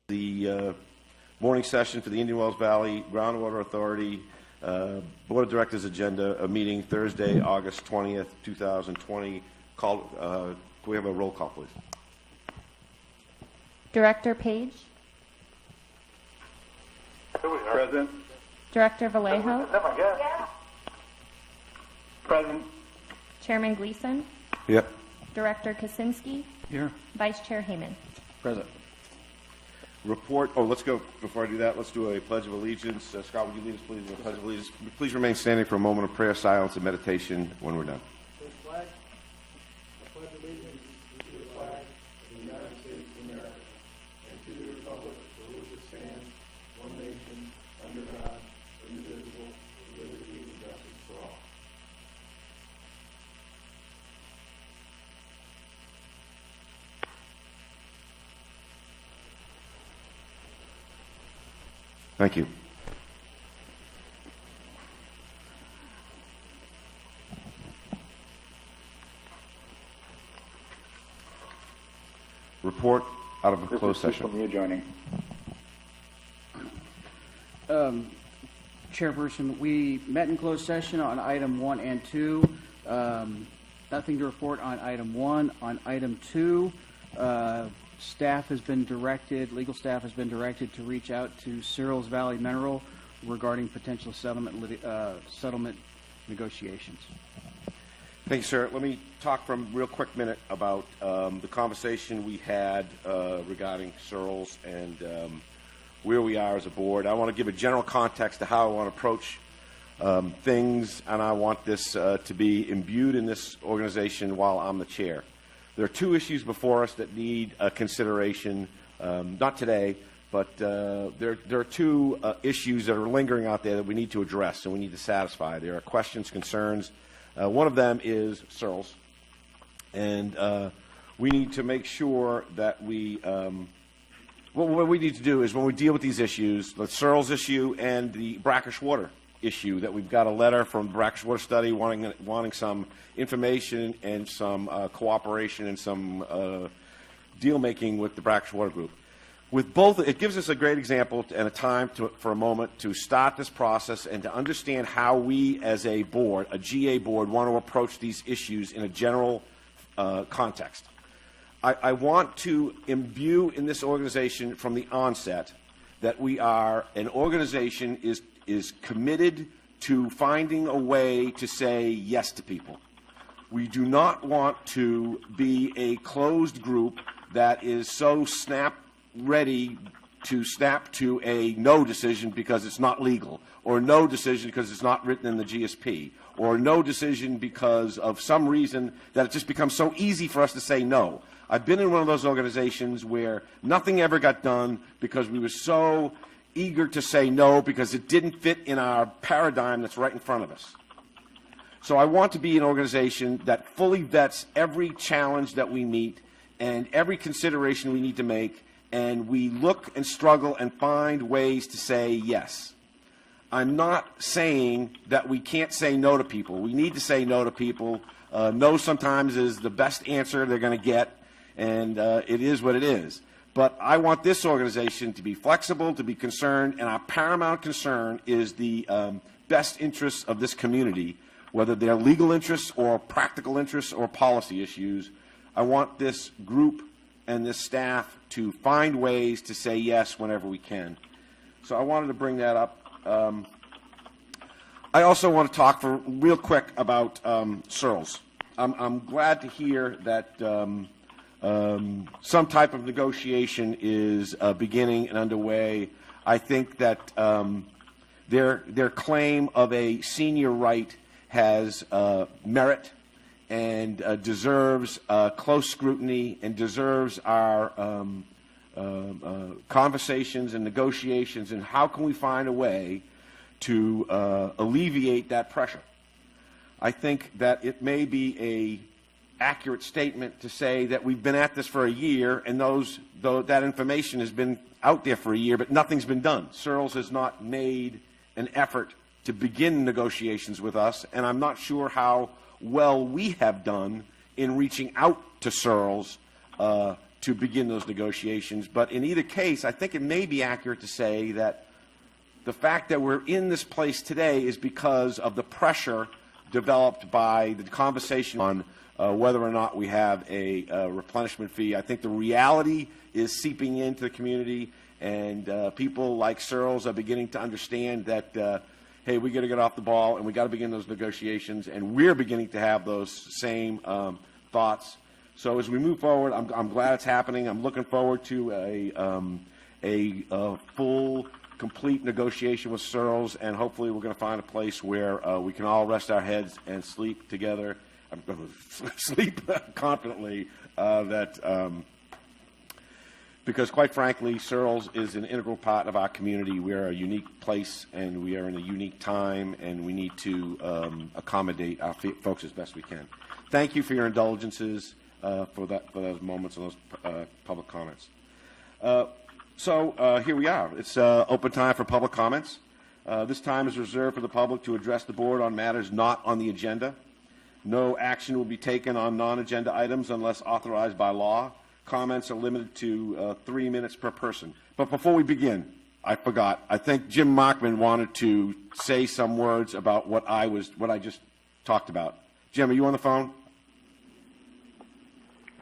The morning session for the Indian Wells Valley Groundwater Authority Board of Directors agenda, a meeting Thursday, August 20th, 2020. Can we have a roll call, please? Director Page. Present. Director Vallejo. Present. Chairman Gleason. Yep. Director Kaczynski. Here. Vice Chair Heyman. Present. Report. Oh, let's go. Before I do that, let's do a Pledge of Allegiance. Scott, would you lead us, please, in the Pledge of Allegiance? Please remain standing for a moment of prayer, silence, and meditation when we're done. Flag. I pledge allegiance to the flag of the United States of America and to the republic for which it stands, one nation, under God, indivisible, with liberty and justice for all. Thank you. Report out of a closed session. From you joining. Chairperson, we met in closed session on item 1 and 2. Nothing to report on item 1. On item 2, staff has been directed, legal staff has been directed to reach out to Searles Valley Mineral regarding potential settlement negotiations. Thank you, sir. Let me talk for a real quick minute about the conversation we had regarding Searles and where we are as a board. I want to give a general context to how I want to approach things, and I want this to be imbued in this organization while I'm the chair. There are two issues before us that need consideration, not today, but there are two issues that are lingering out there that we need to address and we need to satisfy. There are questions, concerns. One of them is Searles, and we need to make sure that we what we need to do is when we deal with these issues, the Searles issue and the brackish water issue, that we've got a letter from the brackish water study wanting some information and some cooperation and some deal making with the brackish water group. With both, it gives us a great example and a time for a moment to start this process and to understand how we as a board, a GA board, want to approach these issues in a general context. I want to imbue in this organization from the onset that we are an organization is committed to finding a way to say yes to people. We do not want to be a closed group that is so ready to snap to a no decision because it's not legal, or a no decision because it's not written in the GSP, or a no decision because of some reason that it just becomes so easy for us to say no. I've been in one of those organizations where nothing ever got done because we were so eager to say no because it didn't fit in our paradigm that's right in front of us. So I want to be an organization that fully vets every challenge that we meet and every consideration we need to make, and we look and struggle and find ways to say yes. I'm not saying that we can't say no to people. We need to say no to people. No sometimes is the best answer they're going to get, and it is what it is. But I want this organization to be flexible, to be concerned, and our paramount concern is the best interests of this community, whether they're legal interests or practical interests or policy issues. I want this group and this staff to find ways to say yes whenever we can. So I wanted to bring that up. I also want to talk for real quick about Searles. I'm glad to hear that some type of negotiation is beginning and underway. I think that their claim of a senior right has merit and deserves close scrutiny and deserves our conversations and negotiations, and how can we find a way to alleviate that pressure. I think that it may be a accurate statement to say that we've been at this for a year, and that information has been out there for a year, but nothing's been done. Searles has not made an effort to begin negotiations with us, and I'm not sure how well we have done in reaching out to Searles to begin those negotiations. But in either case, I think it may be accurate to say that the fact that we're in this place today is because of the pressure developed by the conversation on whether or not we have a replenishment fee. I think the reality is seeping into the community, and people like Searles are beginning to understand that, hey, we got to get off the ball and we got to begin those negotiations, and we're beginning to have those same thoughts. So as we move forward, I'm glad it's happening. I'm looking forward to a full, complete negotiation with Searles, and hopefully we're going to find a place where we can all rest our heads and sleep together, sleep confidently, because quite frankly, Searles is an integral part of our community. We are a unique place, and we are in a unique time, and we need to accommodate our folks as best we can. Thank you for your indulgences for those moments and those public comments. So here we are. It's open time for public comments. This time is reserved for the public to address the board on matters not on the agenda. No action will be taken on non-agenda items unless authorized by law. Comments are limited to 3 minutes per person. But before we begin, I forgot. I think Jim Markman wanted to say some words about what I just talked about. Jim, are you on the phone?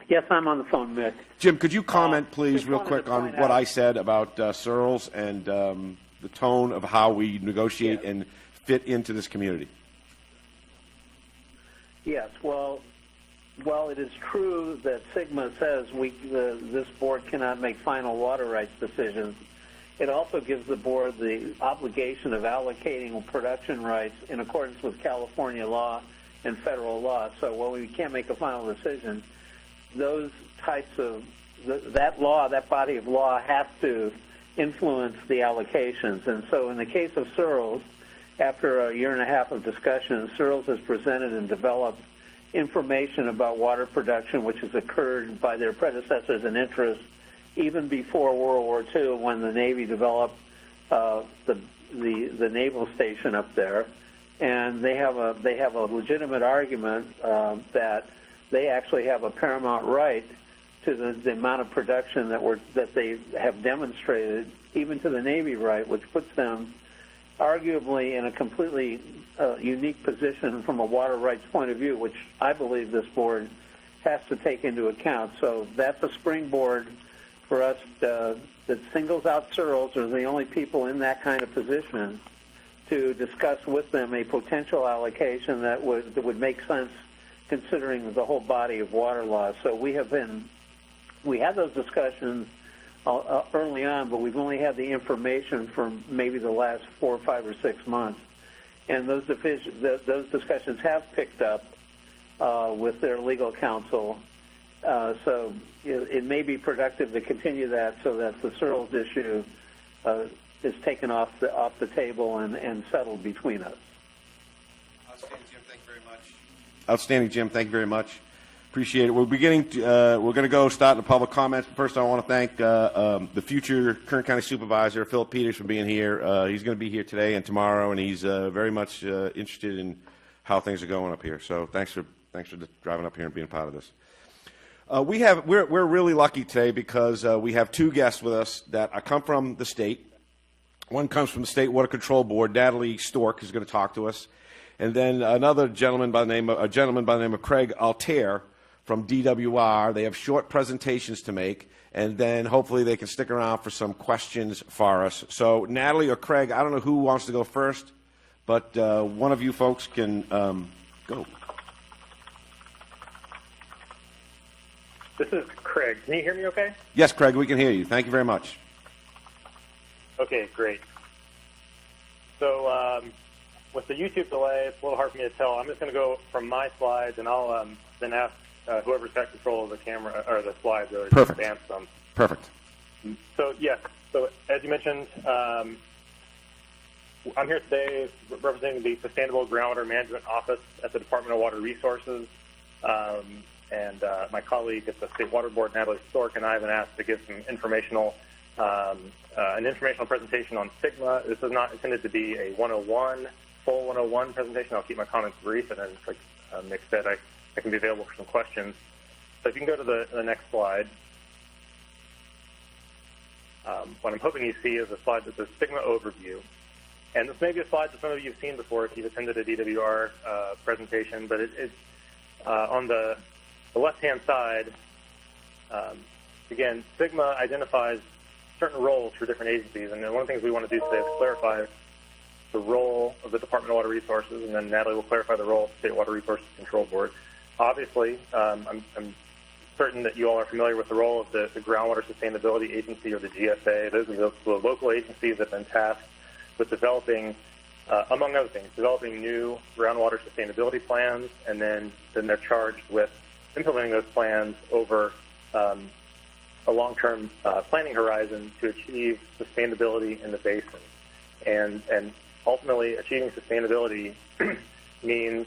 Yes, I'm on the phone, Mick. Jim, could you comment, please, just real wanted quick to on point what out- I said about Searles and the tone of how we negotiate Yes. and fit into this community? Yes, well, it is true that Sigma says this board cannot make final water rights decisions. It also gives the board the obligation of allocating production rights in accordance with California law and federal law. So while we can't make a final decision, those types of that body of law has to influence the allocations. And so in the case of Searles, after a year and a half of discussion, Searles has presented and developed information about water production which has occurred by their predecessors in interest even before World War II, when the Navy developed the naval station up there. And they have a legitimate argument that they actually have a paramount right to the amount of production that they have demonstrated, even to the Navy right, which puts them arguably in a completely unique position from a water rights point of view, which I believe this board has to take into account. So that's a springboard for us that singles out Searles as the only people in that kind of position to discuss with them a potential allocation that would make sense considering the whole body of water law. So we had those discussions early on, but we've only had the information for maybe the last 4, 5, or 6 months. And those discussions have picked up with their legal counsel. So it may be productive to continue that so that the Searles issue is taken off the table and settled between us. Outstanding, Jim. Thank you very much. Outstanding, Jim. Thank you very much. Appreciate it. We're going to go start the public comments. First, I want to thank the future Kern County Supervisor, Philip Peters, for being here. He's going to be here today and tomorrow, and he's very much interested in how things are going up here. So thanks for driving up here and being part of this. We're really lucky today because we have 2 guests with us that come from the state. One comes from the State Water Control Board, Natalie Stork, who's going to talk to us, and then another gentleman by the name of Craig Altair from DWR. They have short presentations to make, and then hopefully they can stick around for some questions for us. So Natalie or Craig, I don't know who wants to go first, but one of you folks can go. This is Craig. Can you hear me okay? Yes, Craig, we can hear you. Thank you very much. Okay, great. So with the YouTube delay, it's a little hard for me to tell. I'm just going to go from my slides, and I'll then ask whoever's got control of the camera or the slides to advance them. Perfect. So, yes. So as you mentioned, I'm here today representing the Sustainable Groundwater Management Office at the Department of Water Resources. And my colleague at the State Water Board, Natalie Stork, and I have been asked to give some an informational presentation on Sigma. This is not intended to be a 101, full 101 presentation. I'll keep my comments brief, and then, like Nick said, I can be available for some questions. So if you can go to the next slide. what I'm hoping you see is a slide that says Sigma Overview. And this may be a slide that some of you have seen before if you've attended a DWR presentation, but it's on the left-hand side. Again, Sigma identifies certain roles for different agencies, and one of the things we want to do today is clarify the role of the Department of Water Resources, and then Natalie will clarify the role of the State Water Resources Control Board. Obviously, I'm certain that you all are familiar with the role of the Groundwater Sustainability Agency, or the GSA. Those are the local agencies that have been tasked with developing, among other things, developing new groundwater sustainability plans, and then they're charged with implementing those plans over a long-term planning horizon to achieve sustainability in the basin. And ultimately, achieving sustainability means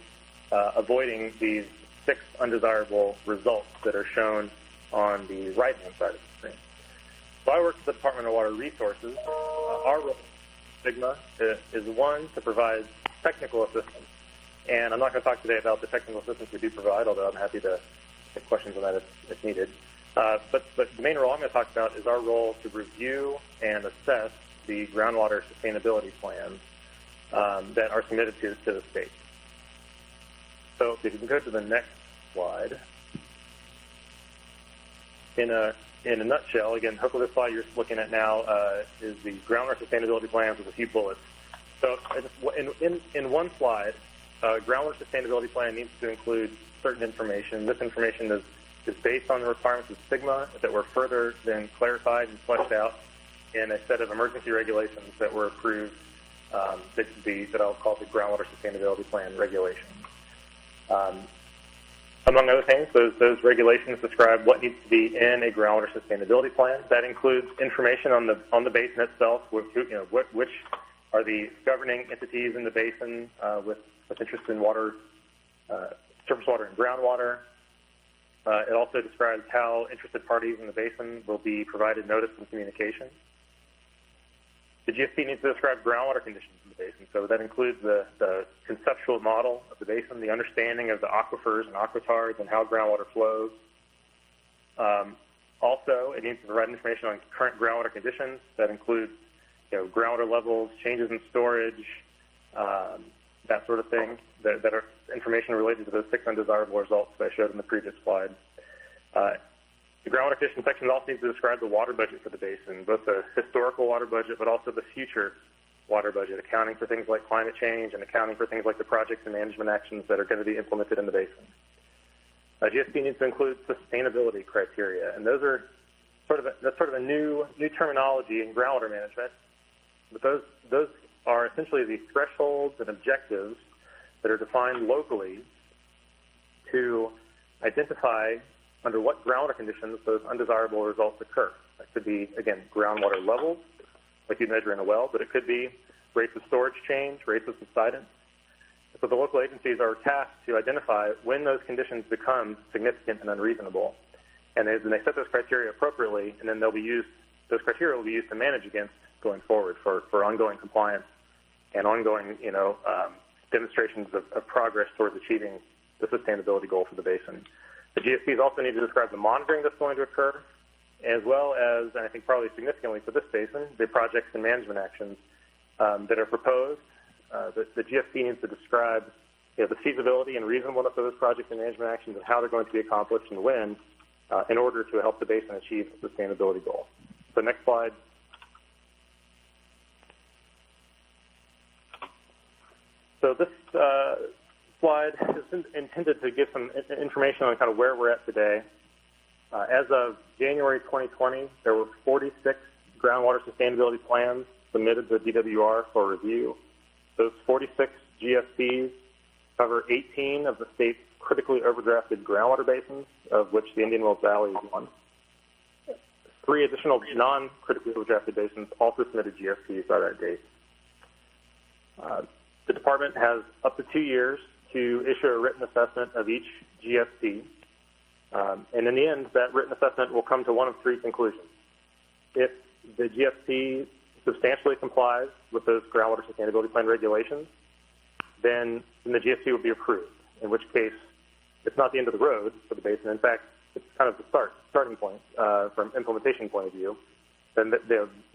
avoiding these 6 undesirable results that are shown on the right-hand side of the screen. So I work at the Department of Water Resources. Our role, Sigma, is one, to provide technical assistance. And I'm not going to talk today about the technical assistance we do provide, although I'm happy to take questions on that if needed. But the main role I'm going to talk about is our role to review and assess the groundwater sustainability plans that are submitted to the state. So if you can go to the next slide. In a nutshell, again, hopefully the slide you're looking at now is the groundwater sustainability plans with a few bullets. So in one slide, groundwater sustainability plan needs to include certain information. This information is based on the requirements of Sigma that were further then clarified and fleshed out in a set of emergency regulations that were approved that I'll call the groundwater sustainability plan regulations. Among other things, those regulations describe what needs to be in a groundwater sustainability plan. That includes information on the basin itself, which are the governing entities in the basin with interest in water, surface water and groundwater. It also describes how interested parties in the basin will be provided notice and communication. The GSP needs to describe groundwater conditions in the basin, so that includes the conceptual model of the basin, the understanding of the aquifers and aquitars and how groundwater flows. Also, it needs to provide information on current groundwater conditions. That includes, groundwater levels, changes in storage, that sort of thing, that are information related to those 6 undesirable results that I showed in the previous slide. The groundwater condition section also needs to describe the water budget for the basin, both the historical water budget, but also the future water budget, accounting for things like climate change and accounting for things like the projects and management actions that are going to be implemented in the basin. GSP needs to include sustainability criteria, and those are that's sort of a new terminology in groundwater management. But those are essentially the thresholds and objectives that are defined locally to identify under what groundwater conditions those undesirable results occur. That could be, again, groundwater levels, like you measure in a well, but it could be rates of storage change, rates of subsidence. So the local agencies are tasked to identify when those conditions become significant and unreasonable. And they set those criteria appropriately, and then those criteria will be used to manage against going forward for ongoing compliance and ongoing, demonstrations of progress towards achieving the sustainability goal for the basin. The GSPs also need to describe the monitoring that's going to occur, as well as, and I think probably significantly for this basin, the projects and management actions that are proposed. The GSP needs to describe the feasibility and reasonableness of those projects and management actions and how they're going to be accomplished and when in order to help the basin achieve the sustainability goal. So next slide. So this slide is intended to give some information on kind of where we're at today. As of January 2020, there were 46 groundwater sustainability plans submitted to DWR for review. Those 46 GSPs cover 18 of the state's critically overdrafted groundwater basins, of which the Indian Wells Valley is one. 3 additional non-critically overdrafted basins also submitted GSPs by that date. The department has up to 2 years to issue a written assessment of each GSP. And in the end, that written assessment will come to one of 3 conclusions. If the GSP substantially complies with those groundwater sustainability plan regulations, then the GSP will be approved, in which case it's not the end of the road for the basin. In fact, it's kind of the starting point from implementation point of view. then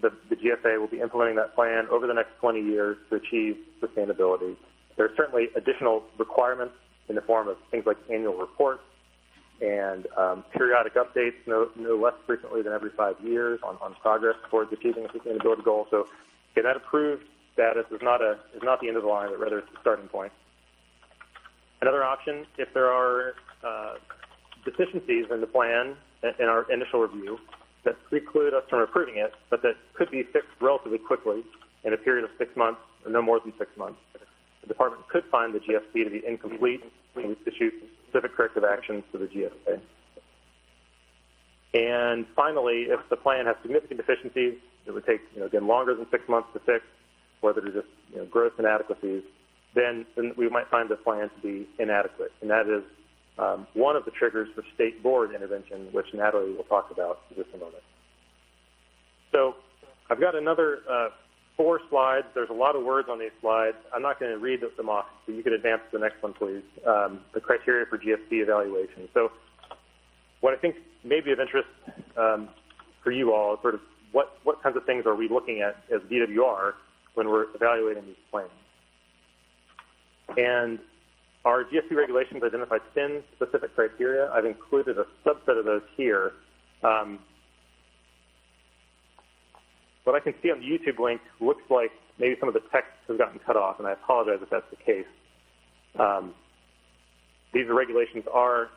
the GSA will be implementing that plan over the next 20 years to achieve sustainability. There are certainly additional requirements in the form of things like annual reports and periodic updates, no less frequently than every 5 years on progress towards achieving a sustainability goal. So, that approved status is not the end of the line, but rather it's the starting point. Another option, if there are deficiencies in the plan in our initial review that preclude us from approving it, but that could be fixed relatively quickly in a period of 6 months or no more than 6 months, the department could find the GSP to be incomplete and issue specific corrective actions to the GSA. And finally, if the plan has significant deficiencies, it would take, again, longer than 6 months to fix, whether they're just, gross inadequacies, then we might find the plan to be inadequate. And that is one of the triggers for state board intervention, which Natalie will talk about in just a moment. So I've got another 4 slides. There's a lot of words on these slides. I'm not going to read them off, so you could advance to the next one, please. The criteria for GSP evaluation. So what I think may be of interest for you all is sort of what kinds of things are we looking at as DWR when we're evaluating these plans. And our GSP regulations identify 10 specific criteria. I've included a subset of those here. What I can see on the YouTube link looks like maybe some of the text has gotten cut off, and I apologize if that's the case. These regulations are,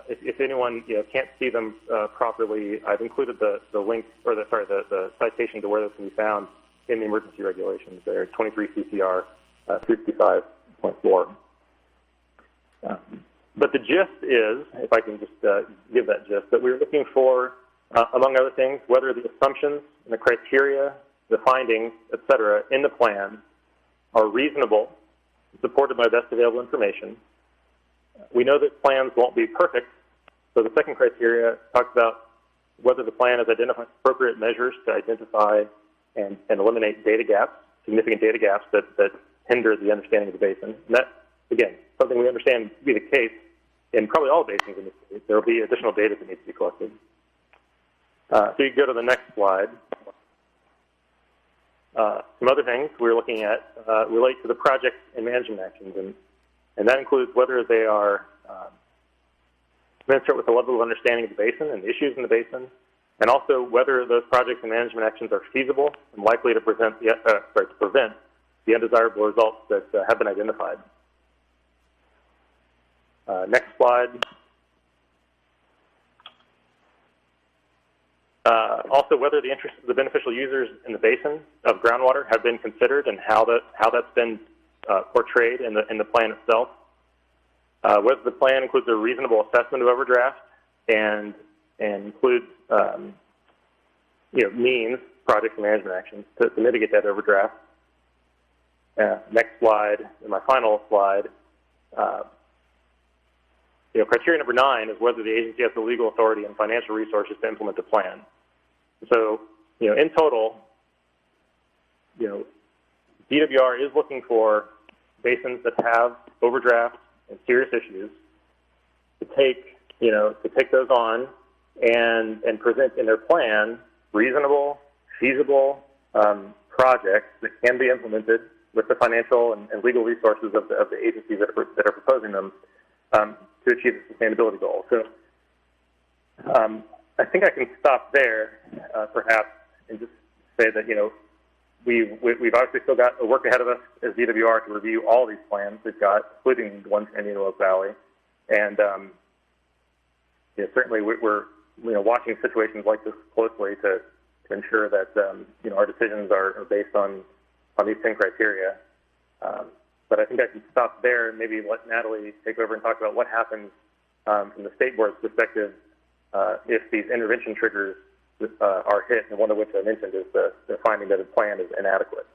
if anyone can't see them properly, I've included the link, or the citation to where those can be found in the emergency regulations. They're 23 CCR 355.4. But the gist is, if I can just give that gist, that we're looking for, among other things, whether the assumptions and the criteria, the findings, et cetera, in the plan are reasonable, supported by best available information. We know that plans won't be perfect, so the second criteria talks about whether the plan has identified appropriate measures to identify and eliminate data gaps, significant data gaps that hinder the understanding of the basin. And that, again, something we understand to be the case in probably all basins in the state. There will be additional data that needs to be collected. So you can go to the next slide. Some other things we're looking at relate to the project and management actions, and that includes whether they are commensurate with the level of understanding of the basin and the issues in the basin, and also whether those projects and management actions are feasible and likely to prevent the undesirable results that have been identified. Next slide. Also, whether the interests of the beneficial users in the basin of groundwater have been considered and how that's been portrayed in the plan itself. Whether the plan includes a reasonable assessment of overdraft and includes means, project and management actions to mitigate that overdraft. Next slide, and my final slide. Criteria number 9 is whether the agency has the legal authority and financial resources to implement the plan. So, in total, DWR is looking for basins that have overdraft and serious issues to take those on and present in their plan reasonable, feasible projects that can be implemented with the financial and legal resources of the agencies that are proposing them to achieve the sustainability goal. So I think I can stop there, perhaps, and just say that we've obviously still got work ahead of us as DWR to review all these plans we've got, including the ones in the Oak Valley, and certainly we're watching situations like this closely to ensure that our decisions are based on these 10 criteria. But I think I can stop there and maybe let Natalie take over and talk about what happens from the state board's perspective if these intervention triggers are hit, and one of which I mentioned is the finding that the plan is inadequate.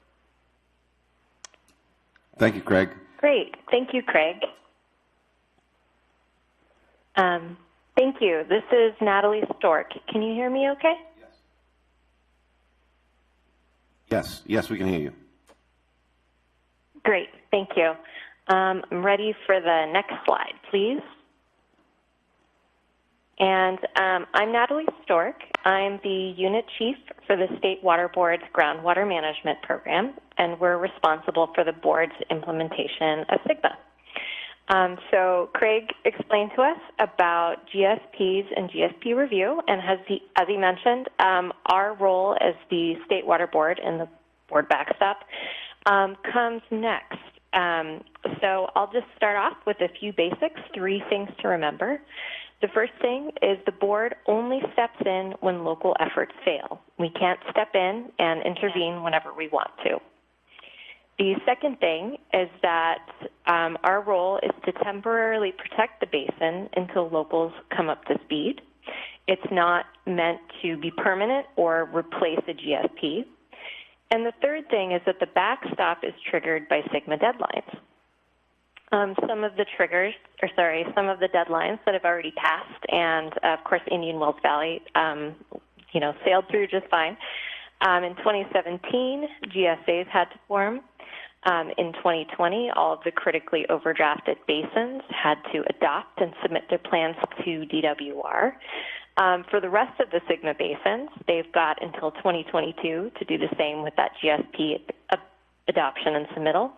Thank you, Craig. Great. Thank you, Craig. Thank you. This is Natalie Stork. Can you hear me okay? Yes, we can hear you. Great. Thank you. I'm ready for the next slide, please. And I'm Natalie Stork. I'm the unit chief for the State Water Board's Groundwater Management Program, and we're responsible for the board's implementation of SGMA. So Craig explained to us about GSPs and GSP review, and as he mentioned, our role as the State Water Board and the board backstop comes next. So I'll just start off with a few basics, 3 things to remember. The first thing is the board only steps in when local efforts fail. We can't step in and intervene whenever we want to. The second thing is that our role is to temporarily protect the basin until locals come up to speed. It's not meant to be permanent or replace a GSP. And the third thing is that the backstop is triggered by SGMA deadlines. Some of the deadlines that have already passed, and of course Indian Wells Valley, sailed through just fine. In 2017, GSAs had to form. In 2020, all of the critically overdrafted basins had to adopt and submit their plans to DWR. For the rest of the SGMA basins, they've got until 2022 to do the same with that GSP adoption and submittal.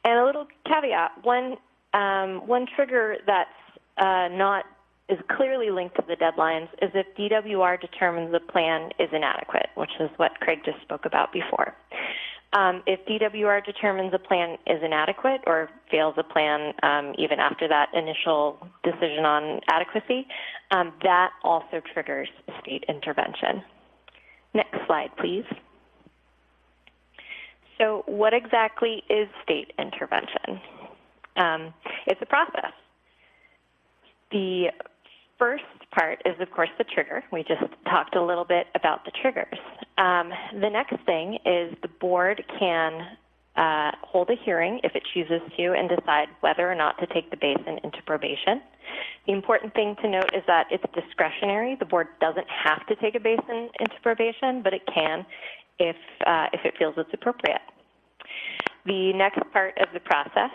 And a little caveat, one trigger that's not is clearly linked to the deadlines is if DWR determines the plan is inadequate, which is what Craig just spoke about before. If DWR determines a plan is inadequate or fails a plan even after that initial decision on adequacy, that also triggers state intervention. Next slide, please. So what exactly is state intervention? It's a process. The first part is, of course, the trigger. We just talked a little bit about the triggers. The next thing is the board can hold a hearing if it chooses to and decide whether or not to take the basin into probation. The important thing to note is that it's discretionary. The board doesn't have to take a basin into probation, but it can if it feels it's appropriate. The next part of the process,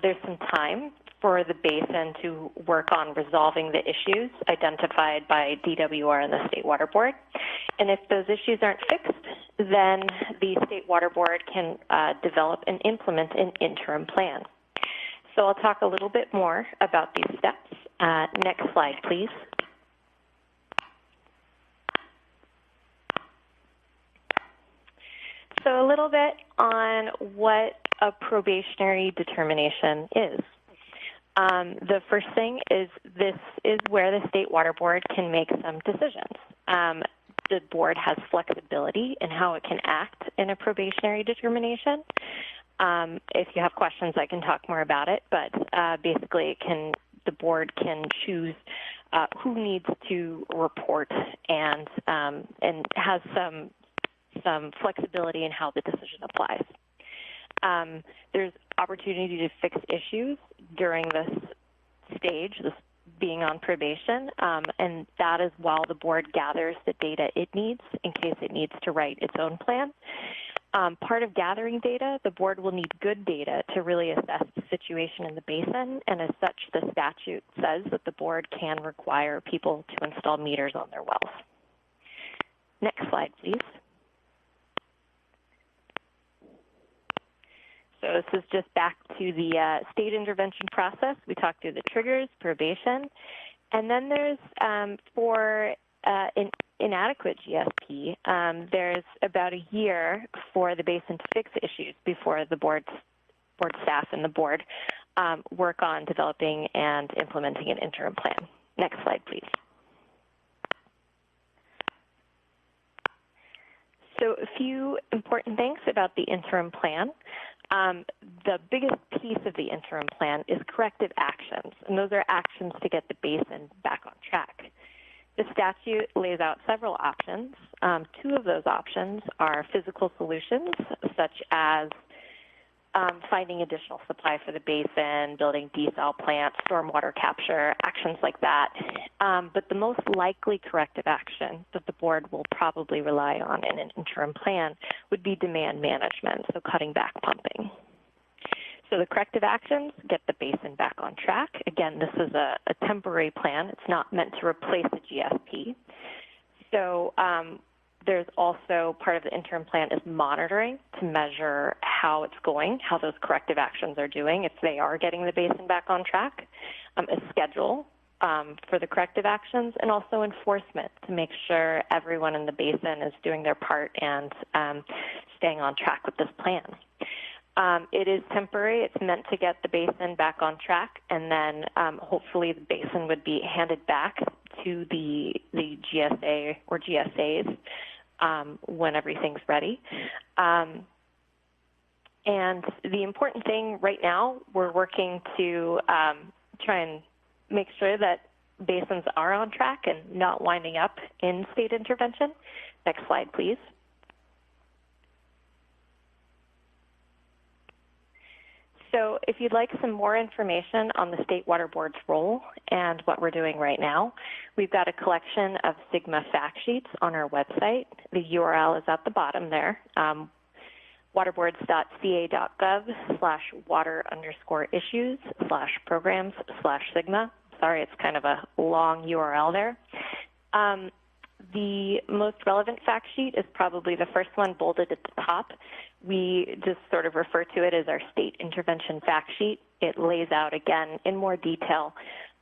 there's some time for the basin to work on resolving the issues identified by DWR and the State Water Board. And if those issues aren't fixed, then the State Water Board can develop and implement an interim plan. So I'll talk a little bit more about these steps. Next slide, please. So a little bit on what a probationary determination is. The first thing is this is where the State Water Board can make some decisions. The board has flexibility in how it can act in a probationary determination. If you have questions, I can talk more about it, but basically the board can choose who needs to report and has some flexibility in how the decision applies. There's opportunity to fix issues during this stage, this being on probation, and that is while the board gathers the data it needs in case it needs to write its own plan. Part of gathering data, the board will need good data to really assess the situation in the basin, and as such, the statute says that the board can require people to install meters on their wells. Next slide, please. So this is just back to the state intervention process. We talked through the triggers, probation, and then there's for an inadequate GSP, there's about a year for the basin to fix issues before the board staff and the board work on developing and implementing an interim plan. Next slide, please. So a few important things about the interim plan. The biggest piece of the interim plan is corrective actions, and those are actions to get the basin back on track. The statute lays out several options. 2 of those options are physical solutions, such as finding additional supply for the basin, building desal plants, stormwater capture, actions like that. But the most likely corrective action that the board will probably rely on in an interim plan would be demand management, so cutting back pumping. So the corrective actions get the basin back on track. Again, this is a temporary plan. It's not meant to replace the GSP. So there's also part of the interim plan is monitoring to measure how it's going, how those corrective actions are doing, if they are getting the basin back on track, a schedule for the corrective actions, and also enforcement to make sure everyone in the basin is doing their part and staying on track with this plan. It is temporary. It's meant to get the basin back on track, and then hopefully the basin would be handed back to the GSA or GSAs when everything's ready. And the important thing right now, we're working to try and make sure that basins are on track and not winding up in state intervention. Next slide, please. So if you'd like some more information on the State Water Board's role and what we're doing right now, we've got a collection of SGMA fact sheets on our website. The URL is at the bottom there, waterboards.ca.gov/water_issues/programs/SGMA. Sorry, it's kind of a long URL there. The most relevant fact sheet is probably the first one bolded at the top. We just sort of refer to it as our state intervention fact sheet. It lays out, again, in more detail,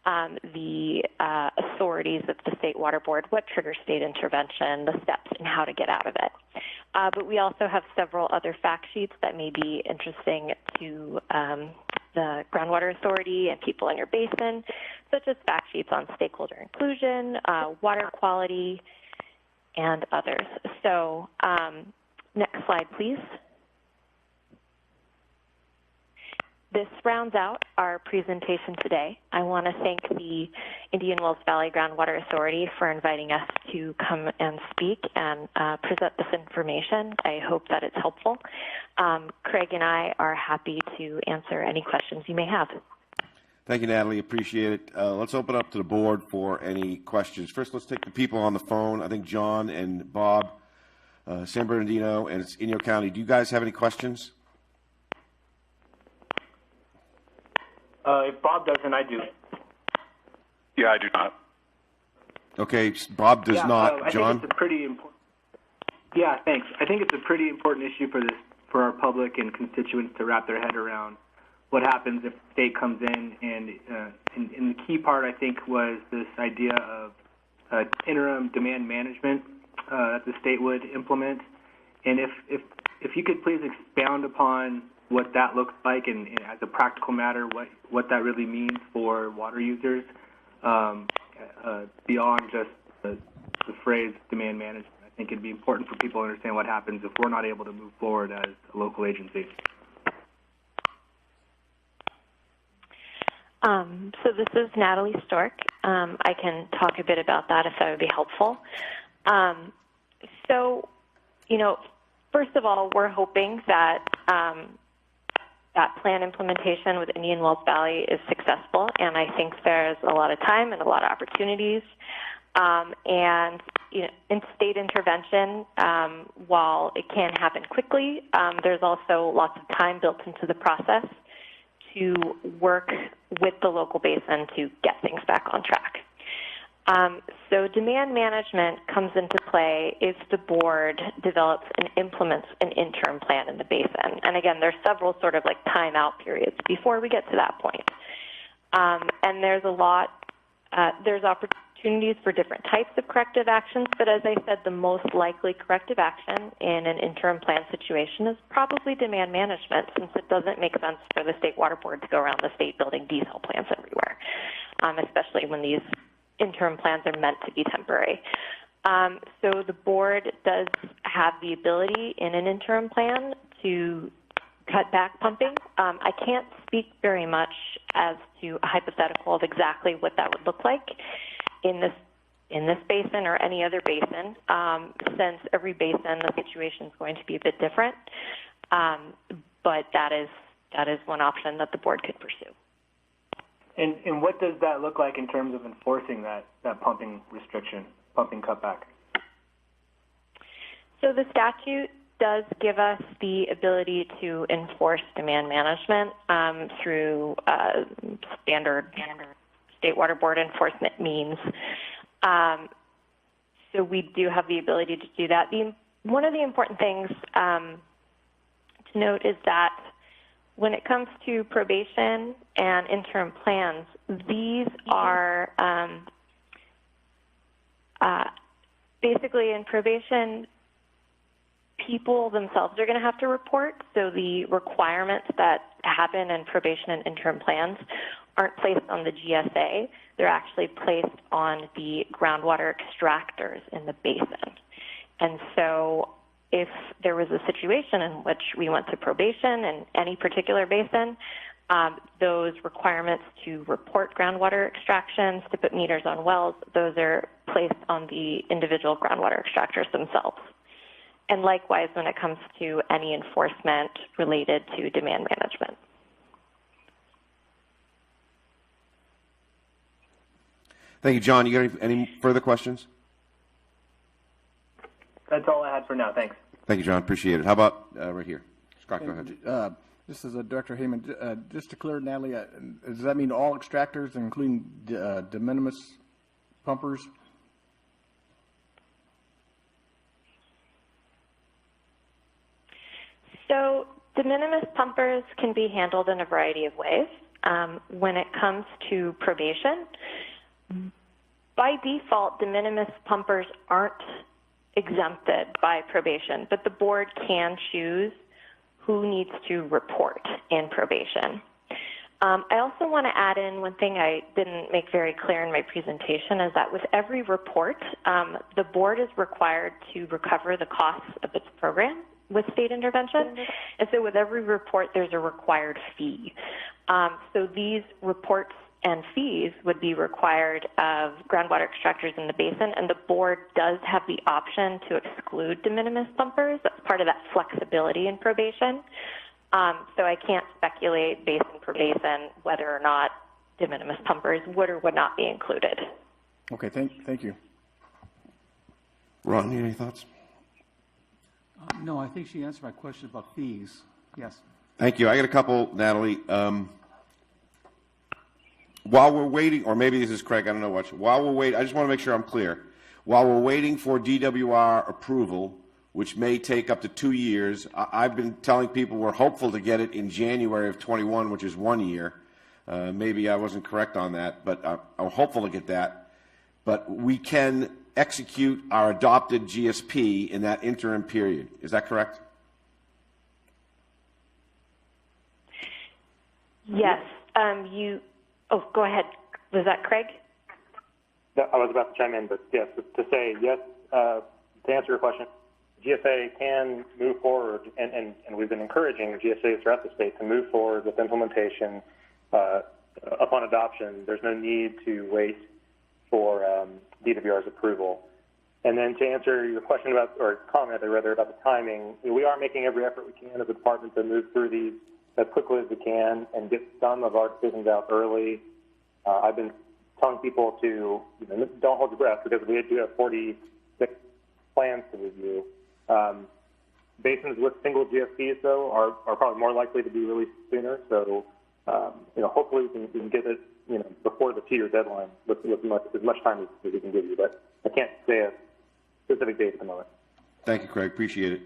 the authorities of the State Water Board, what triggers state intervention, the steps, and how to get out of it. But we also have several other fact sheets that may be interesting to the Groundwater Authority and people in your basin, such as fact sheets on stakeholder inclusion, water quality, and others. So next slide, please. This rounds out our presentation today. I want to thank the Indian Wells Valley Groundwater Authority for inviting us to come and speak and present this information. I hope that it's helpful. Craig and I are happy to answer any questions you may have. Thank you, Natalie. Appreciate it. Let's open up to the board for any questions. First, let's take the people on the phone. I think John and Bob, San Bernardino, and it's in your county. Do you guys have any questions? If Bob doesn't, I do. Yeah, I do not. Okay, Bob does not. I John? think it's a pretty important. Yeah, thanks. I think it's a pretty important issue for our public and constituents to wrap their head around. What happens if the state comes in and the key part, I think, was this idea of interim demand management that the state would implement. And if you could please expound upon what that looks like and as a practical matter, what that really means for water users beyond just the phrase demand management. I think it'd be important for people to understand what happens if we're not able to move forward as a local agency. So this is Natalie Stork. I can talk a bit about that if that would be helpful. So, first of all, we're hoping that that plan implementation with Indian Wells Valley is successful, and I think there's a lot of time and a lot of opportunities. And in state intervention, while it can happen quickly, there's also lots of time built into the process to work with the local basin to get things back on track. So demand management comes into play if the board develops and implements an interim plan in the basin. And again, there's several sort of like timeout periods before we get to that point. And there's there's opportunities for different types of corrective actions, but as I said, the most likely corrective action in an interim plan situation is probably demand management, since it doesn't make sense for the State Water Board to go around the state building desal plants everywhere, especially when these interim plans are meant to be temporary. So the board does have the ability in an interim plan to cut back pumping. I can't speak very much as to a hypothetical of exactly what that would look like in this basin or any other basin, since every basin, the situation is going to be a bit different. But that is one option that the board could pursue. And what does that look like in terms of enforcing that pumping restriction, pumping cutback? So the statute does give us the ability to enforce demand management through standard State Water Board enforcement means. So we do have the ability to do that. One of the important things to note is that when it comes to probation and interim plans, these are basically in probation, people themselves are going to have to report. So the requirements that happen in probation and interim plans aren't placed on the GSA. They're actually placed on the groundwater extractors in the basin. And so if there was a situation in which we went to probation in any particular basin, those requirements to report groundwater extractions, to put meters on wells, those are placed on the individual groundwater extractors themselves. And likewise, when it comes to any enforcement related to demand management. Thank you, John. You got any further questions? That's all I had for now. Thanks. Thank you, John. Appreciate it. How about right here? Scott, go ahead. This is Director Heyman. Just to clear, Natalie, does that mean all extractors, including de minimis pumpers? So de minimis pumpers can be handled in a variety of ways. When it comes to probation, by default, de minimis pumpers aren't exempted by probation, but the board can choose who needs to report in probation. I also want to add in one thing I didn't make very clear in my presentation is that with every report, the board is required to recover the costs of its program with state intervention. And so with every report, there's a required fee. So these reports and fees would be required of groundwater extractors in the basin, and the board does have the option to exclude de minimis pumpers. That's part of that flexibility in probation. So I can't speculate basin per basin whether or not de minimis pumpers would or would not be included. Okay, thank you. Ron, any thoughts? No, I think she answered my question about fees. Yes. Thank you. I got a couple, Natalie. While we're waiting, or maybe this is Craig, I don't know which. While we're waiting, I just want to make sure I'm clear. While we're waiting for DWR approval, which may take up to 2 years, I've been telling people we're hopeful to get it in January of 21, which is 1 year. Maybe I wasn't correct on that, but I'm hopeful to get that. But we can execute our adopted GSP in that interim period. Is that correct? Yes. Oh, go ahead. Was that Craig? No, I was about to chime in, but yes, to say yes, to answer your question, GSA can move forward, and we've been encouraging GSAs throughout the state to move forward with implementation upon adoption. There's no need to wait for DWR's approval. And then to answer your question about, or comment rather, about the timing, we are making every effort we can as a department to move through these as quickly as we can and get some of our decisions out early. I've been telling people to don't hold your breath because we do have 46 plans to review. Basins with single GSPs, though, are probably more likely to be released sooner. So, hopefully we can get it, before the 2-year deadline with as much time as we can give you. But I can't say a specific date at the moment. Thank you, Craig. Appreciate it.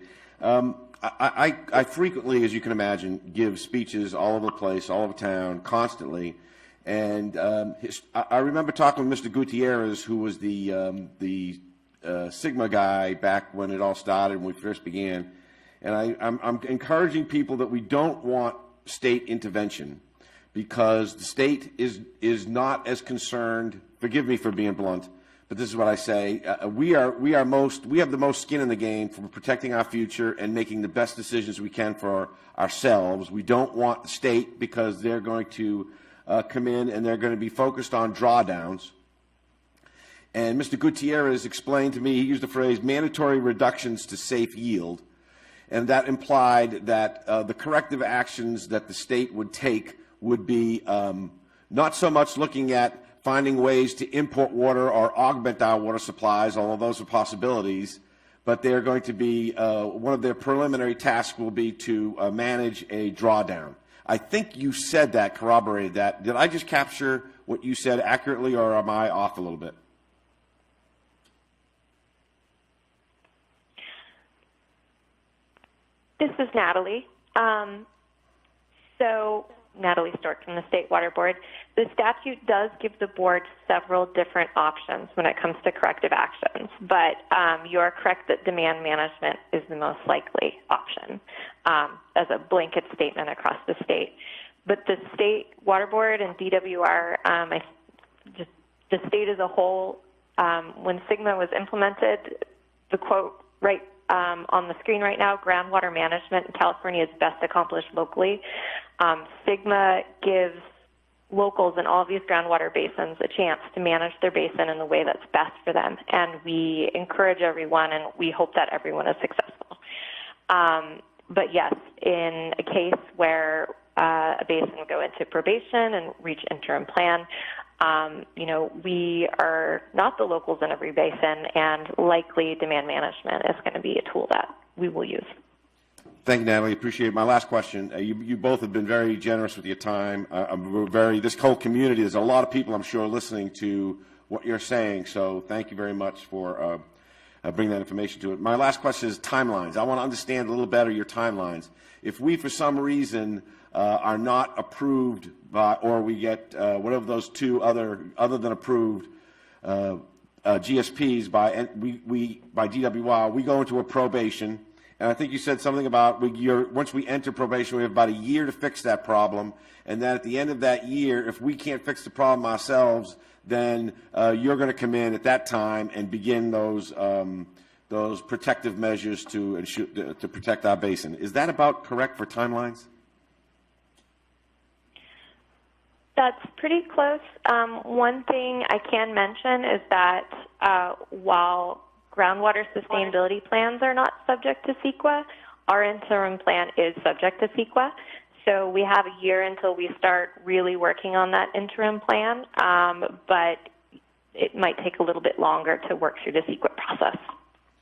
I frequently, as you can imagine, give speeches all over the place, all over town, constantly. And I remember talking with Mr. Gutierrez, who was the Sigma guy back when it all started, when we first began. And I'm encouraging people that we don't want state intervention because the state is not as concerned. Forgive me for being blunt, but this is what I say. We have the most skin in the game for protecting our future and making the best decisions we can for ourselves. We don't want the state because they're going to come in and they're going to be focused on drawdowns. And Mr. Gutierrez explained to me, he used the phrase mandatory reductions to safe yield. And that implied that the corrective actions that the state would take would be not so much looking at finding ways to import water or augment our water supplies, although those are possibilities, but they're going to be, one of their preliminary tasks will be to manage a drawdown. I think you said that, corroborated that. Did I just capture what you said accurately, or am I off a little bit? This is Natalie. Natalie Stork from the State Water Board. The statute does give the board several different options when it comes to corrective actions, but you're correct that demand management is the most likely option as a blanket statement across the state. But the State Water Board and DWR, the state as a whole, when SGMA was implemented, the quote right on the screen right now, groundwater management in California is best accomplished locally. SGMA gives locals in all of these groundwater basins a chance to manage their basin in the way that's best for them. And we encourage everyone, and we hope that everyone is successful. But yes, in a case where a basin will go into probation and reach interim plan, we are not the locals in every basin, and likely demand management is going to be a tool that we will use. Thank you, Natalie. Appreciate it. My last question. You both have been very generous with your time. This whole community, there's a lot of people, I'm sure, listening to what you're saying, so thank you very much for bringing that information to it. My last question is timelines. I want to understand a little better your timelines. If we, for some reason, are not approved by, or we get whatever those two other than approved GSPs by DWR, we go into a probation. And I think you said something about once we enter probation, we have about a year to fix that problem. And then at the end of that year, if we can't fix the problem ourselves, then you're going to come in at that time and begin those protective measures to protect our basin. Is that about correct for timelines? That's pretty close. One thing I can mention is that while groundwater sustainability plans are not subject to CEQA, our interim plan is subject to CEQA. So we have a year until we start really working on that interim plan, but it might take a little bit longer to work through the CEQA process.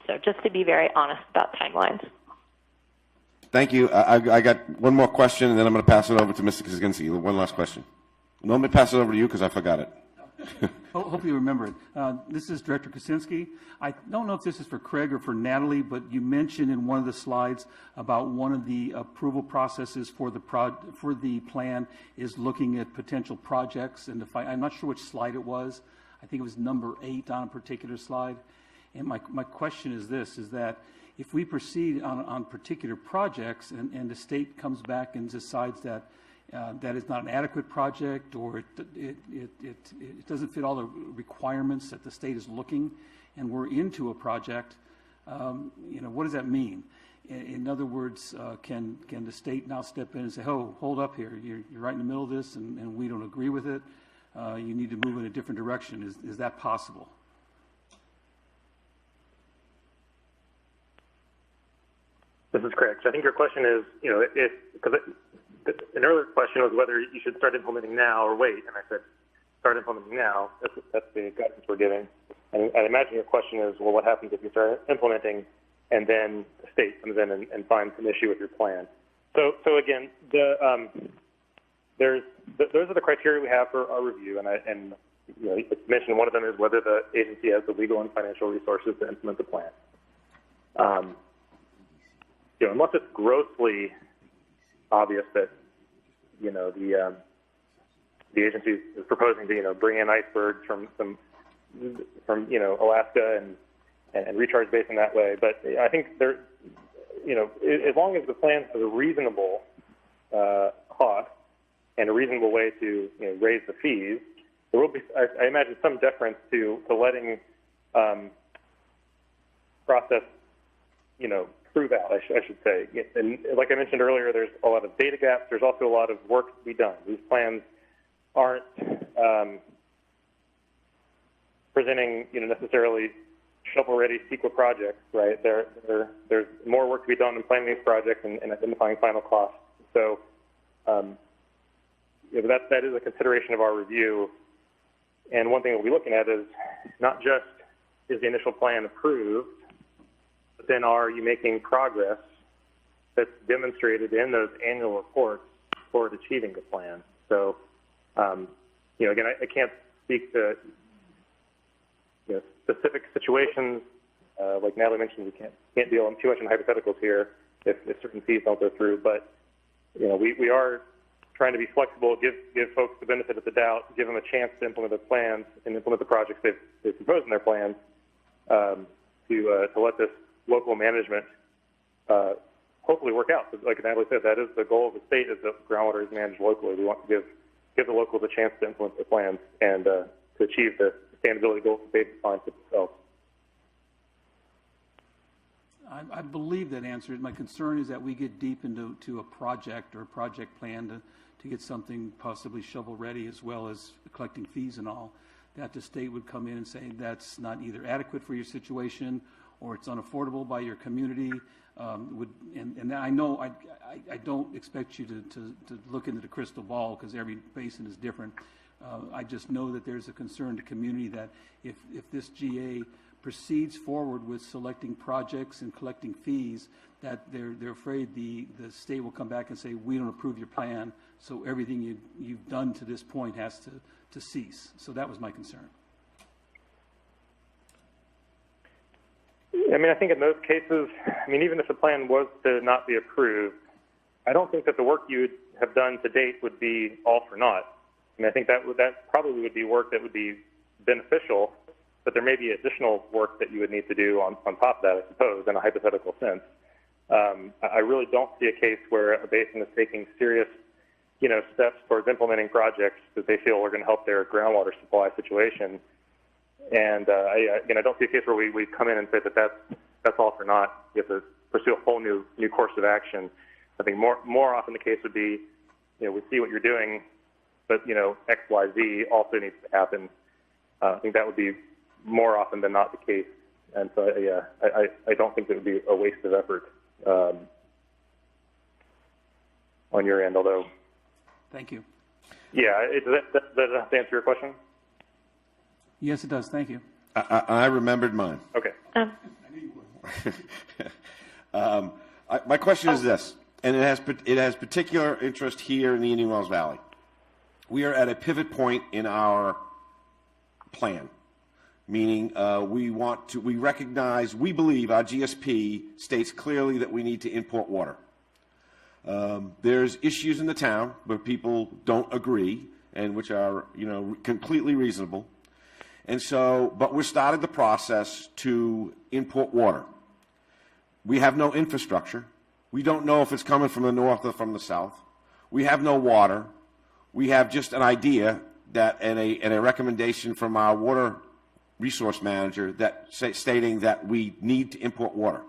So just to be very honest about timelines. Thank you. I got one more question, and then I'm going to pass it over to Mr. Kaczynski. One last question. No, let me pass it over to you because I forgot it. Hope you remember it. This is Director Kaczynski. I don't know if this is for Craig or for Natalie, but you mentioned in one of the slides about one of the approval processes for the plan is looking at potential projects. And I'm not sure which slide it was. I think it was number 8 on a particular slide. And my question is this, is that if we proceed on particular projects and the state comes back and decides that that is not an adequate project, or it doesn't fit all the requirements that the state is looking, and we're into a project, what does that mean? In other words, can the state now step in and say, oh, hold up here, you're right in the middle of this, and we don't agree with it, you need to move in a different direction? Is that possible? This is Craig. So I think your question is, because an earlier question was whether you should start implementing now or wait, and I said start implementing now. That's the guidance we're giving. And I imagine your question is, well, what happens if you start implementing and then the state comes in and finds an issue with your plan? So again, those are the criteria we have for our review, and it's mentioned one of them is whether the agency has the legal and financial resources to implement the plan. Unless it's grossly obvious that the agency is proposing to bring in icebergs from Alaska and recharge basin that way. But I think there, as long as the plan has a reasonable cost and a reasonable way to raise the fees, there will be, I imagine, some deference to letting process prove out, I should say. And like I mentioned earlier, there's a lot of data gaps. There's also a lot of work to be done. These plans aren't presenting, necessarily shovel-ready CEQA projects, right? There's more work to be done in planning these projects and identifying final costs. So that is a consideration of our review. And one thing we'll be looking at is not just is the initial plan approved, but then are you making progress that's demonstrated in those annual reports toward achieving the plan? So, again, I can't speak to specific situations. Like Natalie mentioned, we can't deal too much in hypotheticals here if certain fees don't go through. But we are trying to be flexible, give folks the benefit of the doubt, give them a chance to implement their plans and implement the projects they've proposed in their plans, to let this local management hopefully work out. Like Natalie said, that is the goal of the state, is that groundwater is managed locally. We want to give the locals a chance to implement their plans and to achieve the sustainability goals that they've defined for themselves. I believe that answers. My concern is that we get deep into a project or a project plan to get something possibly shovel-ready, as well as collecting fees and all, that the state would come in and say that's not either adequate for your situation or it's unaffordable by your community. And I know I don't expect you to look into the crystal ball, because every basin is different. I just know that there's a concern to community that if this GA proceeds forward with selecting projects and collecting fees, that they're afraid the state will come back and say, we don't approve your plan, so everything you've done to this point has to cease. So that was my concern. I think in those cases, even if the plan was to not be approved, I don't think that the work you would have done to date would be all for naught. I think that probably would be work that would be beneficial, but there may be additional work that you would need to do on top of that, I suppose, in a hypothetical sense. I really don't see a case where a basin is taking serious, steps towards implementing projects that they feel are going to help their groundwater supply situation. And I don't see a case where we come in and say that that's all for naught. You have to pursue a whole new course of action. I think more often the case would be, we see what you're doing, but X, Y, Z also needs to happen. I think that would be more often than not the case. And so I don't think it would be a waste of effort on your end. Although, thank you. Yeah, does that answer your question? Yes, it does. Thank you. I remembered mine. Okay. My question is this, and it has particular interest here in the Indian Wells Valley. We are at a pivot point in our plan, meaning we believe our GSP states clearly that we need to import water. There's issues in the town where people don't agree, and which are completely reasonable. And so, but we started the process to import water. We have no infrastructure. We don't know if it's coming from the north or from the south. We have no water. We have just an idea that, and a recommendation from our water resource manager stating that we need to import water.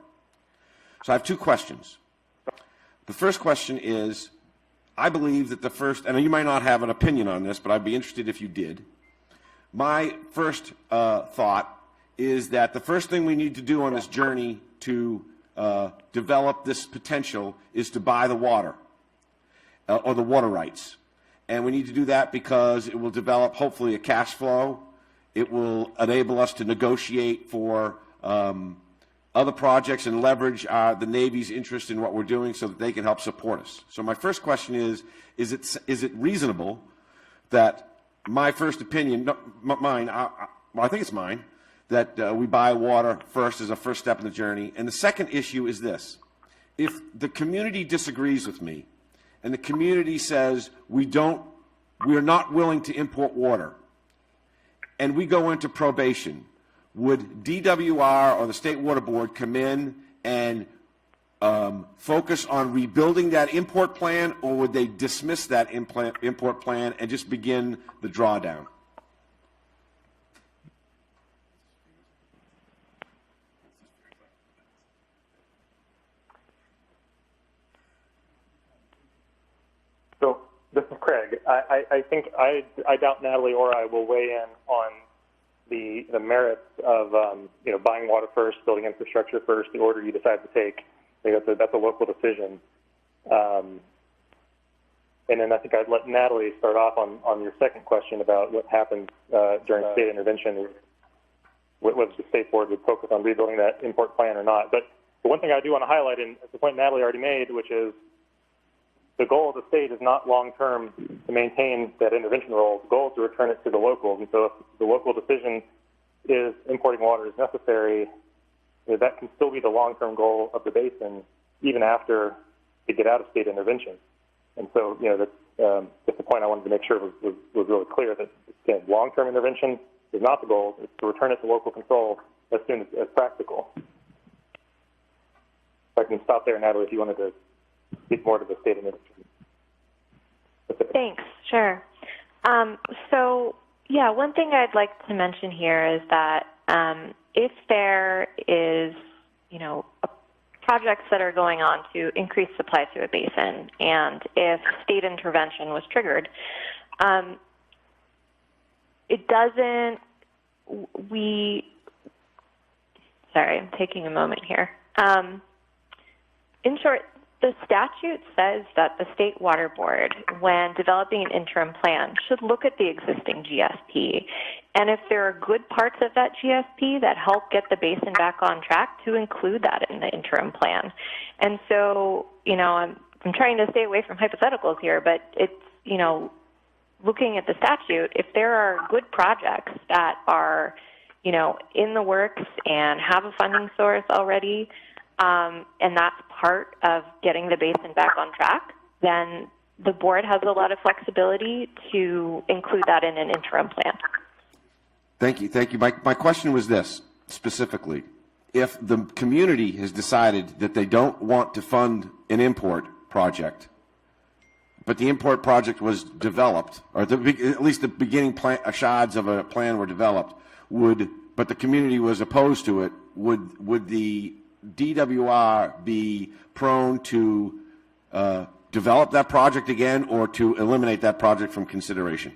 So I have two questions. The first question is, I believe that and you might not have an opinion on this, but I'd be interested if you did. My first thought is that the first thing we need to do on this journey to develop this potential is to buy the water or the water rights. And we need to do that because it will develop, hopefully, a cash flow. It will enable us to negotiate for other projects and leverage the Navy's interest in what we're doing so that they can help support us. So my first question is it reasonable that my first opinion, I think it's mine, that we buy water first as a first step in the journey? And the second issue is this. If the community disagrees with me and the community says we are not willing to import water, and we go into probation, would DWR or the State Water Board come in and focus on rebuilding that import plan, or would they dismiss that import plan and just begin the drawdown? So this is Craig. I think I doubt Natalie or I will weigh in on the merits of buying water first, building infrastructure first, the order you decide to take. I think that's a local decision. And then I think I'd let Natalie start off on your second question about what happens during state intervention, whether the state board would focus on rebuilding that import plan or not. But The one thing I do want to highlight, and it's the point Natalie already made, which is the goal of the state is not long-term to maintain that intervention role. The goal is to return it to the locals. And so if the local decision is importing water is necessary, that can still be the long-term goal of the basin, even after they get out of state intervention. And so, that's just the point I wanted to make sure was really clear that, again, long-term intervention is not the goal. It's to return it to local control as soon as practical. I can stop there, Natalie, if you wanted to speak more to the state intervention. Thanks. Sure. One thing I'd like to mention here is that if there is, projects that are going on to increase supply to a basin, and if state intervention was triggered, it doesn't. Sorry, I'm taking a moment here. In short, the statute says that the State Water Board, when developing an interim plan, should look at the existing GSP. And if there are good parts of that GSP that help get the basin back on track, to include that in the interim plan. And so, I'm trying to stay away from hypotheticals here, but it's, looking at the statute, if there are good projects that are, in the works and have a funding source already, and that's part of getting the basin back on track, then the board has a lot of flexibility to include that in an interim plan. Thank you. My question was this, specifically. If the community has decided that they don't want to fund an import project, but the import project was developed, or at least the beginning shards of a plan were developed, but the community was opposed to it, would the DWR be prone to develop that project again, or to eliminate that project from consideration?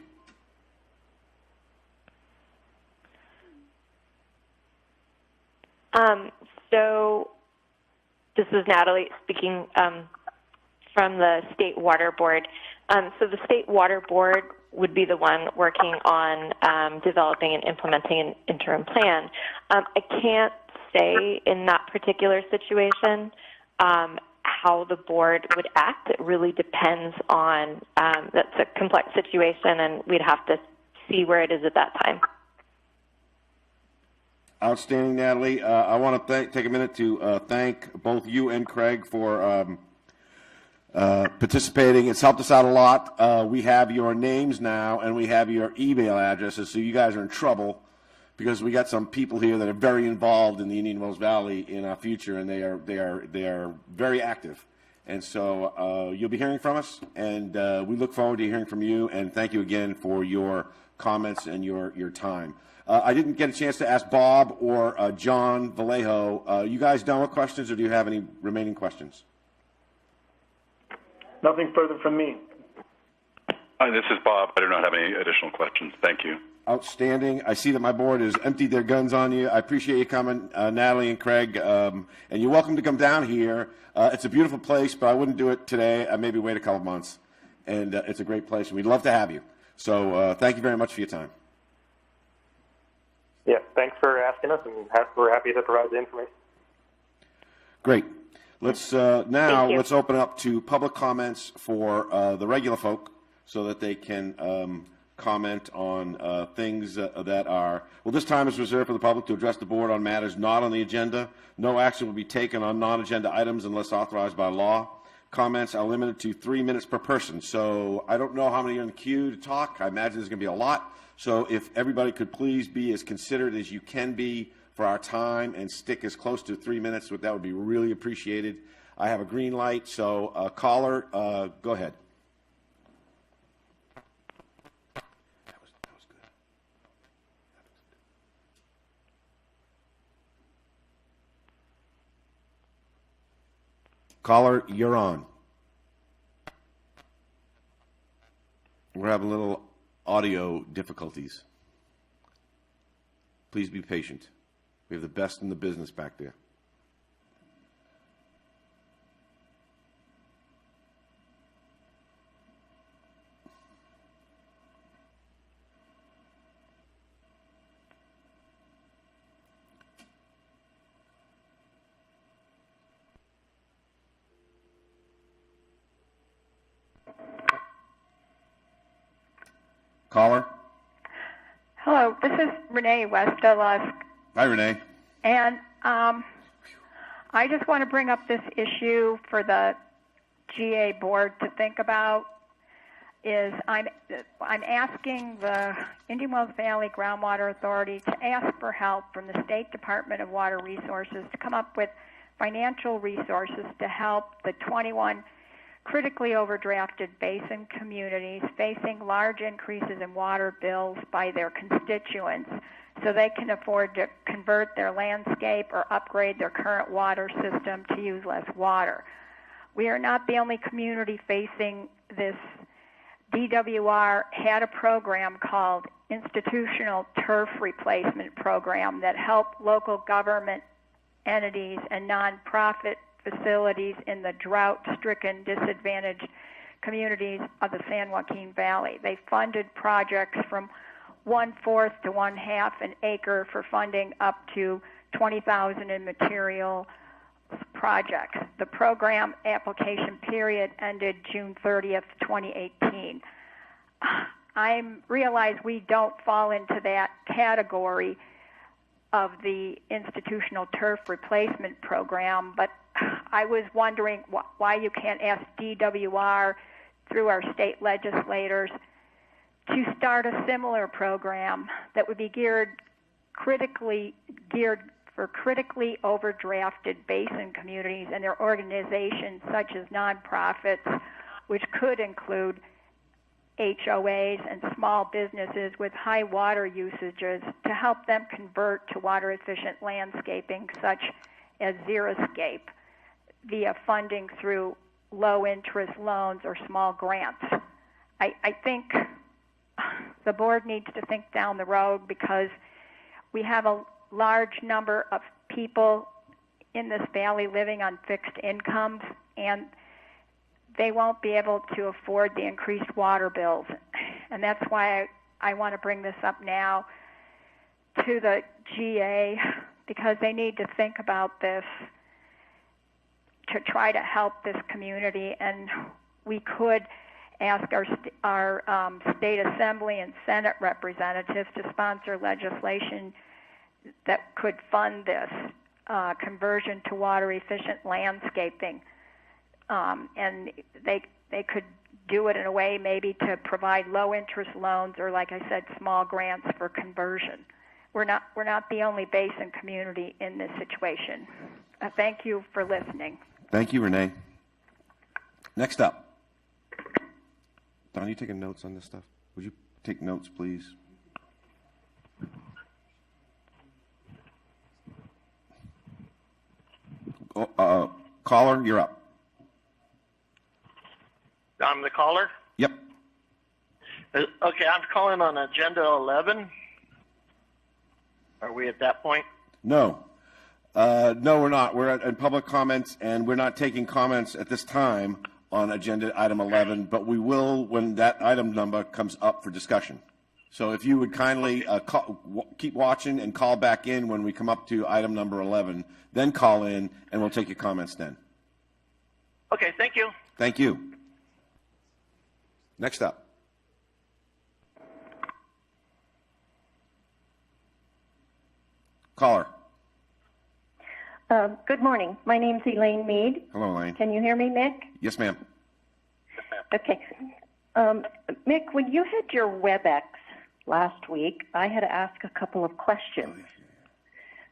So this is Natalie speaking from the State Water Board. So the State Water Board would be the one working on developing and implementing an interim plan. I can't say in that particular situation how the board would act. It really depends on, that's a complex situation, and we'd have to see where it is at that time. Outstanding, Natalie. I want to take a minute to thank both you and Craig for participating. It's helped us out a lot. We have your names now, and we have your email addresses, so you guys are in trouble because we got some people here that are very involved in the Indian Wells Valley in our future, and they are very active. And so you'll be hearing from us, and we look forward to hearing from you. And thank you again for your comments and your time. I didn't get a chance to ask Bob or John Vallejo. You guys done with questions, or do you have any remaining questions? Nothing further from me. Hi, this is Bob. I do not have any additional questions. Thank you. Outstanding. I see that my board has emptied their guns on you. I appreciate you coming, Natalie and Craig. And you're welcome to come down here. It's a beautiful place, but I wouldn't do it today. I'd maybe wait a couple months. And it's a great place, and we'd love to have you. So thank you very much for your time. Yeah, thanks for asking us, and we're happy to provide the information. Great. Let's let's open up to public comments for the regular folk so that they can comment on things that are, well, this time is reserved for the public to address the board on matters not on the agenda. No action will be taken on non-agenda items unless authorized by law. Comments are limited to 3 minutes per person. So I don't know how many are in the queue to talk. I imagine there's going to be a lot. So if everybody could please be as considerate as you can be for our time and stick as close to 3 minutes, that would be really appreciated. I have a green light, so caller, go ahead. That was good. Caller, you're on. We're having a little audio difficulties. Please be patient. We have the best in the business back there. Caller? Hello, this is Renee West-Lusk, Hi, Renee. and I just want to bring up this issue for the GA board to think about. Is I'm asking the Indian Wells Valley Groundwater Authority to ask for help from the State Department of Water Resources to come up with financial resources to help the 21 critically overdrafted basin communities facing large increases in water bills by their constituents so they can afford to convert their landscape or upgrade their current water system to use less water. We are not the only community facing this. DWR had a program called Institutional Turf Replacement Program that helped local government entities and nonprofit facilities in the drought-stricken, disadvantaged communities of the San Joaquin Valley. They funded projects from 1/4 to 1/2 an acre for funding up to $20,000 in material projects. The program application period ended June 30th, 2018. I realize we don't fall into that category of the institutional turf replacement program, but I was wondering why you can't ask DWR through our state legislators to start a similar program that would be geared for critically overdrafted basin communities and their organizations such as nonprofits, which could include HOAs and small businesses with high water usages to help them convert to water-efficient landscaping such as xeriscape via funding through low-interest loans or small grants. I think the board needs to think down the road because we have a large number of people in this valley living on fixed incomes, and they won't be able to afford the increased water bills. And that's why I want to bring this up now to the GA, because they need to think about this to try to help this community. And we could ask our state assembly and Senate representatives to sponsor legislation that could fund this conversion to water-efficient landscaping. And they could do it in a way maybe to provide low-interest loans or, like I said, small grants for conversion. We're not the only basin community in this situation. Thank you for listening. Thank you, Renee. Next up. Don, you taking notes on this stuff? Would you take notes, please? Caller, you're up. I'm the caller? Yep. Okay, I'm calling on Agenda 11. Are we at that point? No. No, we're not. We're in public comments, and we're not taking comments at this time on agenda item 11, but we will when that item number comes up for discussion. So if you would kindly keep watching and call back in when we come up to item number 11, then call in, and we'll take your comments then. Okay, thank you. Thank you. Next up. Caller. Good morning. My name's Elaine Mead. Hello, Elaine. Can you hear me, Mick? Yes, ma'am. Okay. Mick, when you had your WebEx last week, I had to ask a couple of questions.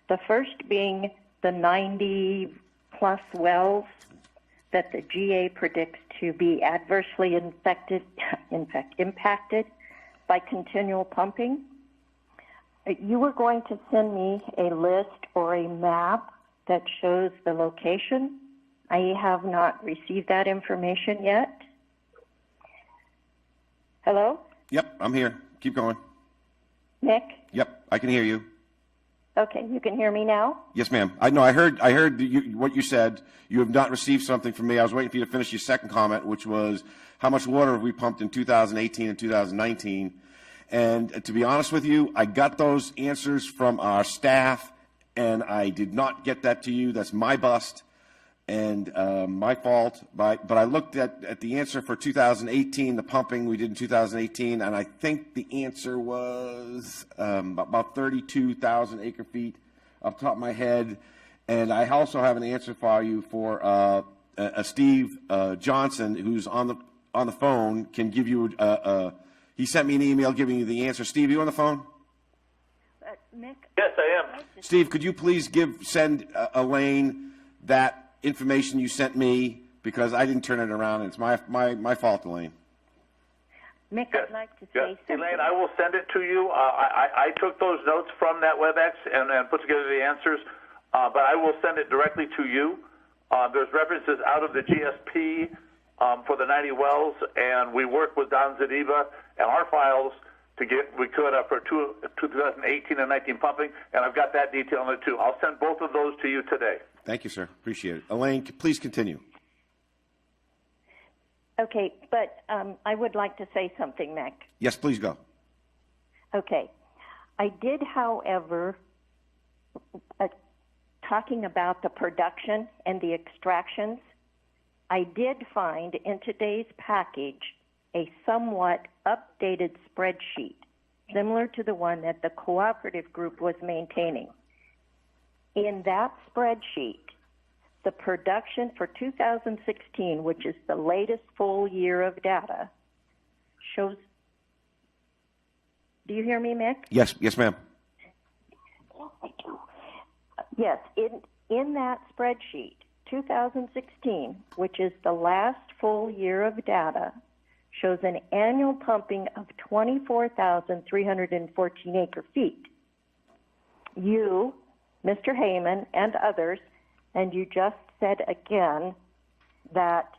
The first being the 90-plus wells that the GA predicts to be adversely impacted by continual pumping. You were going to send me a list or a map that shows the location. I have not received that information yet. Hello? Yep, I'm here. Keep going. Nick? Yep, I can hear you. Okay, you can hear me now? Yes, ma'am. I heard what you said. You have not received something from me. I was waiting for you to finish your second comment, which was how much water have we pumped in 2018 and 2019. And to be honest with you, I got those answers from our staff, and I did not get that to you. That's my bust. and my fault, but I looked at the answer for 2018, the pumping we did in 2018, and I think the answer was about 32,000 acre feet off the top of my head. And I also have an answer for you for Steve Johnson, who's on the phone, can give you he sent me an email giving you the answer. Steve, you on the phone? Nick? Yes, I am. Steve, could you please send Elaine that information you sent me, because I didn't turn it around, and it's my fault, Elaine. Mick, I'd like to say something. Elaine, I will send it to you. I took those notes from that WebEx and put together the answers, but I will send it directly to you. There's references out of the GSP for the 90 wells, and we worked with Don Zadiva and our files to get for 2018 and 19 pumping, and I've got that detail in it too. I'll send both of those to you today. Thank you, sir. Appreciate it. Elaine, please continue. Okay, but I would like to say something, Mick. Yes, please go. Okay. I did, however, talking about the production and the extractions, I did find in today's package a somewhat updated spreadsheet, similar to the one that the cooperative group was maintaining. In that spreadsheet, the production for 2016, which is the latest full year of data, shows. Do you hear me, Mick? Yes, ma'am. Yes, in that spreadsheet, 2016, which is the last full year of data, shows an annual pumping of 24,314 acre feet. You, Mr. Heyman, and others, and you just said again that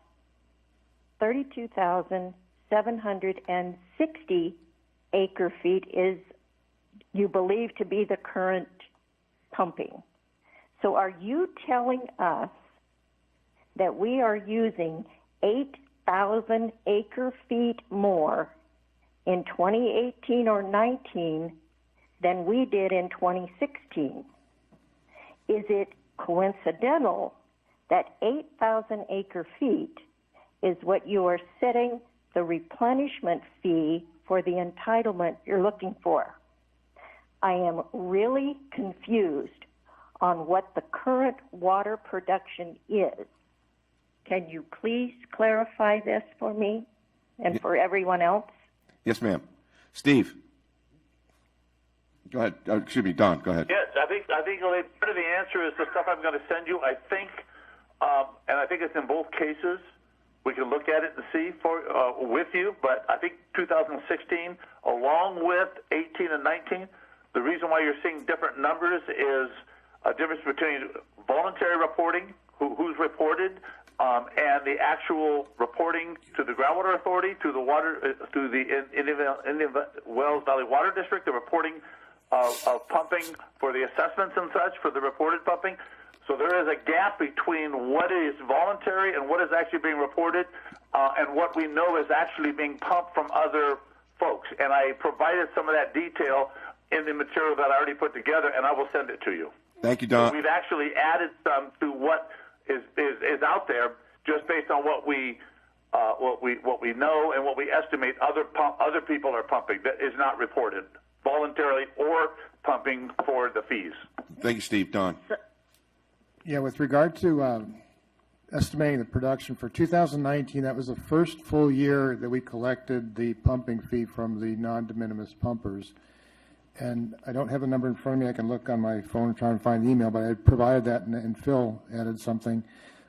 32,760 acre feet is, you believe, to be the current pumping. So are you telling us that we are using 8,000 acre feet more in 2018 or 19 than we did in 2016? Is it coincidental that 8,000 acre feet is what you are setting the replenishment fee for the entitlement you're looking for? I am really confused on what the current water production is. Can you please clarify this for me and for everyone else? Yes, ma'am. Steve. Go ahead. Excuse me, Don, go ahead. Yes, I think Elaine, part of the answer is the stuff I'm going to send you. I think, and I think it's in both cases. We can look at it and see with you, but I think 2016, along with 18 and 19, the reason why you're seeing different numbers is a difference between voluntary reporting, who's reported, and the actual reporting to the Groundwater Authority, to the Indian Wells Valley Water District, the reporting of pumping for the assessments and such for the reported pumping. So there is a gap between what is voluntary and what is actually being reported, and what we know is actually being pumped from other folks. And I provided some of that detail in the material that I already put together, and I will send it to you. Thank you, Don. So we've actually added some to what is out there, just based on what we know and what we estimate other people are pumping that is not reported voluntarily or pumping for the fees. Thank you, Steve. Don. Yeah, with regard to estimating the production for 2019, that was the first full year that we collected the pumping fee from the non-de minimis pumpers. And I don't have the number in front of me. I can look on my phone and try and find the email, but I provided that, and Phil added something.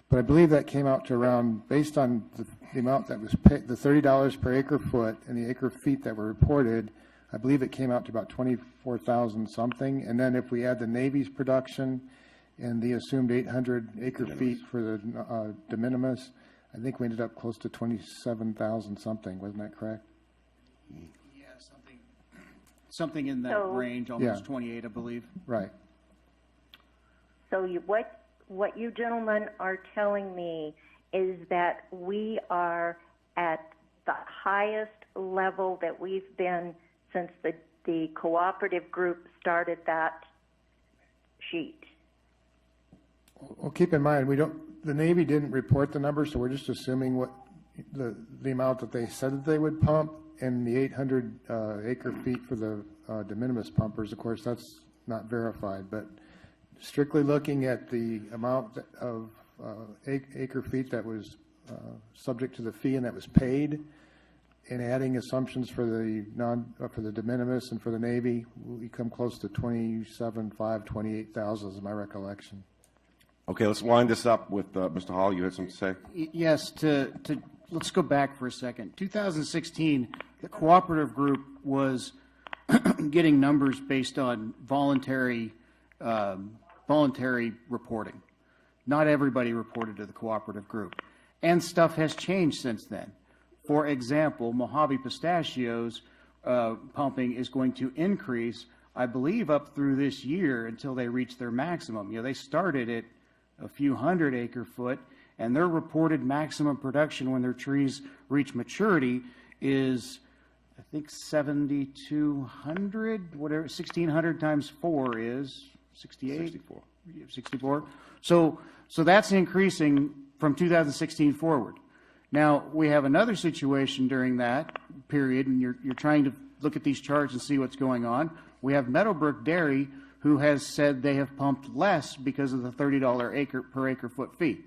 But I believe that came out to around, based on the amount that was paid, the $30 per acre foot and the acre feet that were reported, I believe it came out to about 24,000 something. And then if we add the Navy's production and the assumed 800 acre feet for the de minimis, I think we ended up close to 27,000 something. Wasn't that correct? Yeah, something in that range, almost 28, I believe. Right. So what you gentlemen are telling me is that we are at the highest level that we've been since the cooperative group started that sheet. Well, keep in mind, we don't. The Navy didn't report the numbers, so we're just assuming what the amount that they said that they would pump, and the 800 acre feet for the de minimis pumpers. Of course, that's not verified, but strictly looking at the amount of acre feet that was subject to the fee and that was paid, and adding assumptions for the de minimis and for the Navy, we come close to 27,500, 28,000 is my recollection. Okay, let's wind this up with Mr. Hall. You had something to say? Yes, let's go back for a second. 2016, the cooperative group was getting numbers based on voluntary reporting. Not everybody reported to the cooperative group. And stuff has changed since then. For example, Mojave Pistachios pumping is going to increase, I believe, up through this year until they reach their maximum. You know, they started at a few hundred acre foot, and their reported maximum production when their trees reach maturity is, I think, 7,200, whatever, 1,600 times 4 is 68? 64. So that's increasing from 2016 forward. Now, we have another situation during that period, and you're trying to look at these charts and see what's going on. We have Meadowbrook Dairy, who has said they have pumped less because of the $30 per acre foot fee.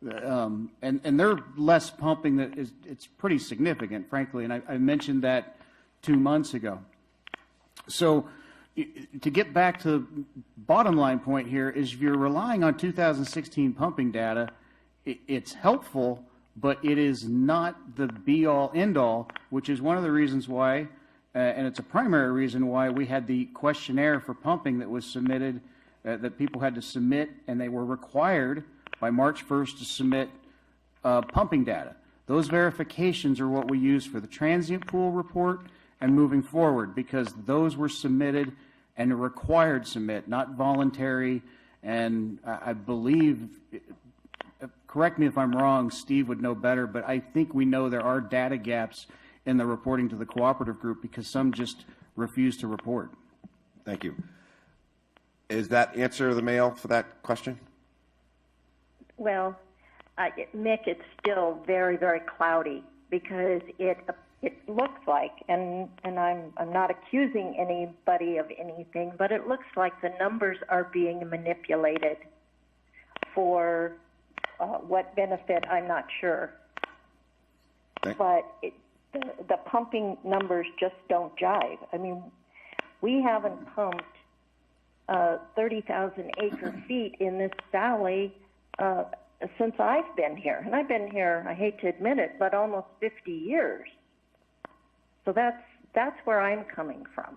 And they're less pumping. It's pretty significant, frankly, and I mentioned that 2 months ago. So to get back to the bottom line point here is if you're relying on 2016 pumping data, it's helpful, but it is not the be-all, end-all, which is one of the reasons why, and it's a primary reason why we had the questionnaire for pumping that was submitted, that people had to submit, and they were required by March 1st to submit pumping data. Those verifications are what we use for the transient pool report and moving forward, because those were submitted and required submit, not voluntary. And I believe, correct me if I'm wrong, Steve would know better, but I think we know there are data gaps in the reporting to the cooperative group because some just refuse to report. Thank you. Is that answer the mail for that question? Well, Mick, it's still very, very cloudy because it looks like, and I'm not accusing anybody of anything, but it looks like the numbers are being manipulated for what benefit, I'm not sure. But the pumping numbers just don't jive. I mean, we haven't pumped 30,000 acre feet in this valley since I've been here. And I've been here, I hate to admit it, but almost 50 years. So that's where I'm coming from.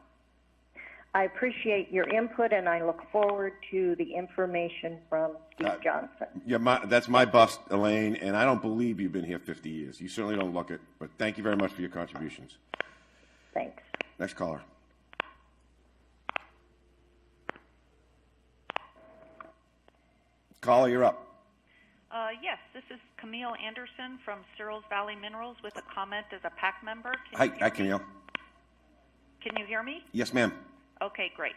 I appreciate your input, and I look forward to the information from Steve Johnson. Yeah, that's my bust, Elaine, and I don't believe you've been here 50 years. You certainly don't look it, but thank you very much for your contributions. Thanks. Next caller. Caller, you're up. Yes, this is Camille Anderson from Searles Valley Minerals with a comment as a PAC member. Hi, Camille. Can you hear me? Yes, ma'am. Okay, great.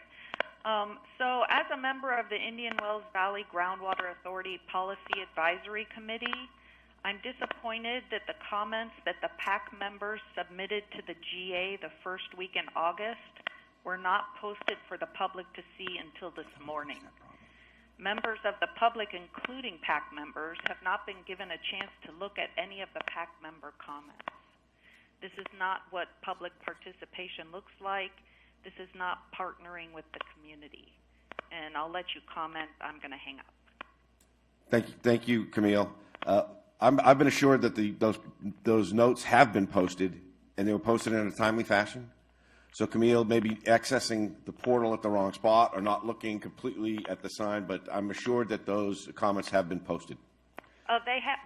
So as a member of the Indian Wells Valley Groundwater Authority Policy Advisory Committee, I'm disappointed that the comments that the PAC members submitted to the GA the first week in August were not posted for the public to see until this morning. Members of the public, including PAC members, have not been given a chance to look at any of the PAC member comments. This is not what public participation looks like. This is not partnering with the community. And I'll let you comment. I'm going to hang up. Thank you, Camille. I've been assured that those notes have been posted, and they were posted in a timely fashion. So Camille may be accessing the portal at the wrong spot or not looking completely at the sign, but I'm assured that those comments have been posted.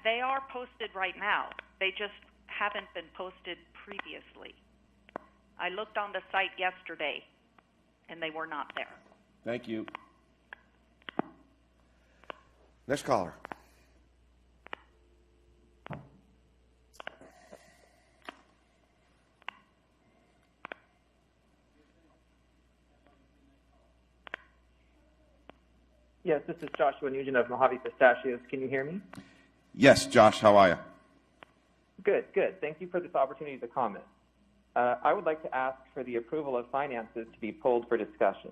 They are posted right now. They just haven't been posted previously. I looked on the site yesterday, and they were not there. Thank you. Next caller. Yes, this is Joshua Nugent of Mojave Pistachios. Can you hear me? Yes, Josh, how are you? Good, good. Thank you for this opportunity to comment. I would like to ask for the approval of finances to be pulled for discussion.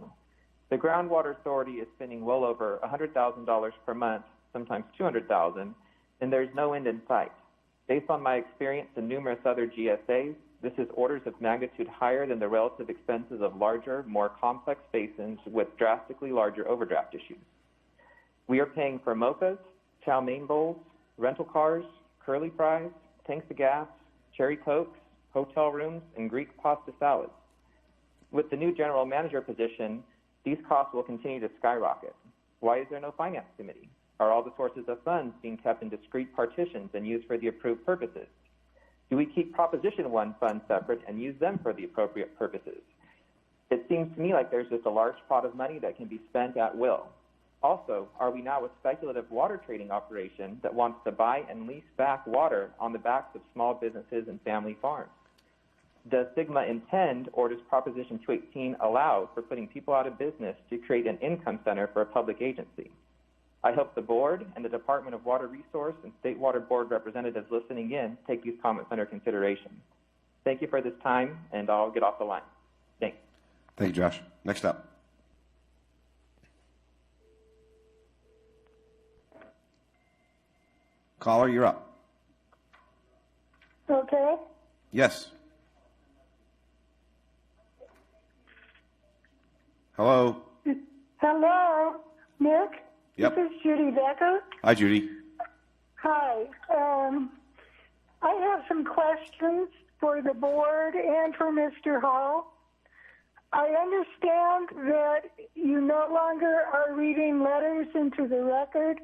The Groundwater Authority is spending well over $100,000 per month, sometimes $200,000, and there's no end in sight. Based on my experience in numerous other GSAs, this is orders of magnitude higher than the relative expenses of larger, more complex basins with drastically larger overdraft issues. We are paying for mochas, chow mein bowls, rental cars, curly fries, tanks of gas, cherry cokes, hotel rooms, and Greek pasta salads. With the new general manager position, these costs will continue to skyrocket. Why is there no finance committee? Are all the sources of funds being kept in discrete partitions and used for the approved purposes? Do we keep Proposition 1 funds separate and use them for the appropriate purposes? It seems to me like there's just a large pot of money that can be spent at will. Also, are we now a speculative water trading operation that wants to buy and lease back water on the backs of small businesses and family farms? Does Sigma intend, or does Proposition 218 allow for putting people out of business to create an income center for a public agency? I hope the board and the Department of Water Resource and State Water Board representatives listening in take these comments under consideration. Thank you for this time, and I'll get off the line. Thanks. Thank you, Josh. Next up. Caller, you're up. Okay. Yes. Hello. Hello, Nick. Yep. This is Judy Becker. Hi, Judy. Hi. I have some questions for the board and for Mr. Hall. I understand that you no longer are reading letters into the record,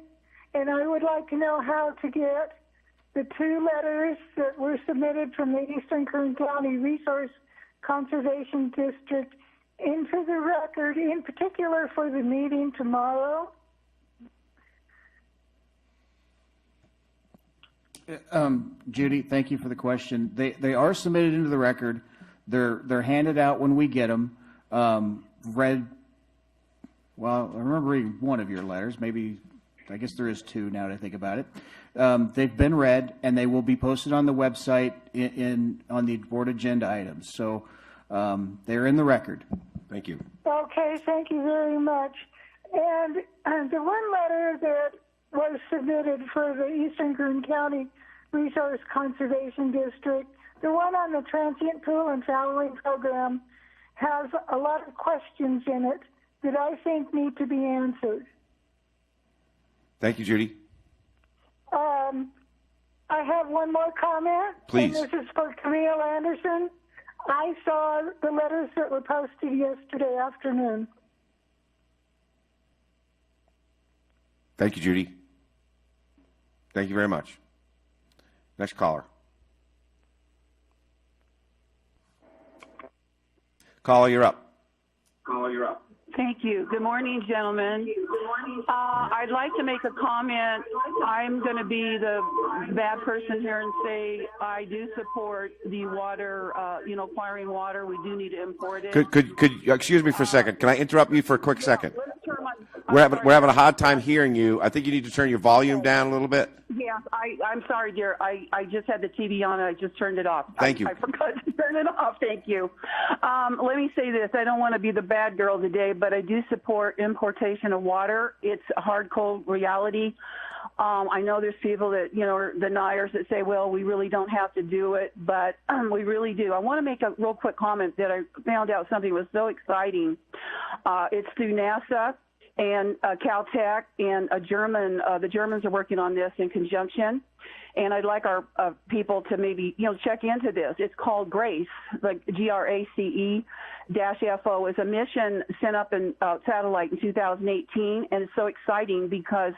and I would like to know how to get the two letters that were submitted from the Eastern Kern County Resource Conservation District into the record, in particular for the meeting tomorrow. Judy, thank you for the question. They are submitted into the record. They're handed out when we get them. Read. Well, I remember reading one of your letters. Maybe, I guess there is two now that I think about it. They've been read, and they will be posted on the website on the board agenda items. So they're in the record. Thank you. Okay, thank you very much. And the one letter that was submitted for the Eastern Kern County Resource Conservation District, the one on the transient pool and traveling program, has a lot of questions in it that I think need to be answered. Thank you, Judy. I have one more comment. Please. And this is for Camille Anderson. I saw the letters that were posted yesterday afternoon. Thank you, Judy. Thank you very much. Next caller. Caller, you're up. Caller, you're up. Thank you. Good morning, gentlemen. I'd like to make a comment. I'm going to be the bad person here and say I do support the water, acquiring water. We do need to import it. Could excuse me for a second? Can I interrupt you for a quick second? We're having a hard time hearing you. I think you need to turn your volume down a little bit. Yeah, I'm sorry, dear. I just had the TV on and I just turned it off. Thank you. I forgot to turn it off. Thank you. Let me say this. I don't want to be the bad girl today, but I do support importation of water. It's a hard, cold reality. I know there's people that, are deniers that say, well, we really don't have to do it, but we really do. I want to make a real quick comment that I found out something was so exciting. It's through NASA and Caltech and the Germans are working on this in conjunction. And I'd like our people to maybe, check into this. It's called GRACE, like GRACE-FO. It's a mission sent up in satellite in 2018, and it's so exciting because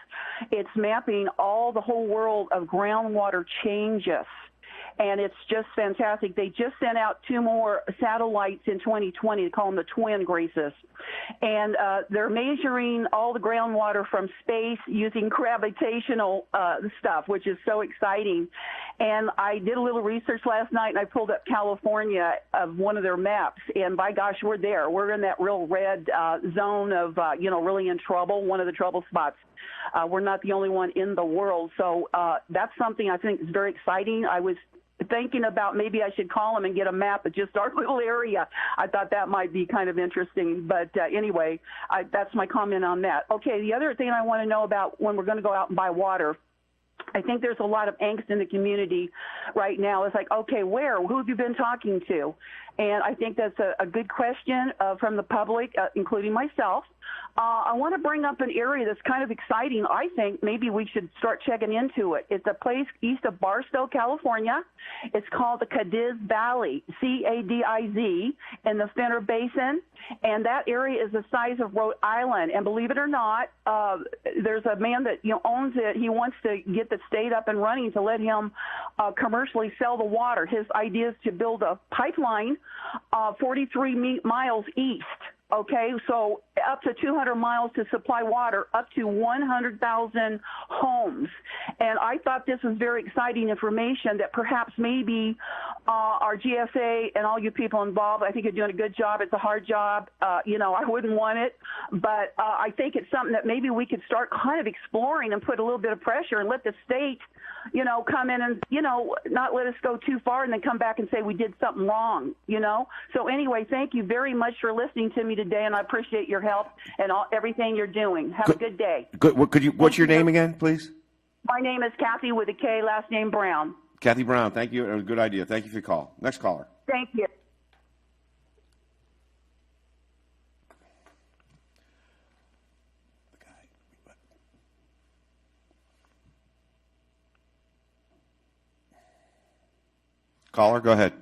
it's mapping the whole world of groundwater changes. and it's just fantastic. They just sent out 2 more satellites in 2020. They call them the twin Graces, and they're measuring all the groundwater from space using gravitational stuff, which is so exciting. And I did a little research last night, and I pulled up California of one of their maps, and by gosh, we're there. We're in that real red zone of, really in trouble, one of the trouble spots. We're not the only one in the world, so that's something I think is very exciting. I was thinking about maybe I should call them and get a map of just our little area. I thought that might be kind of interesting, but anyway, that's my comment on that. Okay, the other thing I want to know about when we're going to go out and buy water, I think there's a lot of angst in the community right now. It's like, okay, where? Who have you been talking to? And I think that's a good question from the public, including myself. I want to bring up an area that's kind of exciting. I think maybe we should start checking into it. It's a place east of Barstow, California. It's called the Cadiz Valley, C-A-D-I-Z, in the Fenner Basin. And that area is the size of Rhode Island. And believe it or not, there's a man that owns it. He wants to get the state up and running to let him commercially sell the water. His idea is to build a pipeline 43 miles east. Okay, so up to 200 miles to supply water, up to 100,000 homes. And I thought this was very exciting information that perhaps maybe our GSA and all you people involved, I think you're doing a good job. It's a hard job. I wouldn't want it. But I think it's something that maybe we could start kind of exploring and put a little bit of pressure and let the state, come in and, not let us go too far and then come back and say we did something wrong, So anyway, thank you very much for listening to me today, and I appreciate your help and everything you're doing. Have a good day. Good. What's your name again, please? My name is Kathy with a K, last name Brown. Kathy Brown. Thank you. Good idea. Thank you for your call. Next caller. Thank you. Caller, go ahead.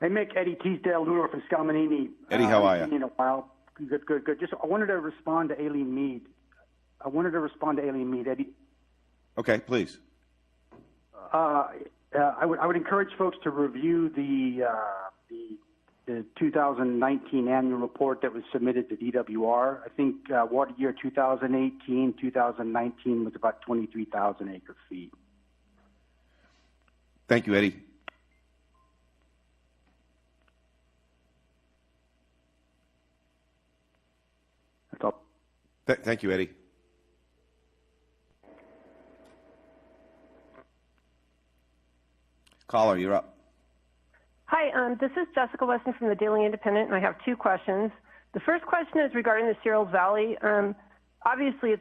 Hey, Mick, Eddie Teasdale, Lunar from Scamanini. Eddie, how are you? In a while. Good. Just I wanted to respond to Aileen Mead. Eddie. Okay, please. I would encourage folks to review the 2019 annual report that was submitted to DWR. I think water year 2018, 2019 was about 23,000 acre feet. Thank you, Eddie. That's all. Thank you, Eddie. Caller, you're up. Hi, this is Jessica Weston from the Daily Independent, and I have 2 questions. The first question is regarding the Searles Valley. Obviously,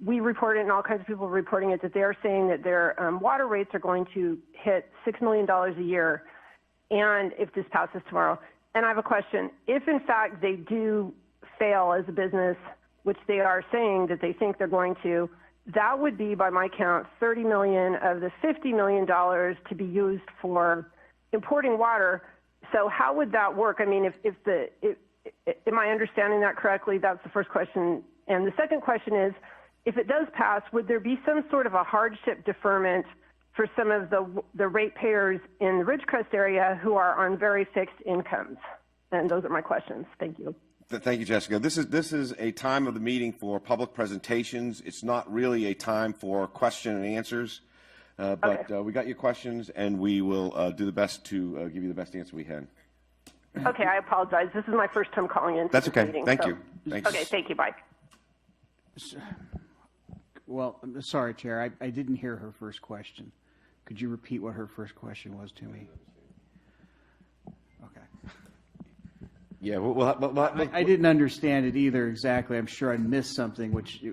we report it, and all kinds of people are reporting it, that they're saying that their water rates are going to hit $6 million a year, and if this passes tomorrow. And I have a question. If, in fact, they do fail as a business, which they are saying that they think they're going to, that would be, by my count, $30 million of the $50 million to be used for importing water. So how would that work? I mean, am I understanding that correctly? That's the first question. And the second question is, if it does pass, would there be some sort of a hardship deferment for some of the ratepayers in the Ridgecrest area who are on very fixed incomes? And those are my questions. Thank you. Thank you, Jessica. This is a time of the meeting for public presentations. It's not really a time for question and answers, but we got your questions, and we will do the best to give you the best answer we can. Okay, I apologize. This is my first time calling in. That's okay. Meeting, Thank you. Thanks. Okay, thank you. Bye. Well, I'm sorry, Chair. I didn't hear her first question. Could you repeat what her first question was to me? Okay. Yeah, I didn't understand it either exactly. I'm sure I missed something, which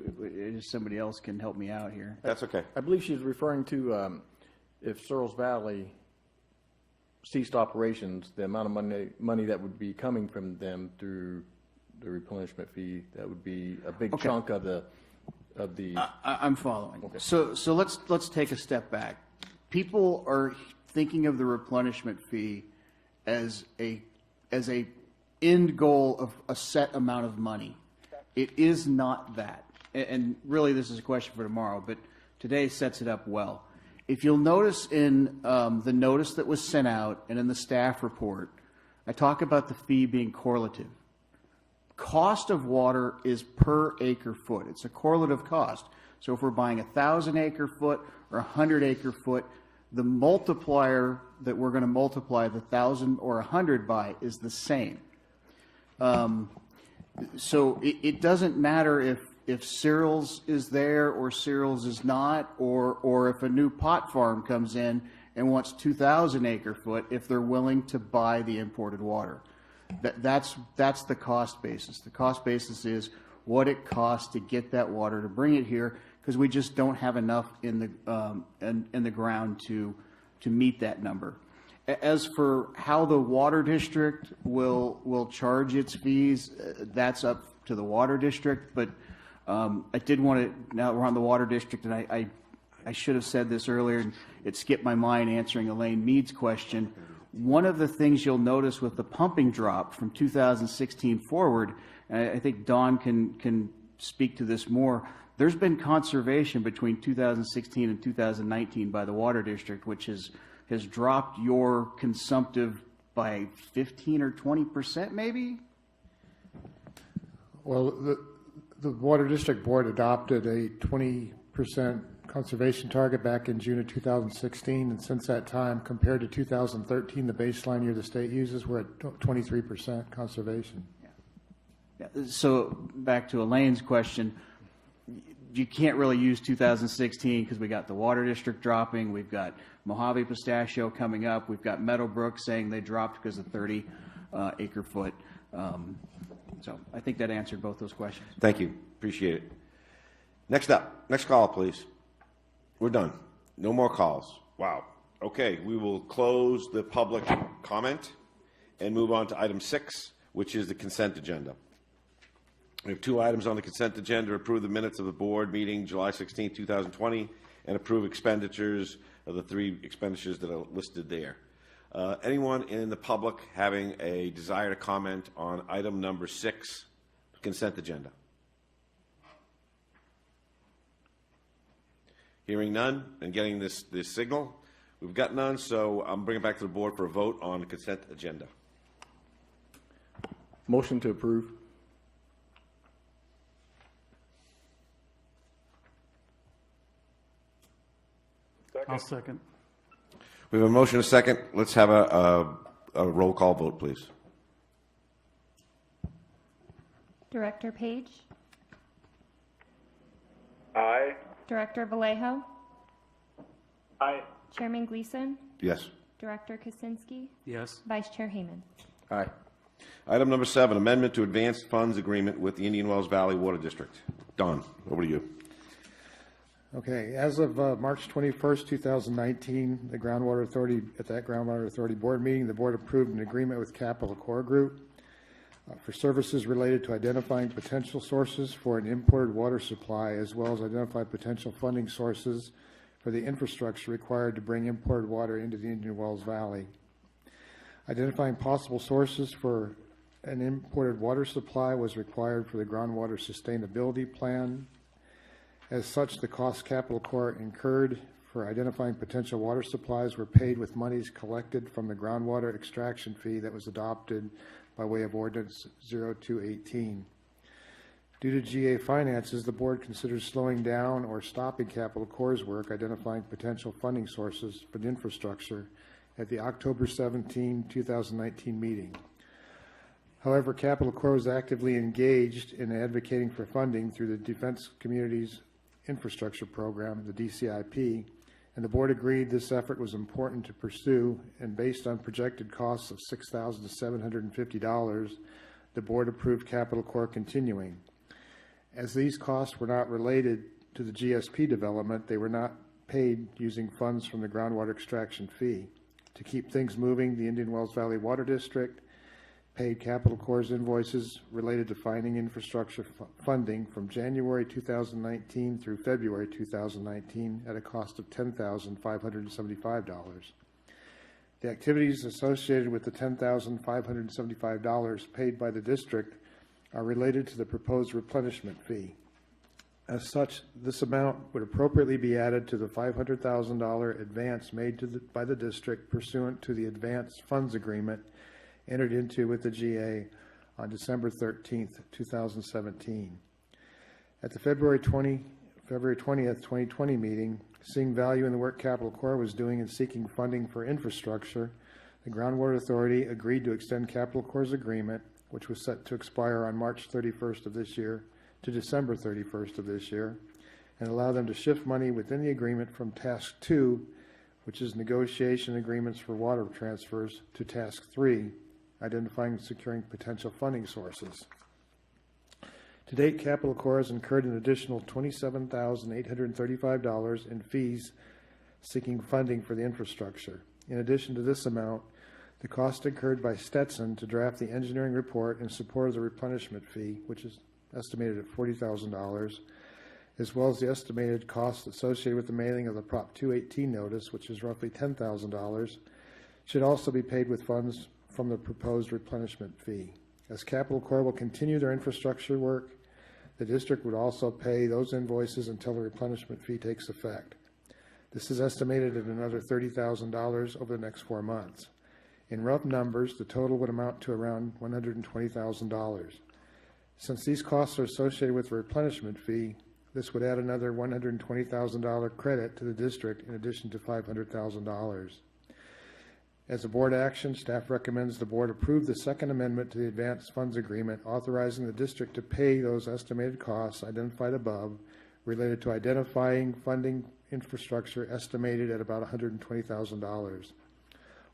somebody else can help me out here. That's okay. I believe she's referring to if Searles Valley ceased operations, the amount of money that would be coming from them through the replenishment fee, that would be a big chunk of the. I'm following. Okay. So let's take a step back. People are thinking of the replenishment fee as a end goal of a set amount of money. It is not that. And really, this is a question for tomorrow, but today sets it up well. if you'll notice in the notice that was sent out and in the staff report, I talk about the fee being correlative. Cost of water is per acre foot. It's a correlative cost. So if we're buying 1,000 acre foot or 100 acre foot, the multiplier that we're going to multiply the 1,000 or 100 by is the same. So it doesn't matter if Cyril's is there or Cyril's is not, or if a new pot farm comes in and wants 2,000 acre foot, if they're willing to buy the imported water. That's the cost basis. The cost basis is what it costs to get that water, to bring it here, because we just don't have enough in the ground to meet that number. As for how the water district will charge its fees, that's up to the water district. But I did want to, now we're on the water district, and I should have said this earlier, and it skipped my mind answering Elaine Mead's question. One of the things you'll notice with the pumping drop from 2016 forward, and I think Don can speak to this more, there's been conservation between 2016 and 2019 by the water district, which has dropped your consumptive by 15 or 20%, maybe? Well, the Water District Board adopted a 20% conservation target back in June of 2016, and since that time, compared to 2013, the baseline year the state uses, we're at 23% conservation. Yeah. So back to Elaine's question, you can't really use 2016 because we got the Water District dropping, we've got Mojave Pistachio coming up, we've got Meadowbrook saying they dropped because of 30 acre foot. So I think that answered both those questions. Thank you. Appreciate it. Next up, next call, please. We're done. No more calls. Wow. Okay, we will close the public comment and move on to item 6, which is the consent agenda. We have 2 items on the consent agenda: approve the minutes of the board meeting July 16, 2020, and approve expenditures of the 3 expenditures that are listed there. Anyone in the public having a desire to comment on item number 6, consent agenda? Hearing none and getting this signal, we've got none, so I'm bringing it back to the board for a vote on the consent agenda. Motion to approve. I'll second. We have a motion and a second. Let's have a roll call vote, please. Director Page? Aye. Director Vallejo? Aye. Chairman Gleason? Yes. Director Kaczynski? Yes. Vice Chair Heyman? Aye. Item number 7, amendment to advanced funds agreement with the Indian Wells Valley Water District. Don, over to you. Okay, as of March 21st, 2019, the Groundwater Authority, at that Groundwater Authority board meeting, the board approved an agreement with Capital Core Group for services related to identifying potential sources for an imported water supply, as well as identify potential funding sources for the infrastructure required to bring imported water into the Indian Wells Valley. Identifying possible sources for an imported water supply was required for the groundwater sustainability plan. As such, the cost Capital Corps incurred for identifying potential water supplies were paid with monies collected from the groundwater extraction fee that was adopted by way of Ordinance 0218. Due to GA finances, the board considers slowing down or stopping Capital Corps' work identifying potential funding sources for the infrastructure at the October 17, 2019 meeting. However, Capital Corps was actively engaged in advocating for funding through the Defense Communities Infrastructure Program, the DCIP, and the board agreed this effort was important to pursue, and based on projected costs of $6,750, the board approved Capital Corps continuing. As these costs were not related to the GSP development, they were not paid using funds from the groundwater extraction fee. To keep things moving, the Indian Wells Valley Water District paid Capital Corps' invoices related to finding infrastructure funding from January 2019 through February 2019 at a cost of $10,575. The activities associated with the $10,575 paid by the district are related to the proposed replenishment fee. As such, this amount would appropriately be added to the $500,000 advance made by the district pursuant to the advance funds agreement entered into with the GA on December 13th, 2017. At the February 20th, 2020 meeting, seeing value in the work Capital Corps was doing in seeking funding for infrastructure, the Groundwater Authority agreed to extend Capital Corps' agreement, which was set to expire on March 31st of this year, to December 31st of this year, and allow them to shift money within the agreement from Task 2, which is negotiation agreements for water transfers, to Task 3, identifying and securing potential funding sources. To date, Capital Corps has incurred an additional $27,835 in fees seeking funding for the infrastructure. In addition to this amount, the cost incurred by Stetson to draft the engineering report in support of the replenishment fee, which is estimated at $40,000, as well as the estimated costs associated with the mailing of the Prop 218 notice, which is roughly $10,000, should also be paid with funds from the proposed replenishment fee. As Capital Corps will continue their infrastructure work, the district would also pay those invoices until the replenishment fee takes effect. This is estimated at another $30,000 over the next 4 months. In rough numbers, the total would amount to around $120,000. Since these costs are associated with the replenishment fee, this would add another $120,000 credit to the district in addition to $500,000. As a board action, staff recommends the board approve the second amendment to the advanced funds agreement authorizing the district to pay those estimated costs identified above related to identifying funding infrastructure estimated at about $120,000.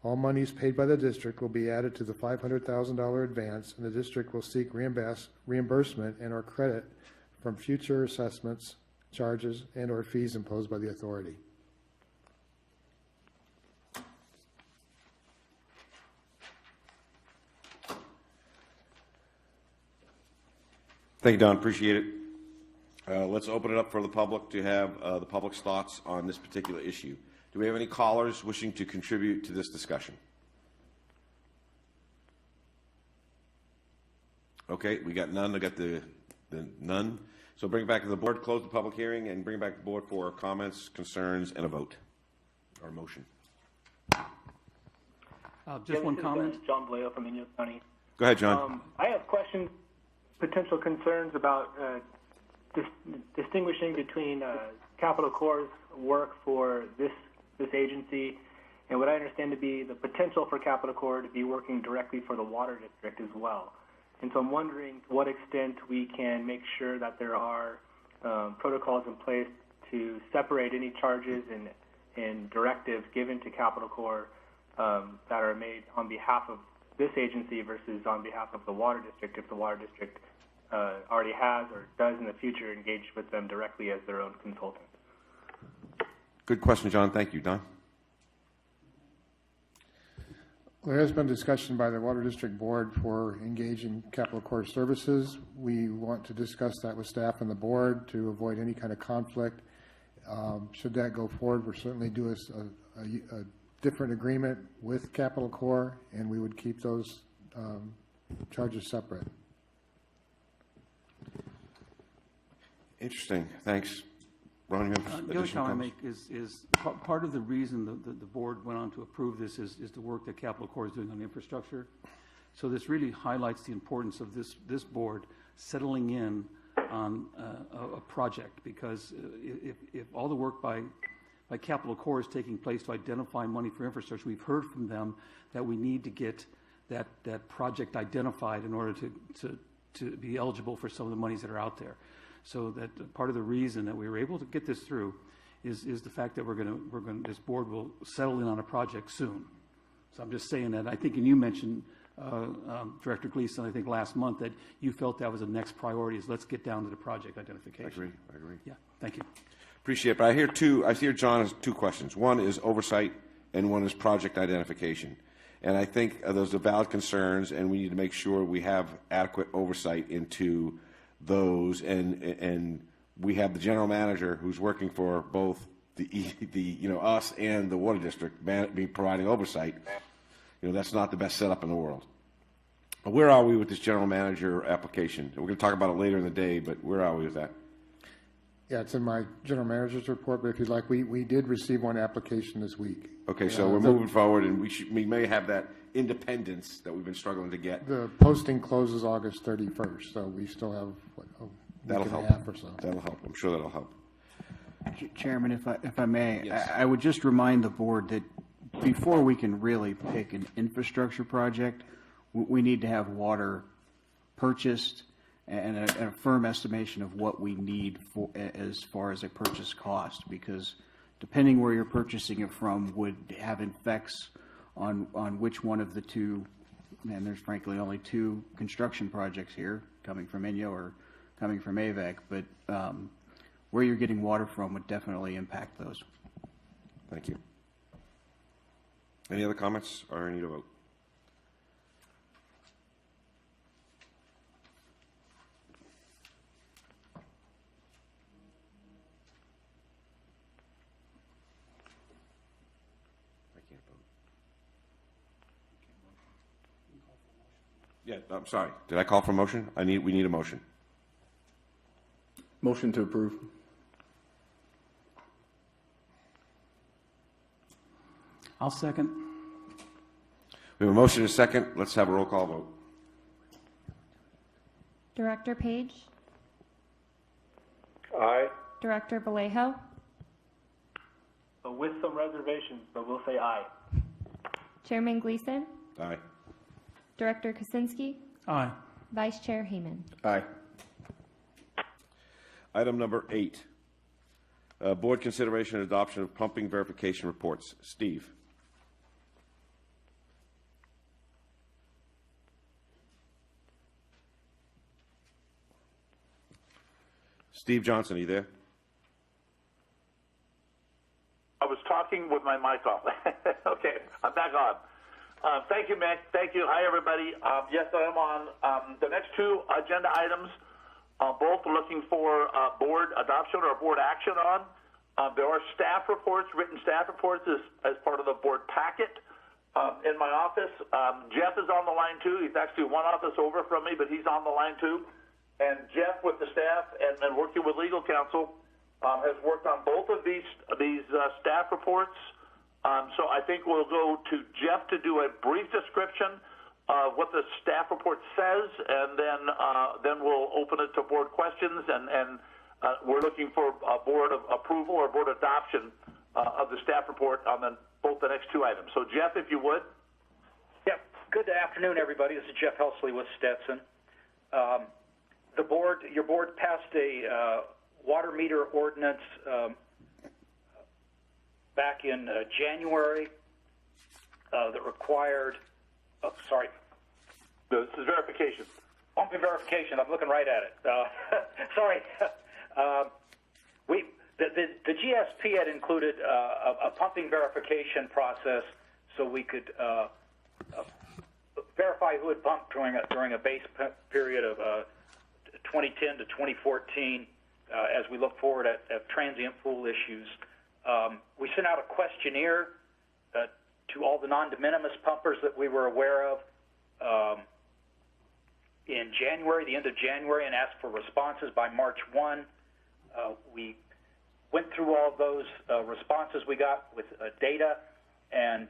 All monies paid by the district will be added to the $500,000 advance, and the district will seek reimbursement and or credit from future assessments, charges, and or fees imposed by the authority. Thank you, Don. Appreciate it. Let's open it up for the public to have the public's thoughts on this particular issue. Do we have any callers wishing to contribute to this discussion? Okay, we got none. I got the none. So bring it back to the board, close the public hearing, and bring it back to the board for comments, concerns, and a vote or motion. Just one comment. John Vallejo from Inyo County. Go ahead, John. I have questions, potential concerns about distinguishing between Capital Corps' work for this agency and what I understand to be the potential for Capital Corps to be working directly for the water district as well. And so I'm wondering to what extent we can make sure that there are protocols in place to separate any charges and directives given to Capital Corps that are made on behalf of this agency versus on behalf of the water district, if the water district already has or does in the future engage with them directly as their own consultant. Good question, John. Thank you. Don? There has been discussion by the Water District Board for engaging Capital Corps services. We want to discuss that with staff and the board to avoid any kind of conflict. Should that go forward, we'll certainly do a different agreement with Capital Corps, and we would keep those charges separate. Interesting. Thanks. Ron, you have the other comment I make is part of the reason the board went on to approve this is the work that Capital Corps is doing on infrastructure. So this really highlights the importance of this board settling in on a project, because if all the work by Capital Corps is taking place to identify money for infrastructure, we've heard from them that we need to get that project identified in order to be eligible for some of the monies that are out there. So that part of the reason that we were able to get this through is the fact that this board will settle in on a project soon. So I'm just saying that. I think, and you mentioned, Director Gleason, I think last month, that you felt that was the next priority is let's get down to the project identification. I agree. Yeah, thank you. Appreciate it. But I hear John has two questions. One is oversight and one is project identification. And I think those are valid concerns, and we need to make sure we have adequate oversight into those, and we have the general manager who's working for both us and the water district be providing oversight. That's not the best setup in the world. Where are we with this general manager application? We're going to talk about it later in the day, but where are we with that? Yeah, it's in my general manager's report, but if you'd like, we did receive one application this week. Okay, so we're moving forward, and we may have that independence that we've been struggling to get. The posting closes August 31st, so we still have, what, a That'll week and help. a half or so. That'll help. I'm sure that'll help. Chairman, if I may, Yes. I would just remind the board that before we can really pick an infrastructure project, we need to have water purchased and a firm estimation of what we need for as far as a purchase cost, because depending where you're purchasing it from would have effects on which one of the two, and there's frankly only two construction projects here, coming from INYO or coming from AVAC, but where you're getting water from would definitely impact those. Thank you. Any other comments or need a vote? I can't vote. Yeah, I'm sorry. Did I call for a motion? We need a motion. Motion to approve. I'll second. We have a motion and a second. Let's have a roll call vote. Director Page, Aye. Director Vallejo, So with some reservations, but we'll say aye. Chairman Gleason, Aye. Director Kaczynski, Aye. Vice Chair Hayman. Aye. Item number 8, board consideration and adoption of pumping verification reports. Steve. Steve Johnson, are you there? I was talking with my mic off. Okay, I'm back on. Thank you, Mick. Thank you. Hi, everybody. Yes, I am on. The next two agenda items, both looking for board adoption or board action on. There are staff reports, written staff reports as part of the board packet in my office. Jeff is on the line, too. He's actually one office over from me, but he's on the line, too. And Jeff, with the staff and working with legal counsel, has worked on both of these staff reports. So I think we'll go to Jeff to do a brief description of what the staff report says, and then we'll open it to board questions, and we're looking for a board of approval or board adoption of the staff report on both the next two items. So Jeff, if you would. Yeah. Good afternoon, everybody. This is Jeff Helsley with Stetson. Your board passed a water meter ordinance back in January that required. Oh, sorry. This is verification. Pumping verification. I'm looking right at it. Sorry. The GSP had included a pumping verification process so we could verify who had pumped during a base period of 2010 to 2014 as we look forward at transient pool issues. We sent out a questionnaire to all the non-de minimis pumpers that we were aware of in January, the end of January, and asked for responses by March 1. We went through all of those responses we got with data and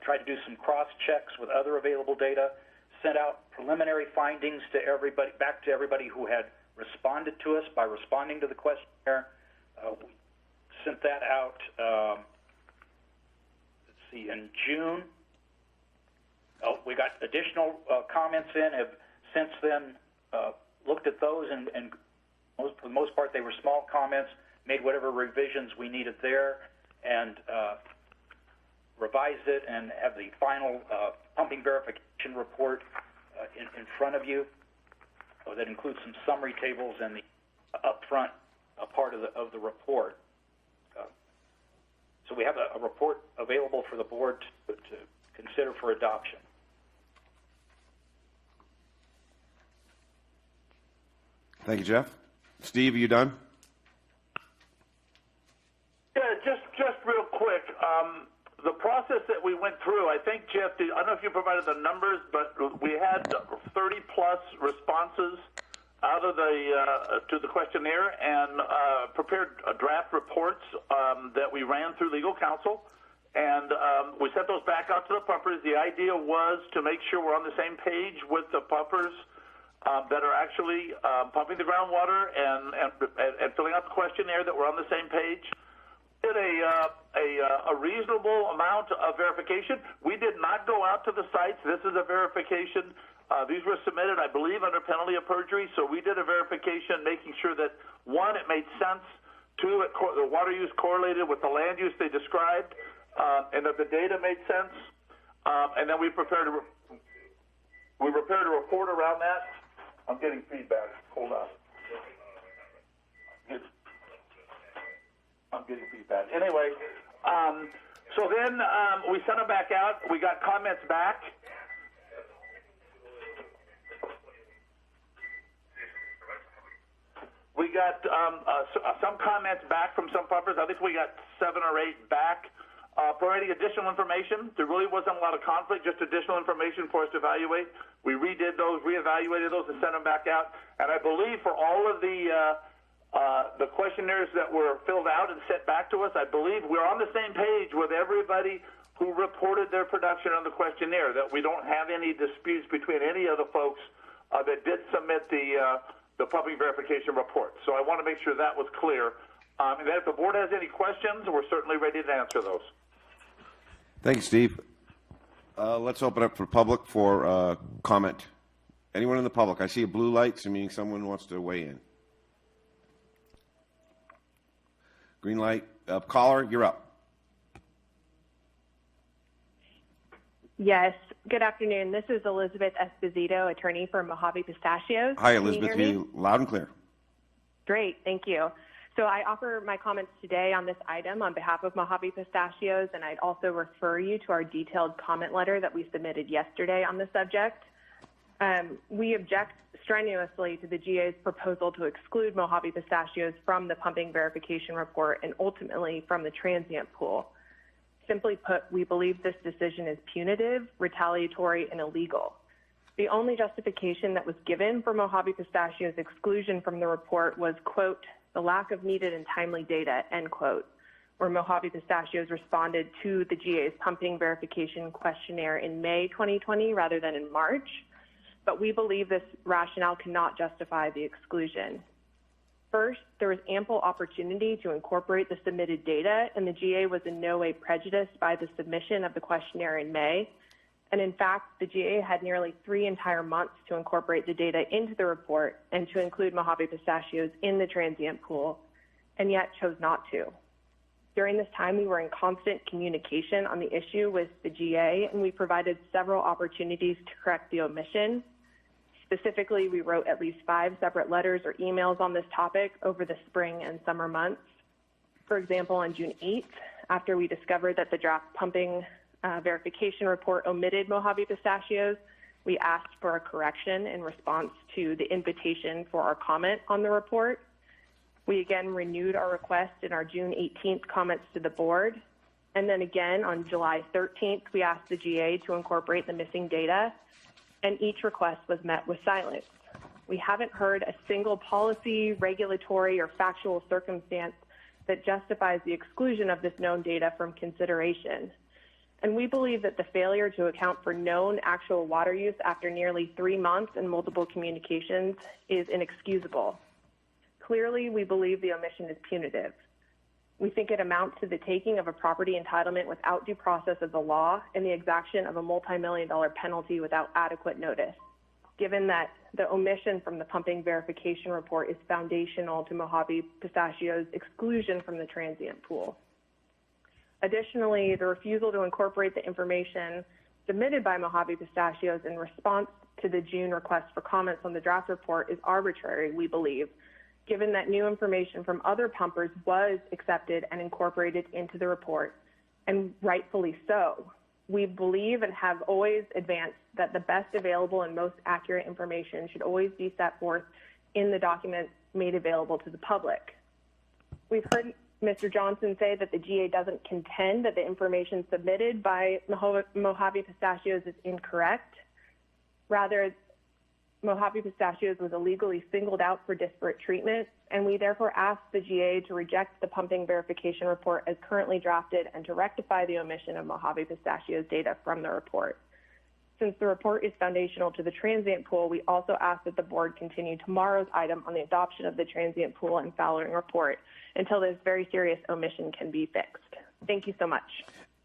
tried to do some cross-checks with other available data, sent out preliminary findings to everybody, back to everybody who had responded to us by responding to the questionnaire. We sent that out, in June. We got additional comments in, have since then looked at those, and for the most part they were small comments, made whatever revisions we needed there, and revised it, and have the final pumping verification report in front of you. That includes some summary tables and the upfront part of the report. So we have a report available for the board to consider for adoption. Thank you, Jeff. Steve, are you done? Yeah, just real quick. The process that we went through, I think, Jeff, I don't know if you provided the numbers, but we had 30-plus responses out of to the questionnaire and prepared draft reports that we ran through legal counsel, and we sent those back out to the pumpers. The idea was to make sure we're on the same page with the pumpers that are actually pumping the groundwater and filling out the questionnaire, that we're on the same page. Did a reasonable amount of verification. We did not go out to the sites. This is a verification. These were submitted, I believe, under penalty of perjury. So we did a verification, making sure that, one, it made sense. Two, the water use correlated with the land use they described, and that the data made sense. And then we prepared a report around that. I'm getting feedback. Hold on. I'm getting feedback. Anyway, so then we sent them back out. We got comments back. We got some comments back from some pumpers. I think we got 7 or 8 back, providing additional information. There really wasn't a lot of conflict, just additional information for us to evaluate. We redid those, reevaluated those, and sent them back out. And I believe for all of the questionnaires that were filled out and sent back to us, I believe we're on the same page with everybody who reported their production on the questionnaire, that we don't have any disputes between any of the folks that did submit the pumping verification report. So I want to make sure that was clear. And then if the board has any questions, we're certainly ready to answer those. Thank you, Steve. Let's open up for public for comment. Anyone in the public? I see a blue light, so meaning someone wants to weigh in. Green light. Caller, you're up. Yes. Good afternoon. This is Elizabeth Esposito, attorney for Mojave Pistachios. Hi, Can you Elizabeth. hear Hear me? you loud and clear. Great. Thank you. So I offer my comments today on this item on behalf of Mojave Pistachios, and I'd also refer you to our detailed comment letter that we submitted yesterday on the subject. We object strenuously to the GA's proposal to exclude Mojave Pistachios from the pumping verification report and ultimately from the transient pool. Simply put, we believe this decision is punitive, retaliatory, and illegal. The only justification that was given for Mojave Pistachios' exclusion from the report was, quote, the lack of needed and timely data, end quote, where Mojave Pistachios responded to the GA's pumping verification questionnaire in May 2020 rather than in March. But we believe this rationale cannot justify the exclusion. First, there was ample opportunity to incorporate the submitted data, and the GA was in no way prejudiced by the submission of the questionnaire in May. And in fact, the GA had nearly 3 entire months to incorporate the data into the report and to include Mojave Pistachios in the transient pool, and yet chose not to. During this time, we were in constant communication on the issue with the GA, and we provided several opportunities to correct the omission. Specifically, we wrote at least 5 separate letters or emails on this topic over the spring and summer months. For example, on June 8th, after we discovered that the draft pumping verification report omitted Mojave Pistachios, we asked for a correction in response to the invitation for our comment on the report. We again renewed our request in our June 18th comments to the board. And then again on July 13th, we asked the GA to incorporate the missing data, and each request was met with silence. We haven't heard a single policy, regulatory, or factual circumstance that justifies the exclusion of this known data from consideration. And we believe that the failure to account for known actual water use after nearly 3 months and multiple communications is inexcusable. Clearly, we believe the omission is punitive. We think it amounts to the taking of a property entitlement without due process of the law and the exaction of a multi-million-dollar penalty without adequate notice, given that the omission from the pumping verification report is foundational to Mojave Pistachios' exclusion from the transient pool. Additionally, the refusal to incorporate the information submitted by Mojave Pistachios in response to the June request for comments on the draft report is arbitrary, we believe, given that new information from other pumpers was accepted and incorporated into the report, and rightfully so. We believe and have always advanced that the best available and most accurate information should always be set forth in the documents made available to the public. We've heard Mr. Johnson say that the GA doesn't contend that the information submitted by Mojave Pistachios is incorrect. Rather, Mojave Pistachios was illegally singled out for disparate treatment, and we therefore asked the GA to reject the pumping verification report as currently drafted and to rectify the omission of Mojave Pistachios data from the report. Since the report is foundational to the transient pool, we also ask that the board continue tomorrow's item on the adoption of the transient pool and fallowing report until this very serious omission can be fixed. Thank you so much.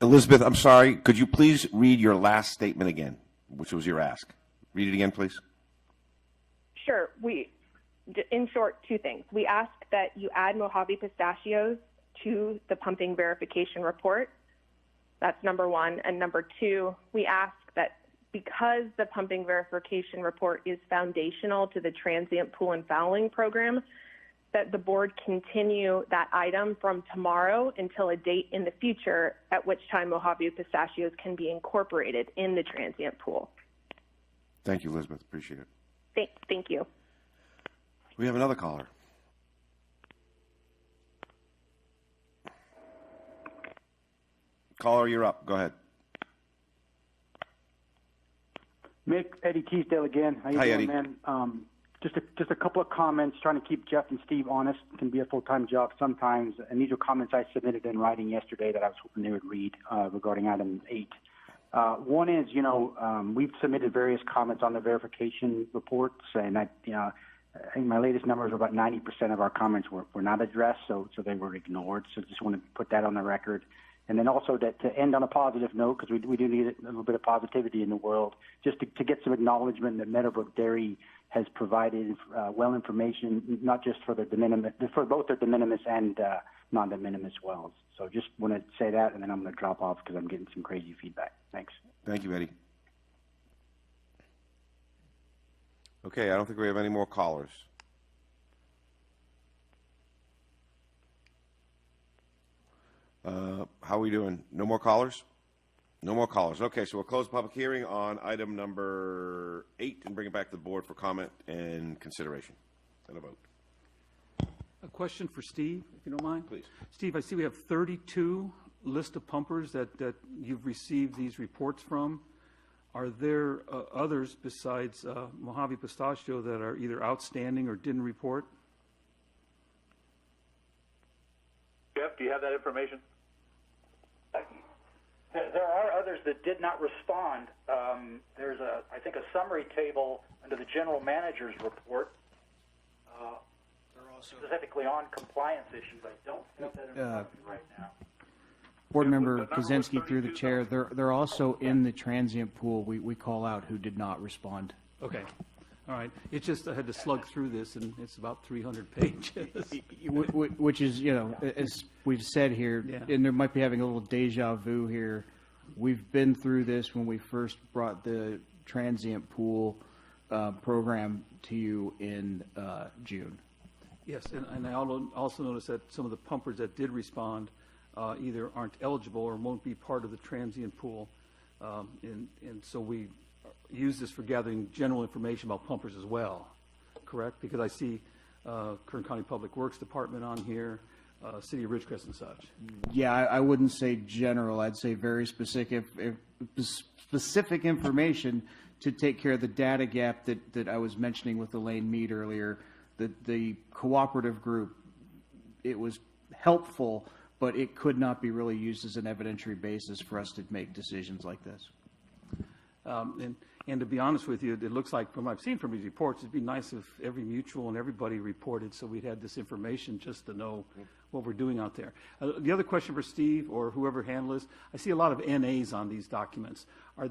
Elizabeth, I'm sorry. Could you please read your last statement again, which was your ask? Read it again, please. Sure. In short, two things. We ask that you add Mojave Pistachios to the pumping verification report. That's number one. And number two, we ask that because the pumping verification report is foundational to the transient pool and fouling program, that the board continue that item from tomorrow until a date in the future at which time Mojave Pistachios can be incorporated in the transient pool. Thank you, Elizabeth. Appreciate it. Thank you. We have another caller. Caller, you're up. Go ahead. Mick, Eddie Teasdale again. How you Hi, doing, Eddie. man? Just a couple of comments. Trying to keep Jeff and Steve honest can be a full-time job sometimes. And these are comments I submitted in writing yesterday that I was hoping they would read regarding item 8. One is, we've submitted various comments on the verification reports, and I think my latest numbers were about 90% of our comments were not addressed, so they were ignored. So just want to put that on the record. And then also that to end on a positive note, because we do need a little bit of positivity in the world, just to get some acknowledgement that Meadowbrook Dairy has provided well information, not just for for both their de minimis and non-de minimis wells. So just want to say that, and then I'm going to drop off because I'm getting some crazy feedback. Thanks. Thank you, Eddie. Okay, I don't think we have any more callers. How are we doing? No more callers? No more callers. Okay, so we'll close the public hearing on item number 8 and bring it back to the board for comment and consideration and a vote. A question for Steve, if you don't mind. Please. Steve, I see we have 32 list of pumpers that you've received these reports from. Are there others besides Mojave Pistachio that are either outstanding or didn't report? Jeff, do you have that information? There are others that did not respond. There's I think a summary table under the general manager's report, specifically on compliance issues. I don't have that information right now. Board Member Kaczynski, through the chair, they're also in the transient pool. We call out who did not respond. Okay. All right. It's just I had to slug through this, and it's about 300 pages. Which is, as we've said here, and there might be having a little deja vu here. We've been through this when we first brought the transient pool program to you in June. Yes, and I also noticed that some of the pumpers that did respond either aren't eligible or won't be part of the transient pool, and so we use this for gathering general information about pumpers as well, correct? Because I see Kern County Public Works Department on here, City of Ridgecrest and such. Yeah, I wouldn't say general. I'd say very specific information to take care of the data gap that I was mentioning with Elaine Mead earlier. The cooperative group, it was helpful, but it could not be really used as an evidentiary basis for us to make decisions like this. And to be honest with you, it looks like from what I've seen from these reports, it'd be nice if every mutual and everybody reported so we'd had this information just to know what we're doing out there. The other question for Steve or whoever handles this, I see a lot of NAs on these documents.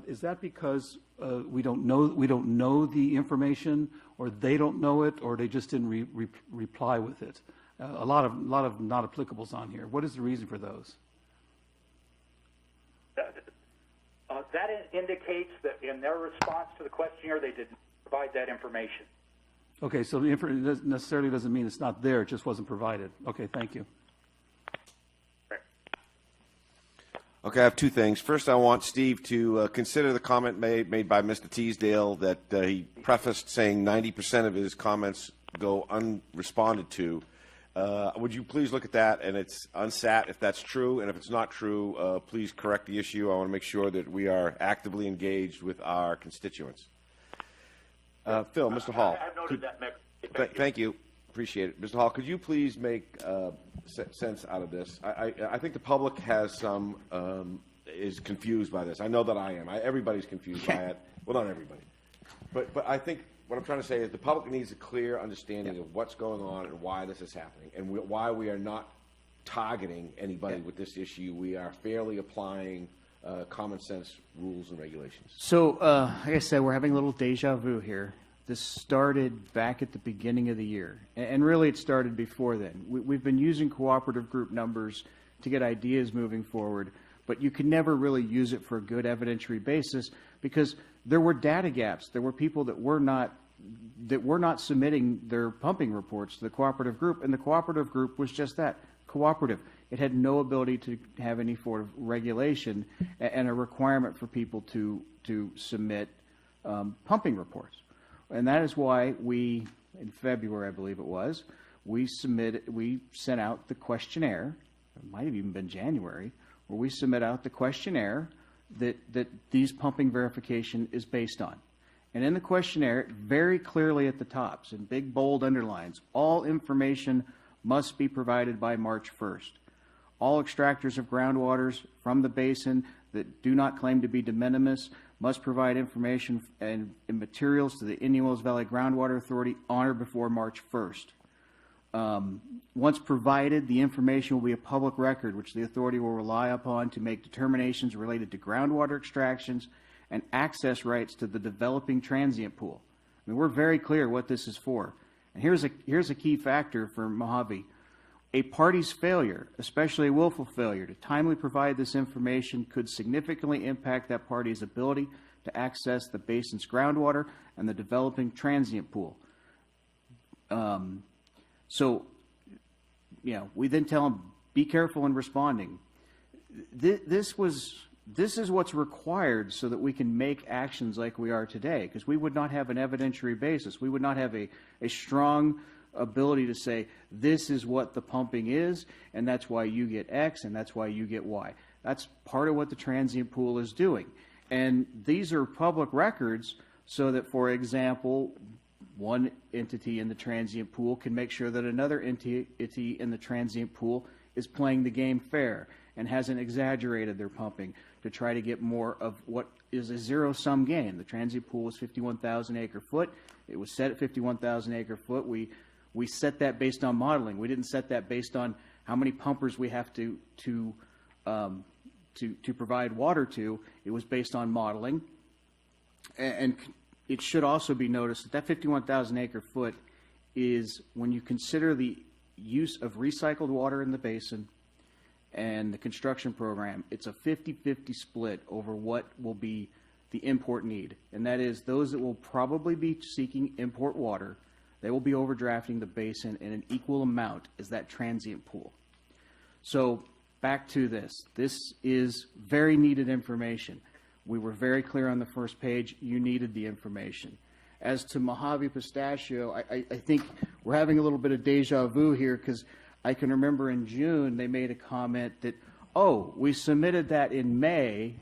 Is that because we don't know the information, or they don't know it, or they just didn't reply with it? A lot of not applicables on here. What is the reason for those? That indicates that in their response to the questionnaire, they didn't provide that information. Okay, so the information necessarily doesn't mean it's not there, it just wasn't provided. Okay, thank you. Okay, I have two things. First, I want Steve to consider the comment made by Mr. Teasdale that he prefaced saying 90% of his comments go unresponded to. Would you please look at that, and it's unsat if that's true, and if it's not true, please correct the issue. I want to make sure that we are actively engaged with our constituents. Phil, Mr. Hall. I've noted that, Mick. Thank you. Appreciate it. Mr. Hall, could you please make sense out of this? I think the public has some, is confused by this. I know that I am. Everybody's confused by it. Well, not everybody. But I think what I'm trying to say is the public needs a clear understanding of what's going on and why this is happening and why we are not targeting anybody with this issue. We are fairly applying common sense rules and regulations. So, like I said, we're having a little deja vu here. This started back at the beginning of the year, and really it started before then. We've been using cooperative group numbers to get ideas moving forward, but you can never really use it for a good evidentiary basis because there were data gaps. There were people that were not submitting their pumping reports to the cooperative group, and the cooperative group was just that, cooperative. It had no ability to have any sort of regulation and a requirement for people to submit pumping reports. And that is why we, in February, I believe it was, we sent out the questionnaire. It might have even been January, where we submit out the questionnaire that these pumping verification is based on. And in the questionnaire, very clearly at the tops, in big bold underlines, all information must be provided by March 1st. All extractors of groundwaters from the basin that do not claim to be de minimis must provide information and materials to the Indian Wells Valley Groundwater Authority on or before March 1st. Once provided, the information will be a public record, which the authority will rely upon to make determinations related to groundwater extractions and access rights to the developing transient pool. I mean, we're very clear what this is for. And here's a key factor for Mojave. A party's failure, especially a willful failure, to timely provide this information could significantly impact that party's ability to access the basin's groundwater and the developing transient pool. So, we then tell them, be careful in responding. This is what's required so that we can make actions like we are today, because we would not have an evidentiary basis. We would not have a strong ability to say, this is what the pumping is, and that's why you get X, and that's why you get Y. That's part of what the transient pool is doing. And these are public records so that, for example, one entity in the transient pool can make sure that another entity in the transient pool is playing the game fair and hasn't exaggerated their pumping to try to get more of what is a zero-sum game. The transient pool was 51,000 acre-foot. It was set at 51,000 acre-foot. We set that based on modeling. We didn't set that based on how many pumpers we have to provide water to. It was based on modeling. And it should also be noticed that 51,000 acre-foot is, when you consider the use of recycled water in the basin and the construction program, it's a 50-50 split over what will be the import need. And that is those that will probably be seeking import water, they will be overdrafting the basin in an equal amount as that transient pool. So back to this. This is very needed information. We were very clear on the first page. You needed the information. As to Mojave Pistachio, I think we're having a little bit of deja vu here, because I can remember in June they made a comment that, oh, we submitted that in May,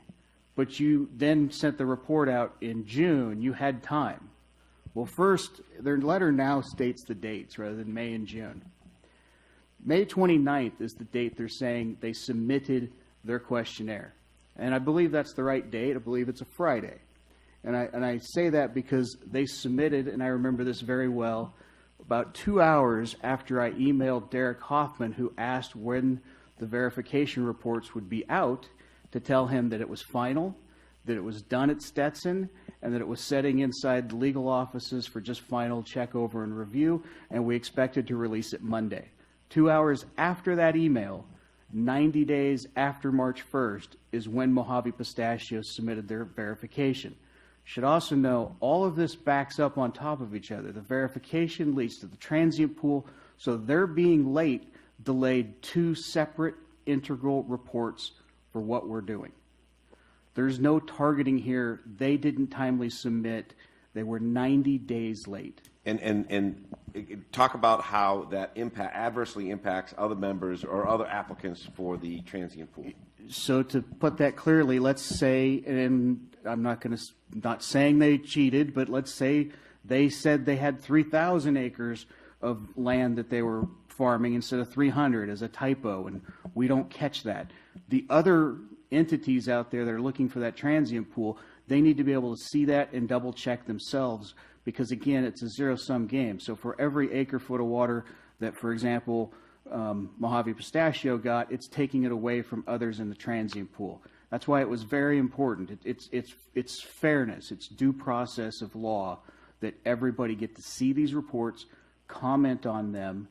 but you then sent the report out in June. You had time. Well, first, their letter now states the dates rather than May and June. May 29th is the date they're saying they submitted their questionnaire. And I believe that's the right date. I believe it's a Friday. And I say that because they submitted, and I remember this very well, about 2 hours after I emailed Derek Hoffman, who asked when the verification reports would be out, to tell him that it was final, that it was done at Stetson, and that it was sitting inside the legal offices for just final check over and review, and we expected to release it Monday. 2 hours after that email, 90 days after March 1st, is when Mojave Pistachio submitted their verification. Should also know, all of this backs up on top of each other. The verification leads to the transient pool, so their being late delayed 2 separate integral reports for what we're doing. There's no targeting here. They didn't timely submit. They were 90 days late. And talk about how that adversely impacts other members or other applicants for the transient pool. So to put that clearly, let's say, and I'm not saying they cheated, but let's say They said they had 3,000 acres of land that they were farming instead of 300 as a typo, and we don't catch that. The other entities out there that are looking for that transient pool, they need to be able to see that and double check themselves, because again, it's a zero-sum game. So for every acre-foot of water that, for example, Mojave Pistachio got, it's taking it away from others in the transient pool. That's why it was very important. It's fairness, it's due process of law that everybody get to see these reports, comment on them,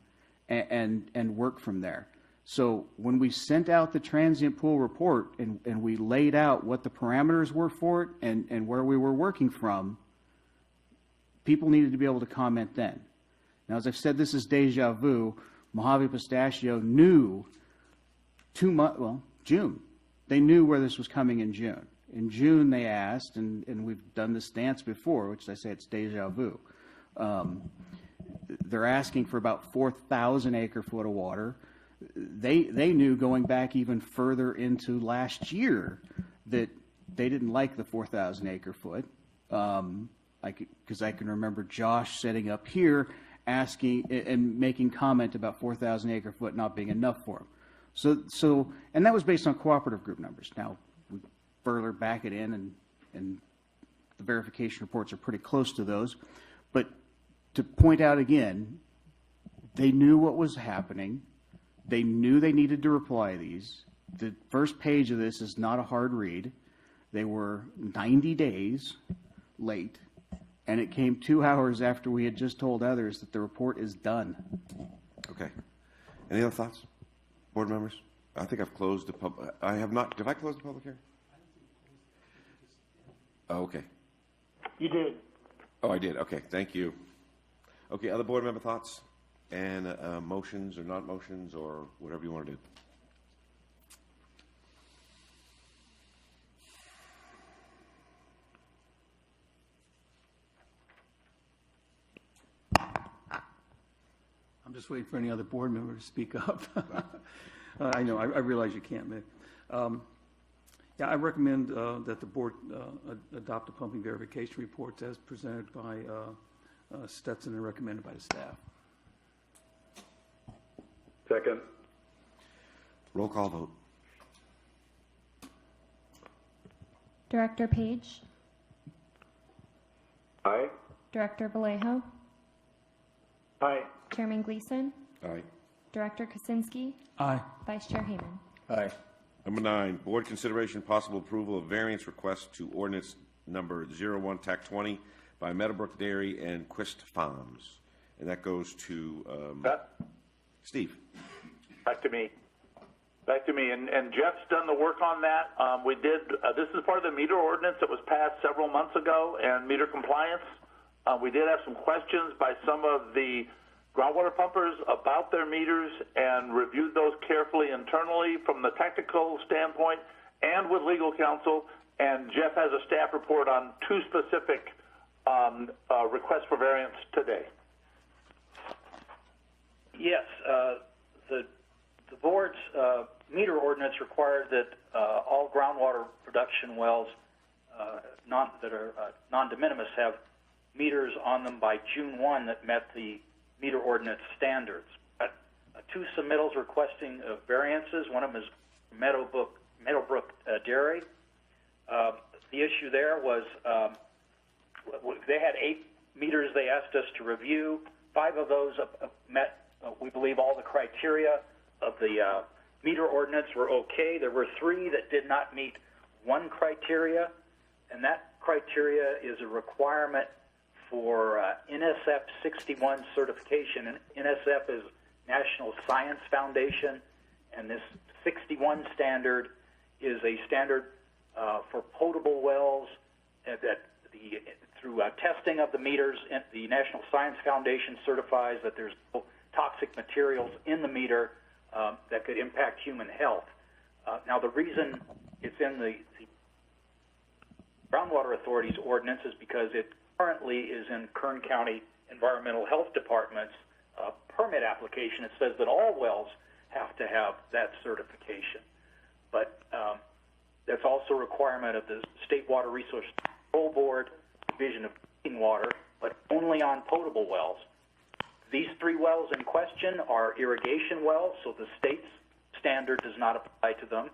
and work from there. So when we sent out the transient pool report and we laid out what the parameters were for it and where we were working from, people needed to be able to comment then. Now, as I've said, this is deja vu. Mojave Pistachio knew June. They knew where this was coming in June. In June, they asked, and we've done this dance before, which I say it's deja vu. They're asking for about 4,000 acre-foot of water. They knew going back even further into last year that they didn't like the 4,000 acre-foot. Because I can remember Josh sitting up here asking and making comment about 4,000 acre-foot not being enough for him. So, and that was based on cooperative group numbers. Now, we further back it in, and the verification reports are pretty close to those. But to point out again, they knew what was happening. They knew they needed to reply these. The first page of this is not a hard read. They were 90 days late, and it came 2 hours after we had just told others that the report is done. Okay. Any other thoughts, board members? I think I've closed the public. I have not. Did I close the public hearing? Oh, okay. You did. Oh, I did. Okay, thank you. Okay, other board member thoughts and motions or not motions or whatever you want to do. I'm just waiting for any other board member to speak up. I know, I realize you can't, Mick. Yeah, I recommend that the board adopt the pumping verification reports as presented by Stetson and recommended by the staff. Second. Roll call vote. Director Page, Aye. Director Vallejo, Aye. Chairman Gleason, Aye. Director Kaczynski, Aye. Vice Chair Hayman. Aye. Number 9, board consideration possible approval of variance request to ordinance number 01 TAC 20 by Meadowbrook Dairy and Quist Farms. And that goes to Steve. Back to me. And Jeff's done the work on that. We did, this is part of the meter ordinance that was passed several months ago, and meter compliance. We did have some questions by some of the groundwater pumpers about their meters and reviewed those carefully internally from the technical standpoint and with legal counsel. And Jeff has a staff report on 2 specific requests for variance today. Yes, the board's meter ordinance required that all groundwater production wells that are non-de minimis have meters on them by June 1 that met the meter ordinance standards. 2 submittals requesting variances. One of them is Meadowbrook Dairy. The issue there was they had 8 meters they asked us to review. 5 of those met, we believe, all the criteria of the meter ordinance were okay. There were 3 that did not meet 1 criteria, and that criteria is a requirement for NSF 61 certification. And NSF is National Science Foundation, and this 61 standard is a standard for potable wells that through testing of the meters, the National Science Foundation certifies that there's no toxic materials in the meter that could impact human health. Now, the reason it's in the Groundwater Authority's ordinance is because it currently is in Kern County Environmental Health Department's permit application. It says that all wells have to have that certification. But that's also a requirement of the State Water Resource Control Board, Division of Drinking Water, but only on potable wells. These 3 wells in question are irrigation wells, so the state's standard does not apply to them.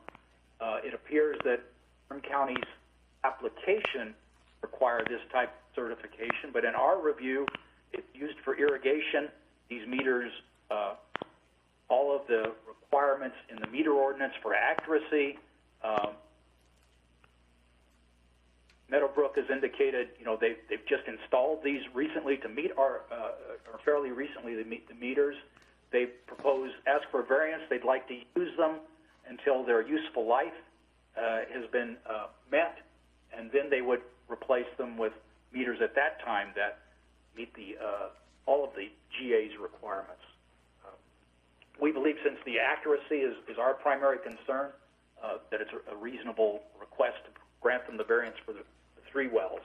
It appears that Kern County's application require this type of certification, but in our review, it's used for irrigation. These meters, all of the requirements in the meter ordinance for accuracy. Meadowbrook has indicated, they've just installed these recently to meet or fairly recently to meet the meters. They ask for a variance. They'd like to use them until their useful life has been met, and then they would replace them with meters at that time that meet all of the GA's requirements. We believe, since the accuracy is our primary concern, that it's a reasonable request to grant them the variance for the 3 wells.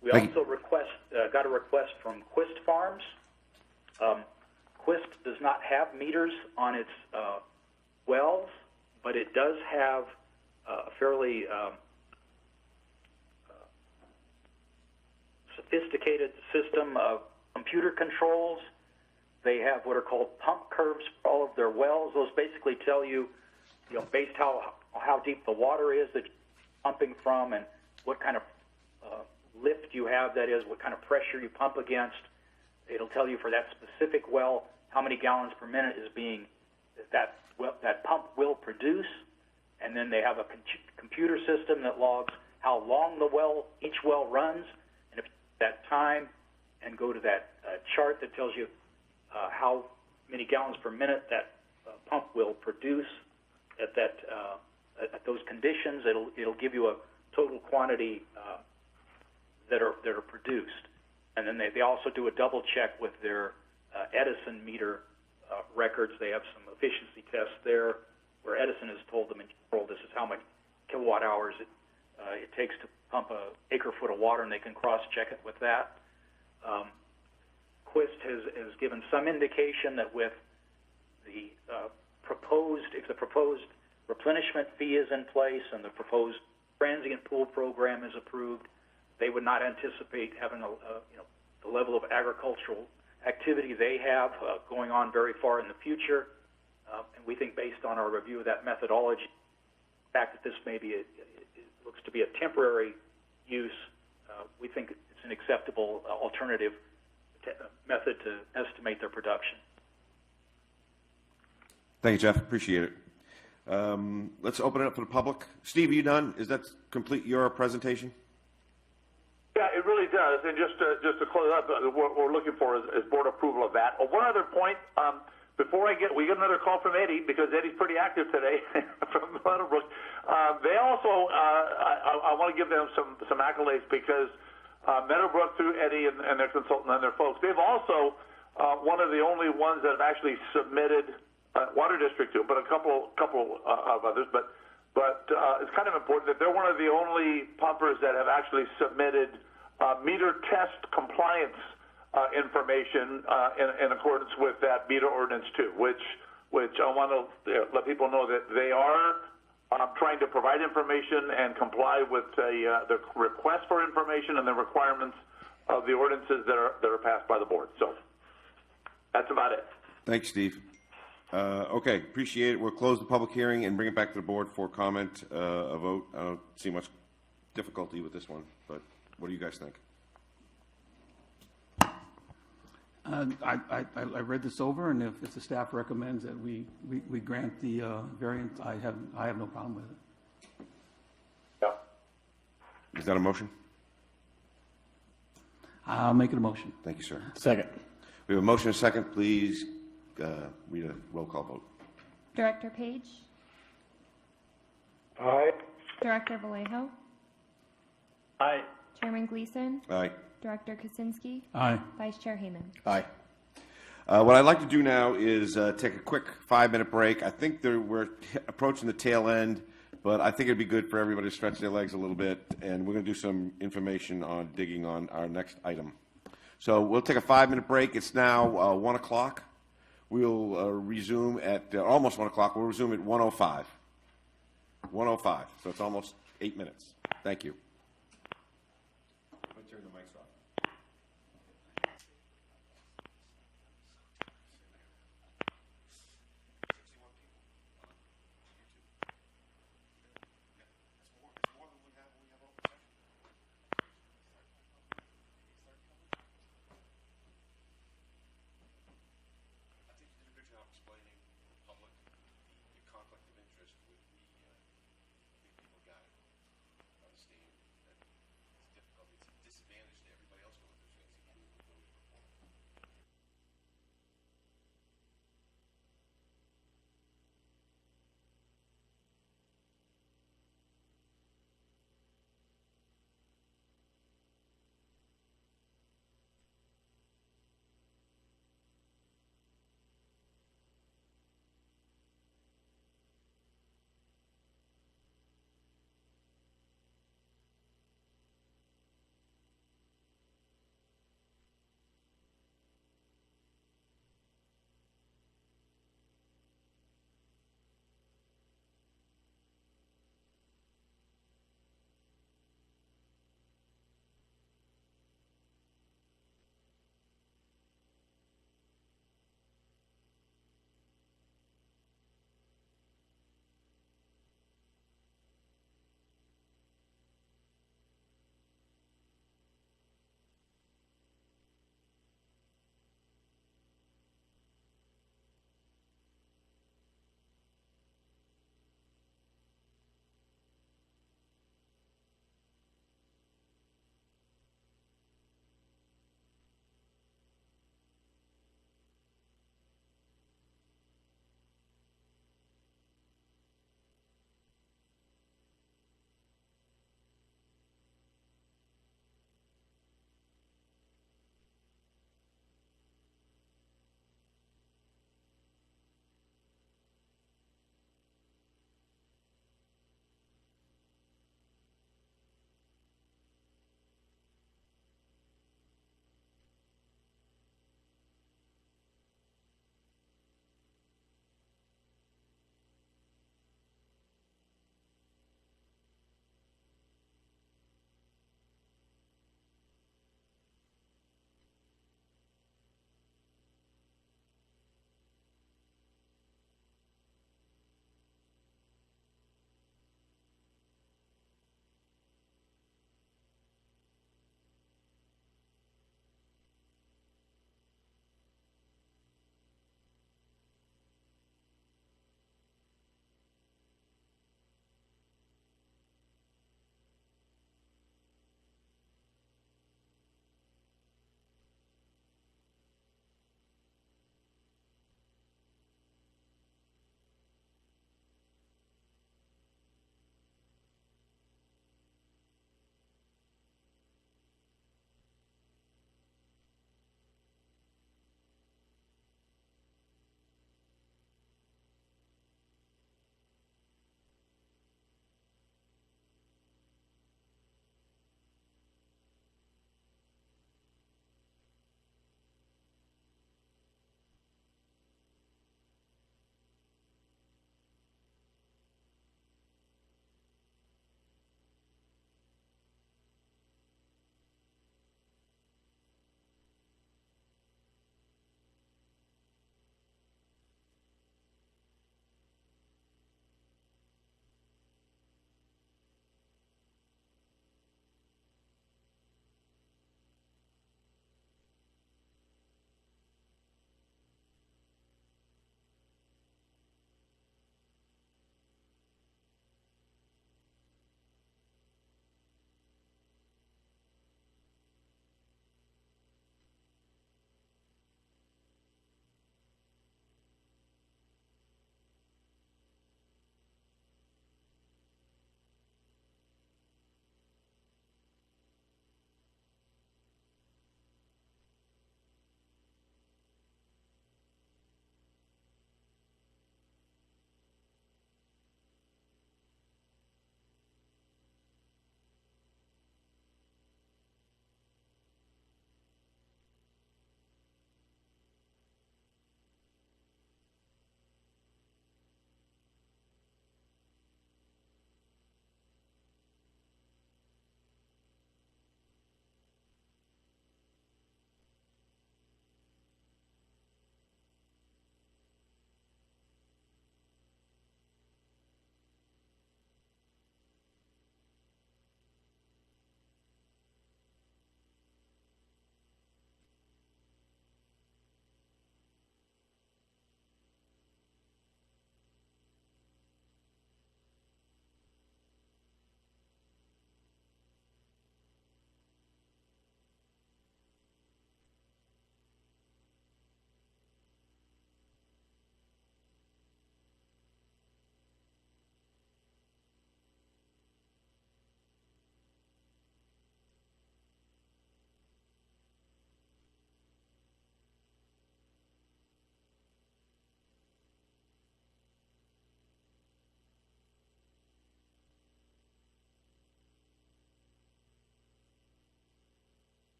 We also got a request from Quist Farms. Quist does not have meters on its wells, but it does have a fairly sophisticated system of computer controls. They have what are called pump curves for all of their wells. Those basically tell you, based how deep the water is that you're pumping from and what kind of lift you have, that is, what kind of pressure you pump against. It'll tell you for that specific well how many gallons per minute is being that pump will produce, and then they have a computer system that logs how long each well runs, and if that time, and go to that chart that tells you how many gallons per minute that pump will produce at those conditions. It'll give you a total quantity that are produced, and then they also do a double check with their Edison meter records. They have some efficiency tests there where Edison has told them in general this is how much kilowatt hours it takes to pump an acre foot of water, and they can cross-check it with that. Quist has given some indication that with the if the proposed replenishment fee is in place and the proposed transient pool program is approved, they would not anticipate having the level of agricultural activity they have going on very far in the future. And we think, based on our review of that methodology, the fact that this it looks to be a temporary use, we think it's an acceptable alternative method to estimate their production. Thank you, Jeff. Appreciate it. Let's open it up for the public. Steve, are you done? Is that complete your presentation? Yeah, it really does. And just to close up, what we're looking for is board approval of that. One other point, we get another call from Eddie, because Eddie's pretty active today from Meadowbrook. They also, I want to give them some accolades, because Meadowbrook, through Eddie and their consultant and their folks, they've also one of the only ones that have actually submitted Water District too, but a couple of others. But it's kind of important that they're one of the only pumpers that have actually submitted meter test compliance information in accordance with that meter ordinance too, which I want to let people know that they are trying to provide information and comply with the request for information and the requirements of the ordinances that are passed by the board. So that's about it. Thanks, Steve. Okay, appreciate it. We'll close the public hearing and bring it back to the board for comment, a vote. I don't see much difficulty with this one, but what do you guys think? I read this over, and if the staff recommends that we grant the variance, I have no problem with it. Yeah. Is that a motion? I'll make it a motion. Thank you, sir. Second. We have a motion and a second. Please read a roll call vote. Director Page? Aye. Director Vallejo? Aye. Chairman Gleason? Aye. Director Kaczynski? Aye. Vice Chair Hayman? Aye. What I'd like to do now is take a quick 5-minute break. I think we're approaching the tail end, but I think it'd be good for everybody to stretch their legs a little bit, and we're going to do some information on digging on our next item. So we'll take a 5-minute break. It's now 1 o'clock. We'll resume at almost 1 o'clock. We'll resume at 1:05. 1:05. So it's almost 8 minutes. Thank you. I'll turn the mics off.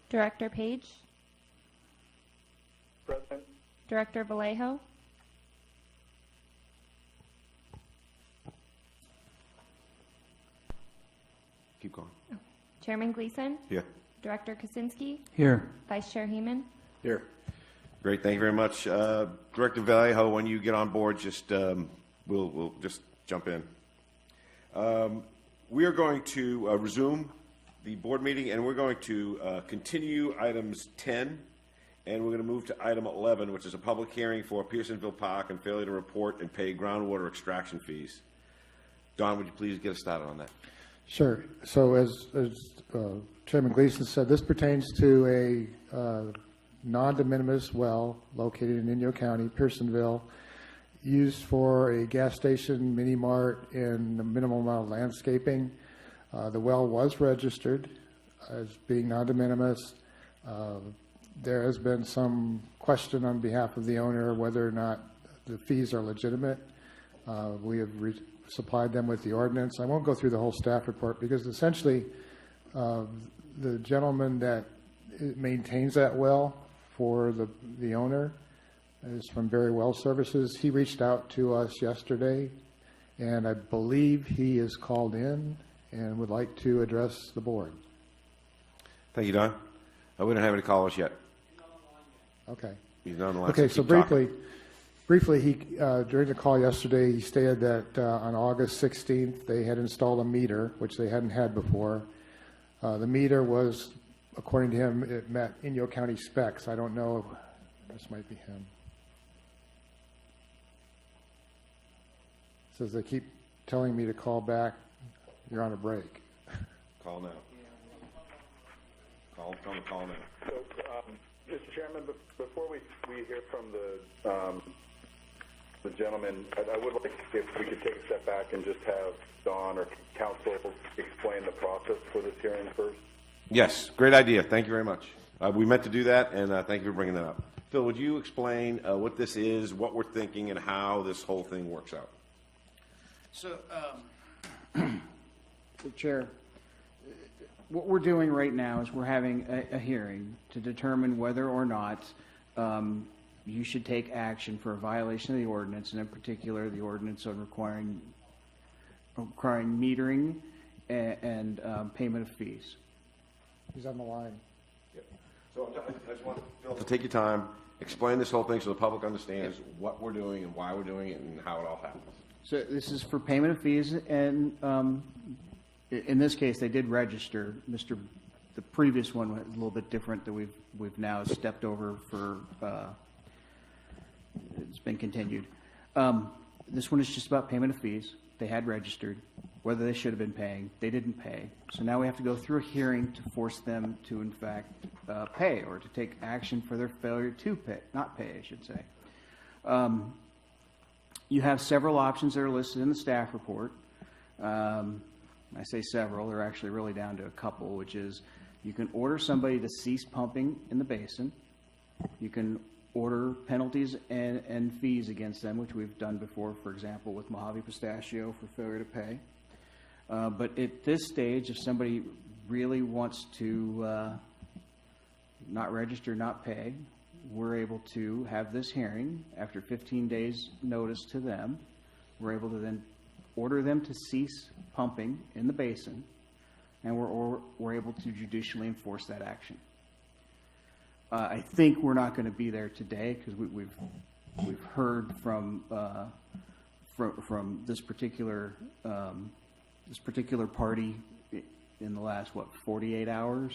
Director Page, Present. Director Vallejo, Keep going. Chairman Gleason, Here. Director Kaczynski, Here. Vice Chair Heeman. Here. Great, thank you very much. Director Vallejo, when you get on board, just we'll just jump in. We are going to resume the board meeting, and we're going to continue items 10, and we're going to move to item 11, which is a public hearing for Pearsonville Park and failure to report and pay groundwater extraction fees. Don, would you please get us started on that? Sure. So as Chairman Gleason said, this pertains to a non-de minimis well located in Inyo County, Pearsonville, used for a gas station, mini mart, and a minimal amount of landscaping. The well was registered as being non-de minimis. There has been some question on behalf of the owner whether or not the fees are legitimate. We have supplied them with the ordinance. I won't go through the whole staff report because essentially the gentleman that maintains that well for the owner is from Berry Well Services. He reached out to us yesterday, and I believe he is called in and would like to address the board. Thank you, Don. We don't have any callers yet. Okay. He's not on the line. Okay, so keep talking. briefly, he during the call yesterday, he stated that on August 16th, they had installed a meter, which they hadn't had before. The meter was, according to him, it met Inyo County specs. I don't know if this might be him. Says they keep telling me to call back. You're on a break. Call now. Tell him to call now. So, Mr. Chairman, before we hear from the gentleman, I would like if we could take a step back and just have Don or counsel explain the process for this hearing first. Yes, great idea. Thank you very much. We meant to do that, and thank you for bringing that up. Phil, would you explain what this is, what we're thinking, and how this whole thing works out? So, Chair, what we're doing right now is we're having a hearing to determine whether or not you should take action for a violation of the ordinance, and in particular the ordinance on requiring metering and payment of fees. He's on the line. Yep. So I just want Phil to take your time, explain this whole thing so the public understands what we're doing and why we're doing it and how it all happens. So this is for payment of fees, and in this case, they did register. The previous one was a little bit different that we've now stepped over for. It's been continued. This one is just about payment of fees. They had registered. Whether they should have been paying, they didn't pay. So now we have to go through a hearing to force them to, in fact, pay or to take action for their failure to pay, not pay, I should say. You have several options that are listed in the staff report. I say several, they're actually really down to a couple, which is you can order somebody to cease pumping in the basin. You can order penalties and fees against them, which we've done before, for example, with Mojave Pistachio for failure to pay. But at this stage, if somebody really wants to not register, not pay, we're able to have this hearing after 15 days notice to them. We're able to then order them to cease pumping in the basin, and we're able to judicially enforce that action. I think we're not going to be there today because we've heard from this particular party in the last 48 hours.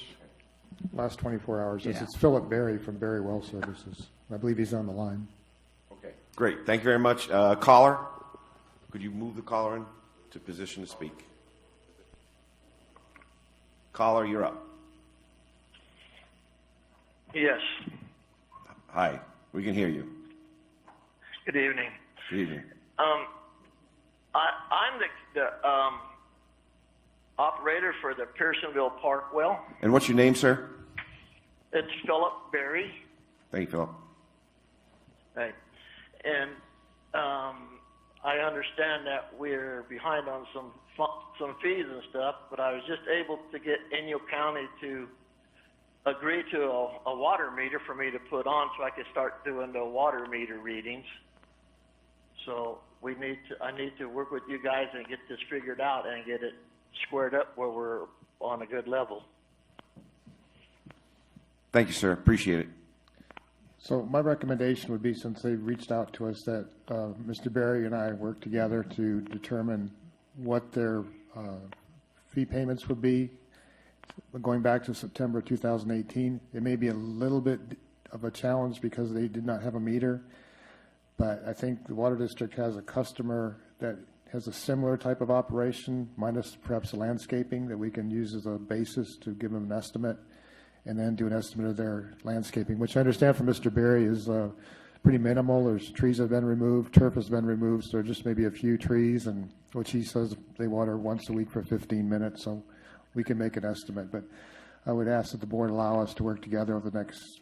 Last 24 hours. Yeah. It's Philip Berry from Berry Well Services. I believe he's on the line. Okay, great. Thank you very much. Caller, could you move the caller in to position to speak? Caller, you're up. Yes. Hi, we can hear you. Good evening. Good evening. I'm the operator for the Pearsonville Park well. And what's your name, sir? It's Philip Berry. Thank you, Philip. Right. And I understand that we're behind on some fees and stuff, but I was just able to get Inyo County to agree to a water meter for me to put on so I could start doing the water meter readings. So I need to work with you guys and get this figured out and get it squared up where we're on a good level. Thank you, sir. Appreciate it. So my recommendation would be, since they reached out to us, that Mr. Berry and I work together to determine what their fee payments would be going back to September 2018. It may be a little bit of a challenge because they did not have a meter, but I think the Water District has a customer that has a similar type of operation, minus perhaps the landscaping, that we can use as a basis to give them an estimate, and then do an estimate of their landscaping, which I understand from Mr. Berry is pretty minimal. There's trees have been removed, turf has been removed, so just maybe a few trees, and which he says they water once a week for 15 minutes, so we can make an estimate. But I would ask that the board allow us to work together over the next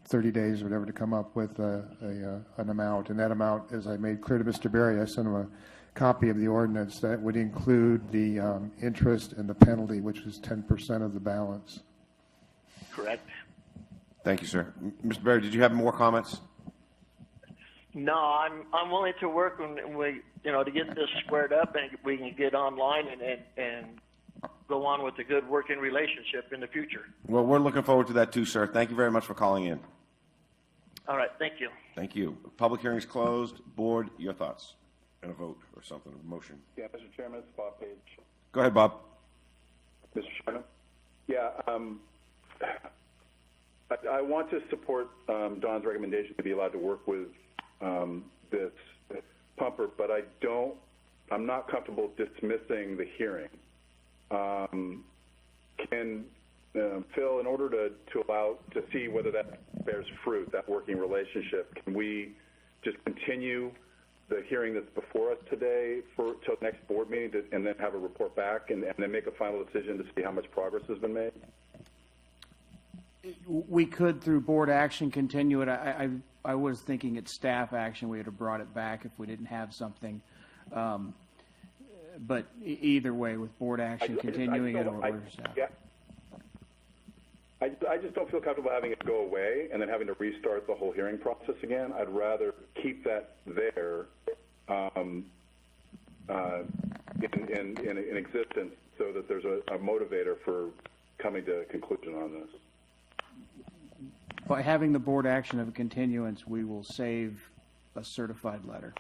30 days or whatever to come up with an amount. And that amount, as I made clear to Mr. Berry, I sent him a copy of the ordinance that would include the interest and the penalty, which was 10% of the balance. Correct. Thank you, sir. Mr. Berry, did you have more comments? No, I'm willing to work when we, to get this squared up and we can get online and go on with a good working relationship in the future. Well, we're looking forward to that too, sir. Thank you very much for calling in. All right, thank you. Thank you. Public hearing is closed. Board, your thoughts and a vote or something, a motion. Yeah, Mr. Chairman, it's Bob Page. Go ahead, Bob. Mr. Chairman? Yeah, I want to support Don's recommendation to be allowed to work with this pumper, but I'm not comfortable dismissing the hearing. Can Phil, in order to allow to see whether that bears fruit, that working relationship, can we just continue the hearing that's before us today till next board meeting and then have a report back and then make a final decision to see how much progress has been made? We could, through board action, continue it. I was thinking it's staff action. We would have brought it back if we didn't have something. But either way, with board action, continuing it or staff. Yeah. I just don't feel comfortable having it go away and then having to restart the whole hearing process again. I'd rather keep that there in existence so that there's a motivator for coming to a conclusion on this. By having the board action of a continuance, we will save a certified letter.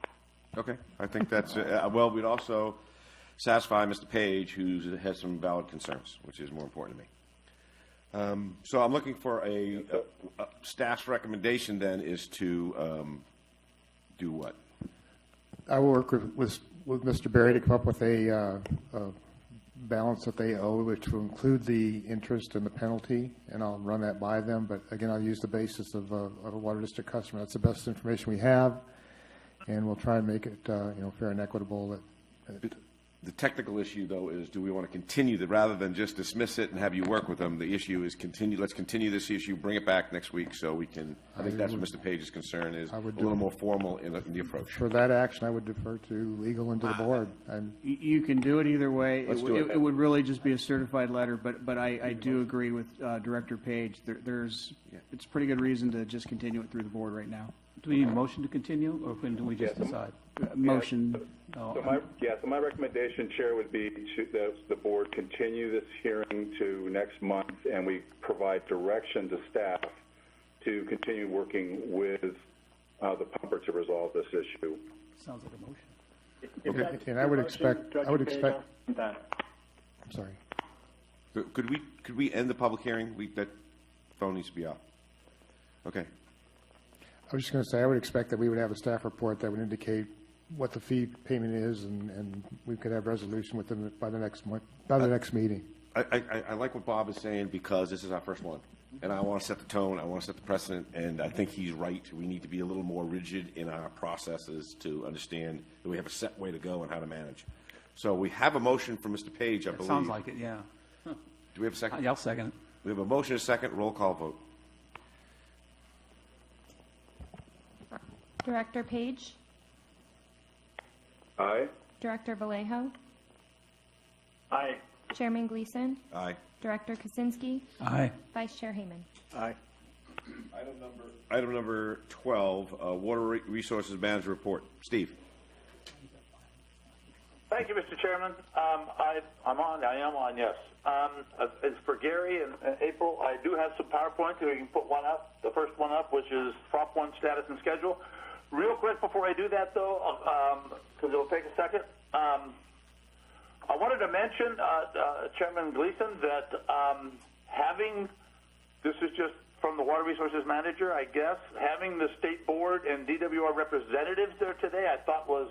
Okay, I think that's well. We'd also satisfy Mr. Page, who has some valid concerns, which is more important to me. So I'm looking for a staff's recommendation. Then is to do what? I will work with Mr. Berry to come up with a balance that they owe, which will include the interest and the penalty, and I'll run that by them. But again, I'll use the basis of a water district customer. That's the best information we have, and we'll try and make it fair and equitable. The technical issue, though, is do we want to continue rather than just dismiss it and have you work with them? The issue is let's continue this issue, bring it back next week so we can. I think that's what Mr. Page's concern is. A little more formal in the approach. For that action, I would defer to legal and to the board. You can do it either way. Let's do it. It would really just be a certified letter, but I do agree with Director Page. It's pretty good reason to just continue it through the board right now. Do we need a motion to continue, or can we just decide? Motion. So my recommendation, Chair, would be that the board continue this hearing to next month, and we provide direction to staff to continue working with the pumper to resolve this issue. Sounds like a motion. Okay. And I would expect. I'm sorry. Could we end the public hearing? That phone needs to be off. Okay. I was just going to say, I would expect that we would have a staff report that would indicate what the fee payment is, and we could have resolution within by the next month, by the next meeting. I like what Bob is saying because this is our first one, and I want to set the tone. I want to set the precedent, and I think he's right. We need to be a little more rigid in our processes to understand that we have a set way to go and how to manage. So we have a motion from Mr. Page, I believe. Sounds like it, yeah. Do we have a second? I'll second it. We have a motion and a second. Roll call vote. Director Page? Aye. Director Vallejo? Aye. Chairman Gleason? Aye. Director Kaczynski, Aye. Vice Chair Hayman. Aye. Item number 12, Water Resources Manager Report. Steve. Thank you, Mr. Chairman. I am on, yes. As for Gary and April, I do have some PowerPoints. We can put one up, the first one up, which is Prop 1 status and schedule. Real quick before I do that, though, because it'll take a second, I wanted to mention, Chairman Gleason, that having, this is just from the Water Resources Manager, I guess, having the State Board and DWR representatives there today, I thought was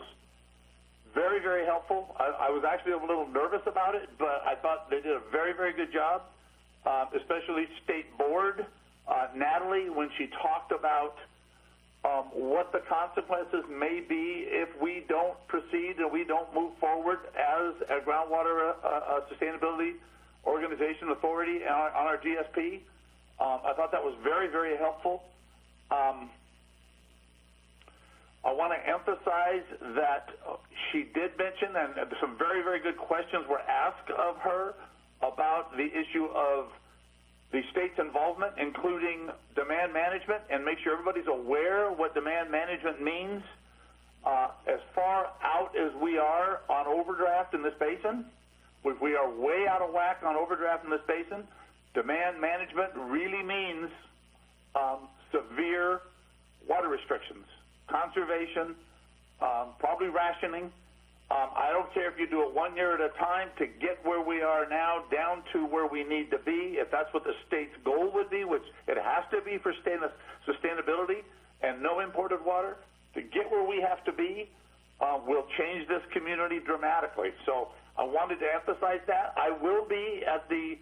very, very helpful. I was actually a little nervous about it, but I thought they did a very, very good job, especially State Board. Natalie, when she talked about what the consequences may be if we don't proceed and we don't move forward as a groundwater sustainability organization authority on our GSP. I thought that was very, very helpful. I want to emphasize that she did mention, and some very, very good questions were asked of her about the issue of the state's involvement, including demand management, and make sure everybody's aware what demand management means. As far out as we are on overdraft in this basin, if we are way out of whack on overdraft in this basin, demand management really means severe water restrictions, conservation, probably rationing. I don't care if you do it 1 year at a time to get where we are now down to where we need to be. If that's what the state's goal would be, which it has to be for sustainability and no imported water, to get where we have to be will change this community dramatically. So I wanted to emphasize that. I will be at the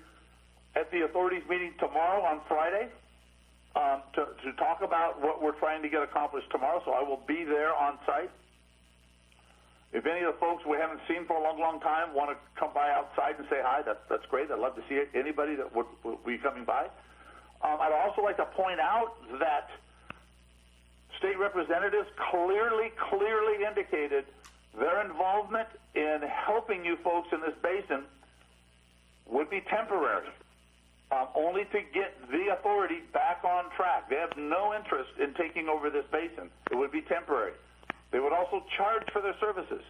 authorities meeting tomorrow on Friday to talk about what we're trying to get accomplished tomorrow, so I will be there on site. If any of the folks we haven't seen for a long, long time want to come by outside and say hi, that's great. I'd love to see anybody that would be coming by. I'd also like to point out that state representatives clearly indicated their involvement in helping you folks in this basin would be temporary, only to get the authority back on track. They have no interest in taking over this basin. It would be temporary. They would also charge for their services.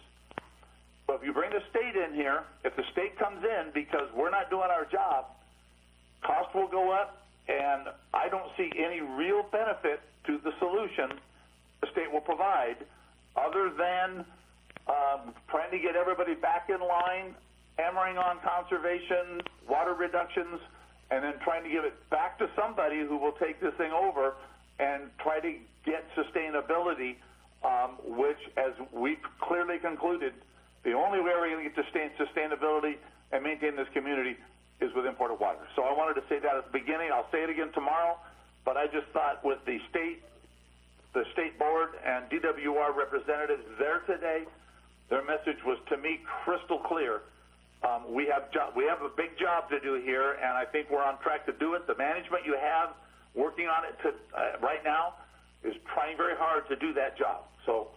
But if you bring the state in here, if the state comes in because we're not doing our job, cost will go up, and I don't see any real benefit to the solution the state will provide other than trying to get everybody back in line, hammering on conservation, water reductions, and then trying to give it back to somebody who will take this thing over and try to get sustainability, which, as we've clearly concluded, the only way we're going to get sustainability and maintain this community is with imported water. So I wanted to say that at the beginning. I'll say it again tomorrow, but I just thought with the state board and DWR representatives there today, their message was, to me, crystal clear. We have a big job to do here, and I think we're on track to do it. The management you have working on it right now is trying very hard to do that job. So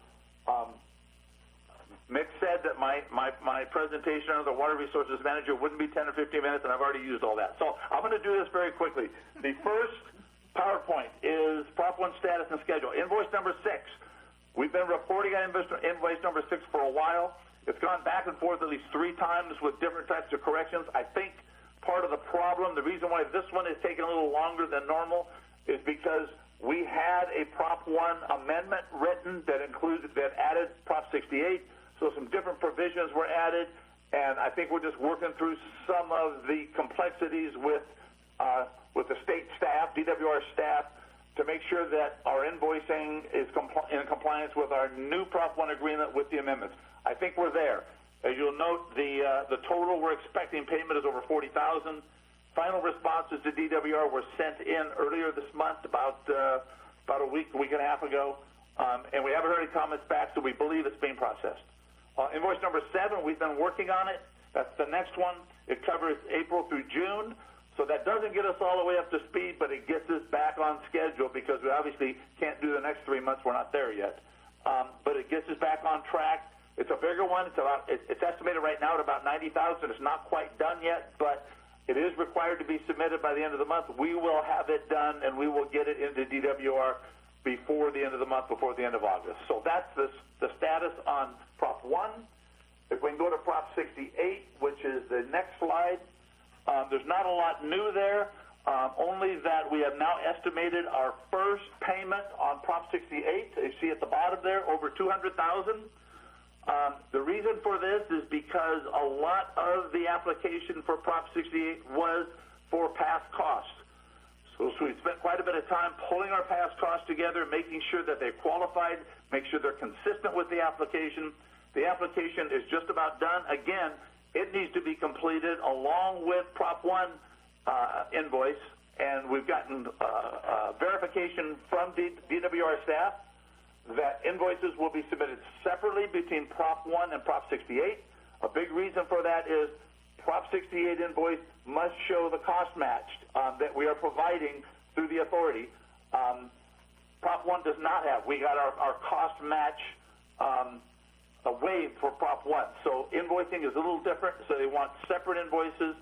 Mick said that my presentation on the Water Resources Manager wouldn't be 10 or 15 minutes, and I've already used all that. So I'm going to do this very quickly. The first PowerPoint is Prop 1 status and schedule. Invoice number 6. We've been reporting on invoice number 6 for a while. It's gone back and forth at least 3 times with different types of corrections. I think part of the problem, the reason why this one is taking a little longer than normal, is because we had a Prop 1 amendment written that added Prop 68, so some different provisions were added, and I think we're just working through some of the complexities with the state staff, DWR staff, to make sure that our invoicing is in compliance with our new Prop 1 agreement with the amendments. I think we're there. As you'll note, the total we're expecting payment is over $40,000. Final responses to DWR were sent in earlier this month, about a week and a half ago, and we haven't heard any comments back, so we believe it's being processed. Invoice number 7, we've been working on it. That's the next one. It covers April through June, so that doesn't get us all the way up to speed, but it gets us back on schedule because we obviously can't do the next 3 months. We're not there yet, but it gets us back on track. It's a bigger one. It's estimated right now at about $90,000. It's not quite done yet, but It is required to be submitted by the end of the month. We will have it done, and we will get it into DWR before the end of the month, before the end of August. So that's the status on Prop 1. If we can go to Prop 68, which is the next slide, there's not a lot new there, only that we have now estimated our first payment on Prop 68. You see at the bottom there, over $200,000. The reason for this is because a lot of the application for Prop 68 was for past costs. So we spent quite a bit of time pulling our past costs together, making sure that they're qualified, make sure they're consistent with the application. The application is just about done. Again, it needs to be completed along with Prop 1 invoice, and we've gotten verification from DWR staff that invoices will be submitted separately between Prop 1 and Prop 68. A big reason for that is Prop 68 invoice must show the cost match that we are providing through the authority. Prop 1 does not have. We got our cost match waived for Prop 1. So invoicing is a little different, so they want separate invoices,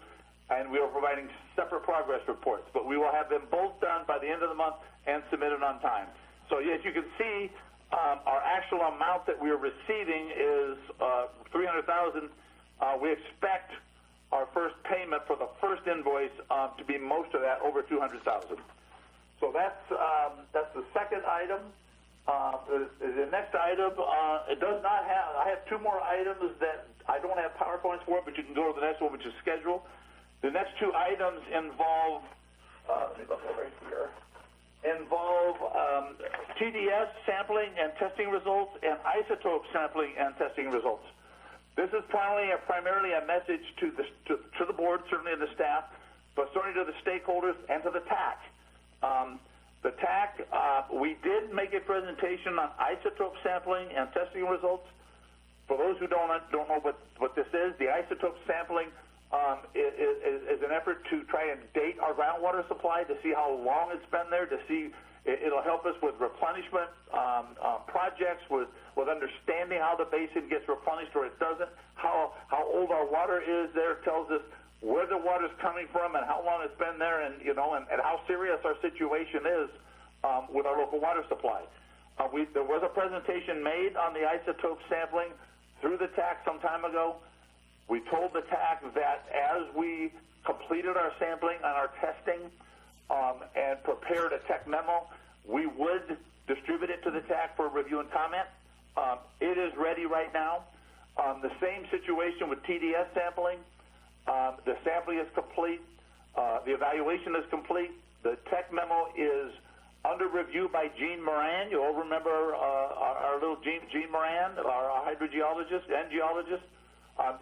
and we are providing separate progress reports. But we will have them both done by the end of the month and submitted on time. So as you can see, our actual amount that we are receiving is $300,000. We expect our first payment for the first invoice to be most of that, over $200,000. So that's the second item. The next item, it does not have. I have two more items that I don't have PowerPoints for, but you can go to the next one, which is schedule. The next two items involve. Let me look over here. Involve TDS sampling and testing results and isotope sampling and testing results. This is primarily a message to the board, certainly to the staff, but certainly to the stakeholders and to the TAC. The TAC, we did make a presentation on isotope sampling and testing results. For those who don't know what this is, the isotope sampling is an effort to try and date our groundwater supply to see how long it's been there, to see it'll help us with replenishment projects, with understanding how the basin gets replenished or it doesn't, how old our water is there tells us where the water's coming from and how long it's been there, and how serious our situation is with our local water supply. There was a presentation made on the isotope sampling through the TAC some time ago. We told the TAC that as we completed our sampling and our testing and prepared a tech memo, we would distribute it to the TAC for review and comment. It is ready right now. The same situation with TDS sampling. The sampling is complete. The evaluation is complete. The tech memo is under review by Jean Moran. You all remember our little Jean Moran, our hydrogeologist and geologist.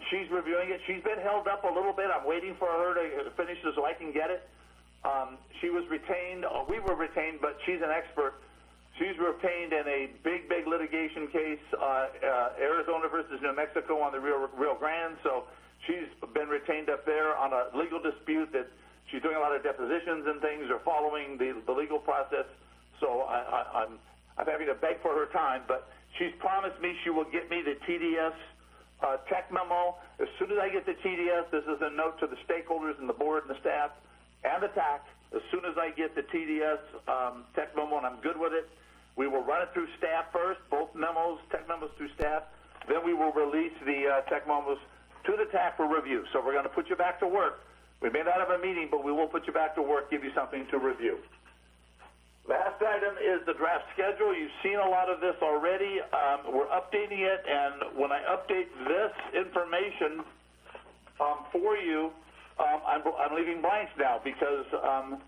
She's reviewing it. She's been held up a little bit. I'm waiting for her to finish it so I can get it. She was retained. We were retained, but she's an expert. She's retained in a big litigation case, Arizona versus New Mexico on the Rio Grande. So she's been retained up there on a legal dispute that she's doing a lot of depositions and things, or following the legal process. So I'm having to beg for her time, but she's promised me she will get me the TDS tech memo. As soon as I get the TDS, this is a note to the stakeholders and the board and the staff and the TAC. As soon as I get the TDS tech memo and I'm good with it, we will run it through staff first, both memos, tech memos through staff. Then we will release the tech memos to the TAC for review. So we're going to put you back to work. We may not have a meeting, but we will put you back to work, give you something to review. Last item is the draft schedule. You've seen a lot of this already. We're updating it, and when I update this information for you, I'm leaving blanks now because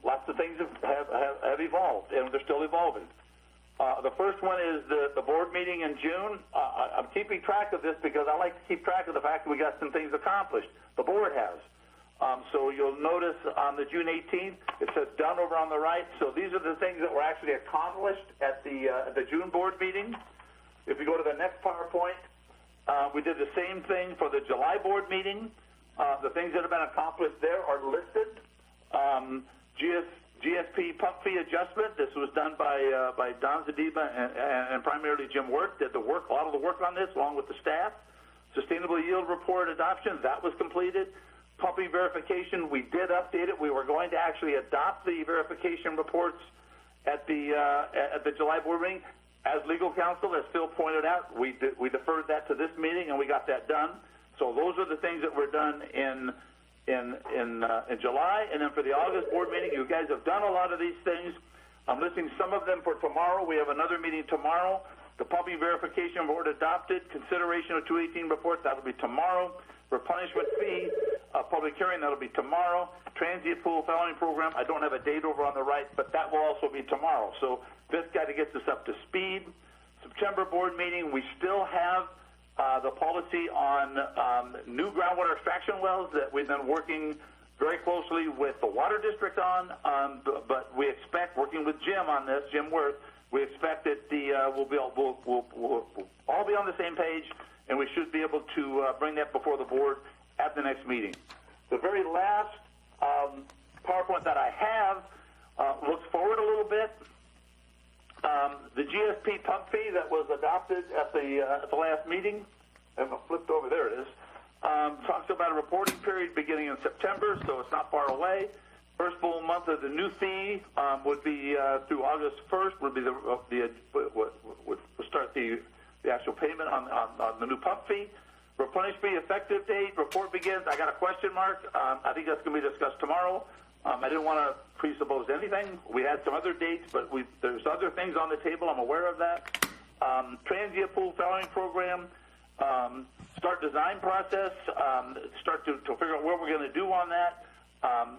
lots of things have evolved, and they're still evolving. The first one is the board meeting in June. I'm keeping track of this because I like to keep track of the fact that we got some things accomplished. The board has. So you'll notice on the June 18th, it says done over on the right. So these are the things that were actually accomplished at the June board meeting. If you go to the next PowerPoint, we did the same thing for the July board meeting. The things that have been accomplished there are listed. GSP pump fee adjustment. This was done by Don Zadiba and primarily Jim Work. Did a lot of the work on this along with the staff. Sustainable yield report adoption, that was completed. pumping verification, we did update it. We were going to actually adopt the verification reports at the July board meeting. As legal counsel, as Phil pointed out, we deferred that to this meeting, and we got that done. So those are the things that were done in July, and then for the August board meeting, you guys have done a lot of these things. I'm listing some of them for tomorrow. We have another meeting tomorrow. The pumping verification board adopted. Consideration of 218 report, that'll be tomorrow. Replenishment fee, public hearing, that'll be tomorrow. Transient pool fallowing program, I don't have a date over on the right, but that will also be tomorrow. So this kind of gets us up to speed. September board meeting, we still have the policy on new groundwater extraction wells that we've been working very closely with the water district on, but we expect, working with Jim on this, Jim Worth, we expect that we'll all be on the same page, and we should be able to bring that before the board at the next meeting. The very last PowerPoint that I have looks forward a little bit. The GSP pump fee that was adopted at the last meeting, and I flipped over, there it is, talks about a reporting period beginning in September, so it's not far away. First full month of the new fee would be through August 1st, would be would start the actual payment on the new pump fee. Replenish fee effective date, report begins. I got a question mark. I think that's going to be discussed tomorrow. I didn't want to presuppose anything. We had some other dates, but there's other things on the table. I'm aware of that. Transient pool fallowing program, start design process, start to figure out what we're going to do on that.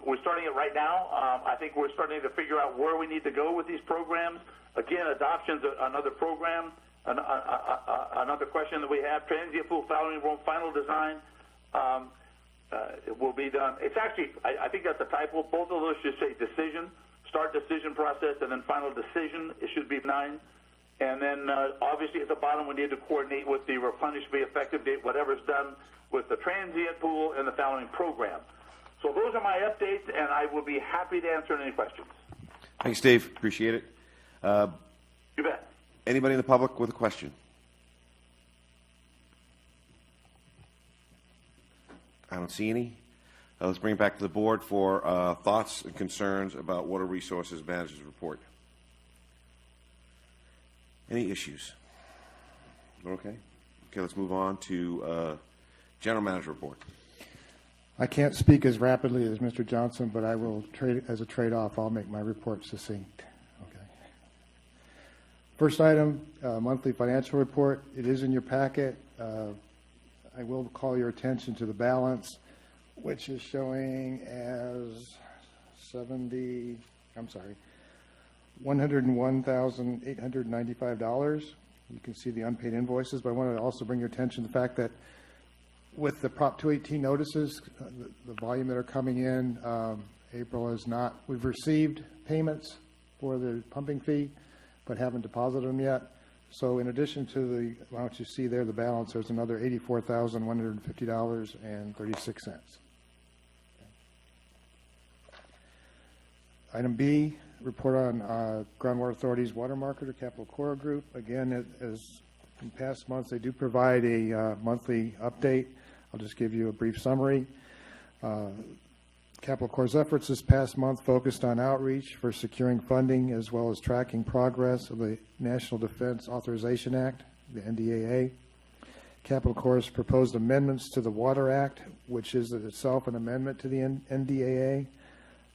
We're starting it right now. I think we're starting to figure out where we need to go with these programs. Again, adoption's another program. Another question that we have, transient pool fallowing room final design will be done. It's actually, I think that's a typo. Both of those should say decision, start decision process, and then final decision. It should be 9. And then obviously at the bottom we need to coordinate with the replenish fee effective date, whatever's done with the transient pool and the fallowing program. So those are my updates, and I will be happy to answer any questions. Thanks, Dave. Appreciate it. You bet. Anybody in the public with a question? I don't see any. Let's bring it back to the board for thoughts and concerns about Water Resources Manager's report. Any issues? Okay. Okay, let's move on to General Manager report. I can't speak as rapidly as Mr. Johnson, but I will as a trade-off, I'll make my report succinct. Okay. First item, monthly financial report. It is in your packet. I will call your attention to the balance, which is showing as $101,895. You can see the unpaid invoices, but I want to also bring your attention to the fact that with the Prop 218 notices, the volume that are coming in, April is not, we've received payments for the pumping fee, but haven't deposited them yet. So in addition to the amount you see there, the balance, there's another $84,150.36. Item B, report on Groundwater Authority's Water Marketer Capital Corps Group. Again, as in past months, they do provide a monthly update. I'll just give you a brief summary. Capital Corps' efforts this past month focused on outreach for securing funding as well as tracking progress of the National Defense Authorization Act, the NDAA. Capital Corps' proposed amendments to the Water Act, which is itself an amendment to the NDAA.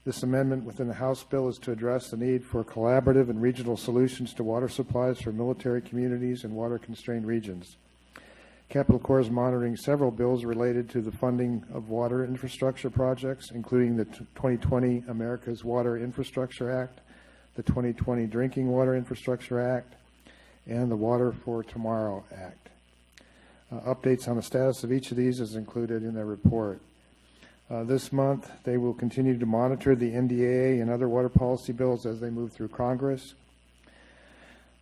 This amendment within the House bill is to address the need for collaborative and regional solutions to water supplies for military communities and water-constrained regions. Capital Corps is monitoring several bills related to the funding of water infrastructure projects, including the 2020 America's Water Infrastructure Act, the 2020 Drinking Water Infrastructure Act, and the Water for Tomorrow Act. Updates on the status of each of these is included in their report. This month, they will continue to monitor the NDAA and other water policy bills as they move through Congress.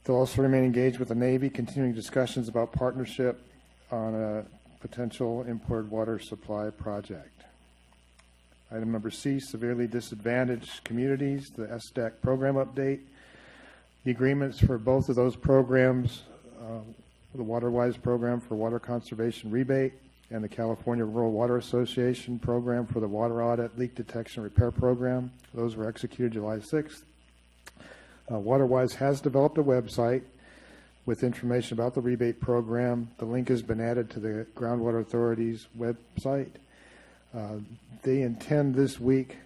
They'll also remain engaged with the Navy, continuing discussions about partnership on a potential imported water supply project. Item number C, severely disadvantaged communities, the SDAC program update. The agreements for both of those programs, the WaterWise program for water conservation rebate and the California Rural Water Association program for the water audit leak detection repair program. Those were executed July 6th. WaterWise has developed a website with information about the rebate program. The link has been added to the Groundwater Authority's website. They intend this week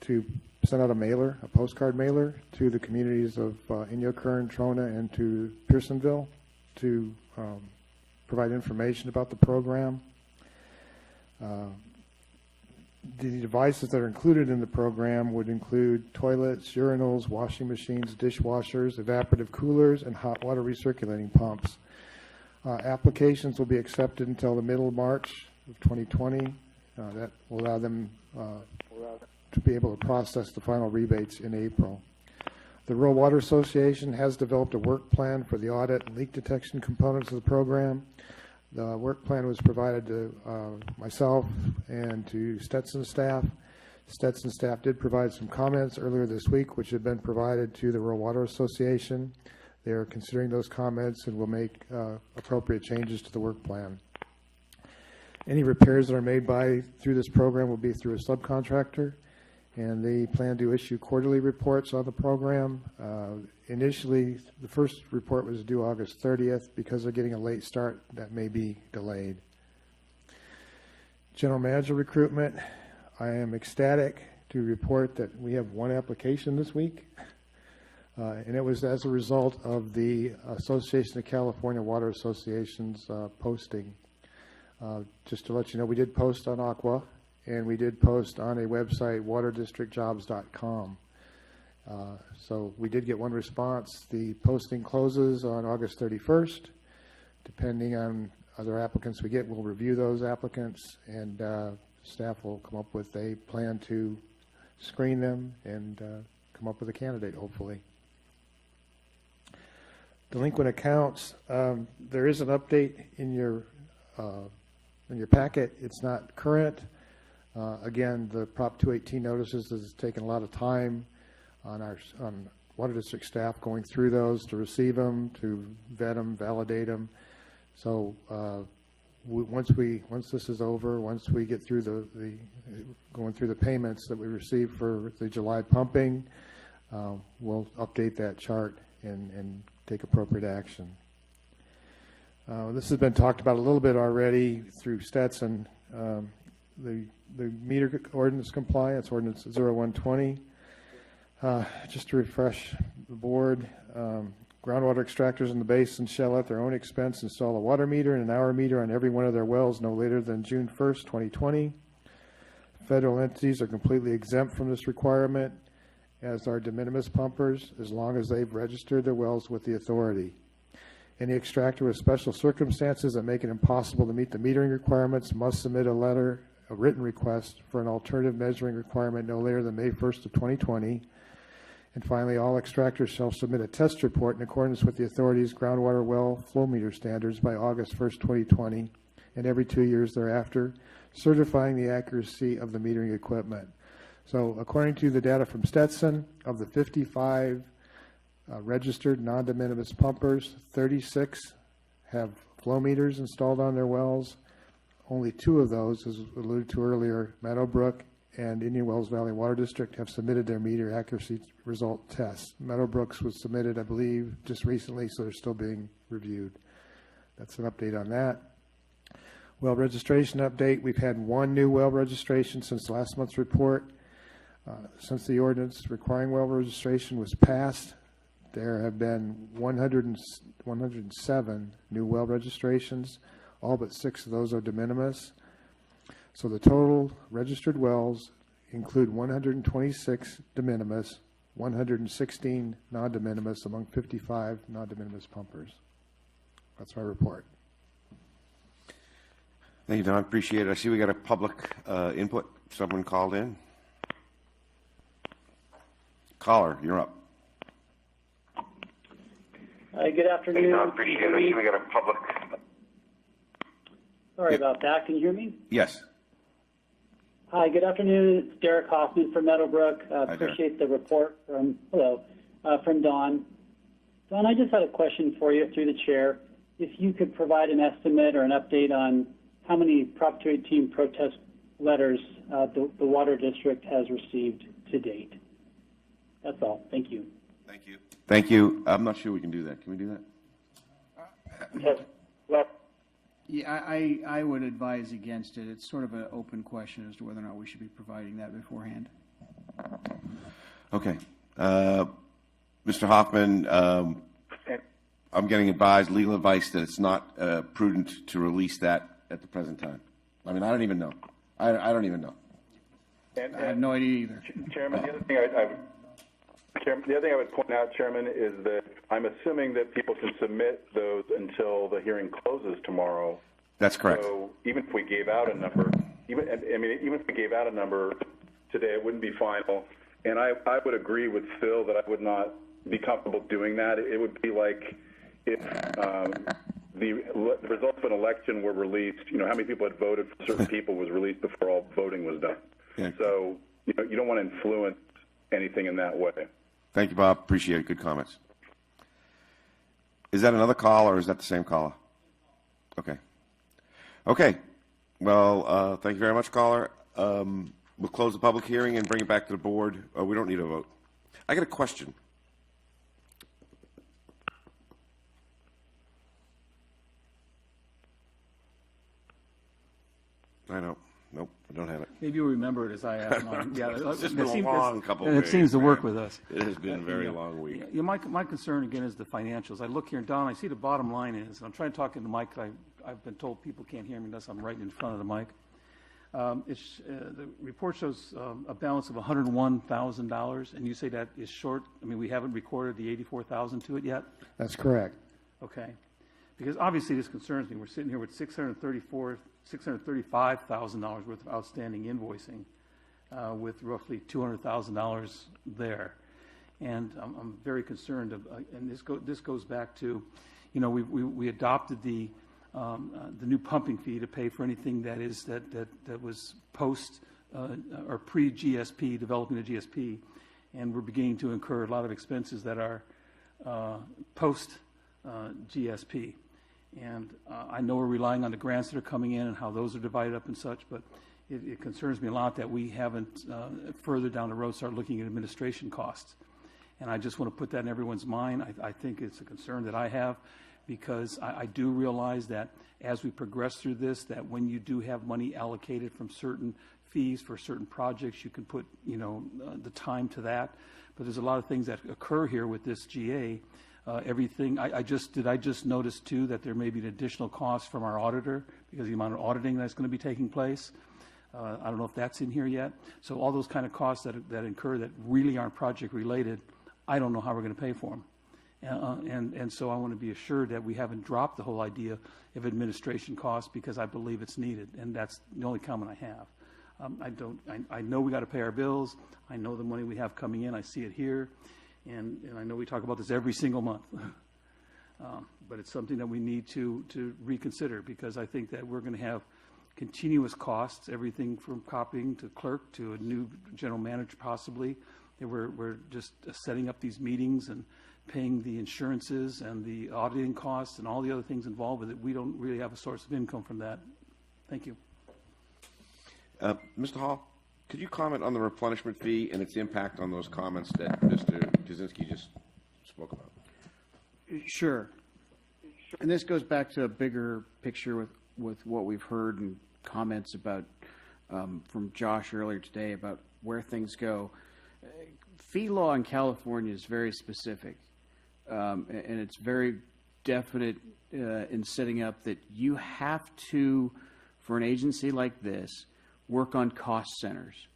to send out a mailer, a postcard mailer, to the communities of Inyo, Kern, Trona, and to Pearsonville to provide information about the program. The devices that are included in the program would include toilets, urinals, washing machines, dishwashers, evaporative coolers, and hot water recirculating pumps. Applications will be accepted until the middle of March of 2020. That will allow them to be able to process the final rebates in April. The Rural Water Association has developed a work plan for the audit and leak detection components of the program. The work plan was provided to myself and to Stetson staff. Stetson staff did provide some comments earlier this week, which have been provided to the Rural Water Association. They are considering those comments and will make appropriate changes to the work plan. Any repairs that are made through this program will be through a subcontractor, and they plan to issue quarterly reports on the program. Initially, the first report was due August 30th. Because they're getting a late start, that may be delayed. General manager recruitment. I am ecstatic to report that we have one application this week, and it was as a result of the Association of California Water Associations posting. Just to let you know, we did post on Aqua, and we did post on a website, waterdistrictjobs.com. So we did get one response. The posting closes on August 31st. Depending on other applicants we get, we'll review those applicants, and staff will come up with a plan to screen them and come up with a candidate, hopefully. Delinquent accounts. There is an update in your packet. It's not current. Again, the Prop 218 notices has taken a lot of time on Water District staff going through those to receive them, to vet them, validate them. So once this is over, once we get through going through the payments that we received for the July pumping, we'll update that chart and take appropriate action. This has been talked about a little bit already through Stetson. The meter ordinance compliance, ordinance 0120. Just to refresh the board, groundwater extractors in the basin shall at their own expense install a water meter and an hour meter on every one of their wells no later than June 1st, 2020. Federal entities are completely exempt from this requirement, as are de minimis pumpers, as long as they've registered their wells with the authority. Any extractor with special circumstances that make it impossible to meet the metering requirements must submit a written request for an alternative measuring requirement no later than May 1st of 2020. And finally, all extractors shall submit a test report in accordance with the authority's groundwater well flow meter standards by August 1st, 2020, and every 2 years thereafter, certifying the accuracy of the metering equipment. So according to the data from Stetson, of the 55 registered non-de minimis pumpers, 36 have flow meters installed on their wells. Only 2 of those, as alluded to earlier, Meadowbrook and Indian Wells Valley Water District, have submitted their meter accuracy result tests. Meadowbrook's was submitted, I believe, just recently, so they're still being reviewed. That's an update on that. Well registration update. We've had 1 new well registration since last month's report. Since the ordinance requiring well registration was passed, there have been 107 new well registrations. All but 6 of those are de minimis. So the total registered wells include 126 de minimis, 116 non-de minimis among 55 non-de minimis pumpers. That's my report. Thank you, Don. Appreciate it. I see we got a public input. Someone called in. Caller, you're up. Good afternoon. Hey, Don. Appreciate it. I see we got a public. Sorry about that. Can you hear me? Yes. Hi, good afternoon. It's Derek Hoffman from Meadowbrook. Appreciate the report from Don. Don, I just had a question for you through the chair. If you could provide an estimate or an update on how many Prop 218 protest letters the Water District has received to date. That's all. Thank you. Thank you. Thank you. I'm not sure we can do that. Can we do that? Yes. Well, Yeah, I would advise against it. It's sort of an open question as to whether or not we should be providing that beforehand. Okay. Mr. Hoffman, I'm getting advised, legal advice, that it's not prudent to release that at the present time. I mean, I don't even know. I don't even know. I have no idea either. Chairman, the other thing I would point out, Chairman, is that I'm assuming that people can submit those until the hearing closes tomorrow. That's correct. So even if we gave out a number, even if we gave out a number today, it wouldn't be final. And I would agree with Phil that I would not be comfortable doing that. It would be like if the results of an election were released, how many people had voted for certain people was released before all voting was done. Yeah. So, you don't want to influence anything in that way. Thank you, Bob. Appreciate it. Good comments. Is that another call, or is that the same caller? Okay. Okay. Well, thank you very much, caller. We'll close the public hearing and bring it back to the board. We don't need a vote. I got a question. I don't. Nope, I don't have it. Maybe you'll remember it as I ask mine. Yeah, It's just been a long couple of and days. it seems to work man. with us. It has been a very long week. Yeah, my concern, again, is the financials. I look here, and Don, I see the bottom line is, and I'm trying to talk into the mic, I've been told people can't hear me unless I'm right in front of the mic. The report shows a balance of $101,000, and you say that is short. I mean, we haven't recorded the $84,000 to it yet? That's correct. Okay. Because obviously this concerns me. We're sitting here with $635,000 worth of outstanding invoicing, with roughly $200,000 there. And I'm very concerned, and this goes back to, we adopted the new pumping fee to pay for anything that was post or pre-GSP, developing the GSP, and we're beginning to incur a lot of expenses that are post GSP. And I know we're relying on the grants that are coming in and how those are divided up and such, but it concerns me a lot that we haven't further down the road started looking at administration costs. And I just want to put that in everyone's mind. I think it's a concern that I have, because I do realize that as we progress through this, that when you do have money allocated from certain fees for certain projects, you can put the time to that. But there's a lot of things that occur here with this GA. Everything, I just noticed too that there may be an additional cost from our auditor because of the amount of auditing that's going to be taking place. I don't know if that's in here yet. So all those kind of costs that incur that really aren't project related, I don't know how we're going to pay for them. And so I want to be assured that we haven't dropped the whole idea of administration costs, because I believe it's needed, and that's the only comment I have. I know we got to pay our bills. I know the money we have coming in. I see it here. And I know we talk about this every single month, but it's something that we need to reconsider, because I think that we're going to have continuous costs, everything from copying to clerk to a new general manager possibly. And we're just setting up these meetings and paying the insurances and the auditing costs and all the other things involved with it. We don't really have a source of income from that. Thank you. Mr. Hall, could you comment on the replenishment fee and its impact on those comments that Mr. Kaczynski just spoke about? Sure. And this goes back to a bigger picture with what we've heard and comments about from Josh earlier today about where things go. Fee law in California is very specific, and it's very definite in setting up that you have to, for an agency like this, work on cost centers.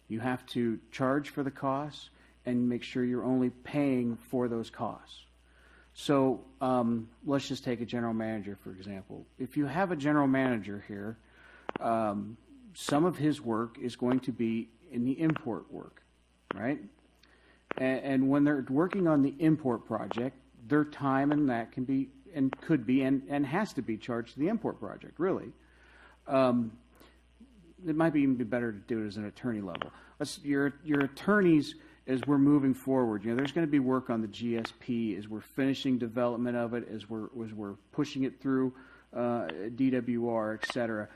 You have to charge for the costs and make sure you're only paying for those costs. So let's just take a general manager, for example. If you have a general manager here, some of his work is going to be in the import work, right? And when they're working on the import project, their time and that can be and could be and has to be charged to the import project, really. It might even be better to do it as an attorney level. Your attorneys, as we're moving forward, there's going to be work on the GSP as we're finishing development of it, as we're pushing it through DWR, et cetera.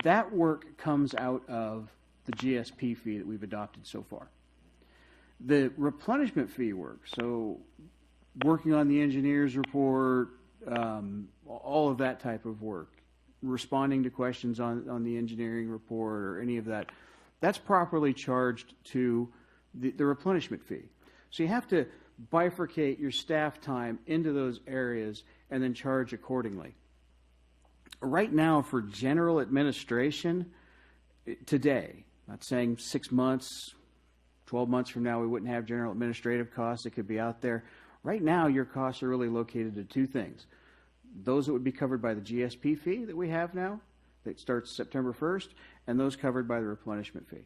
that work comes out of the GSP fee that we've adopted so far. The replenishment fee work, so working on the engineer's report, all of that type of work, responding to questions on the engineering report or any of that, that's properly charged to the replenishment fee. So you have to bifurcate your staff time into those areas and then charge accordingly. Right now, for general administration, today, not saying 6 months, 12 months from now we wouldn't have general administrative costs that could be out there. Right now, your costs are really located to two things. Those that would be covered by the GSP fee that we have now, that starts September 1st, and those covered by the replenishment fee.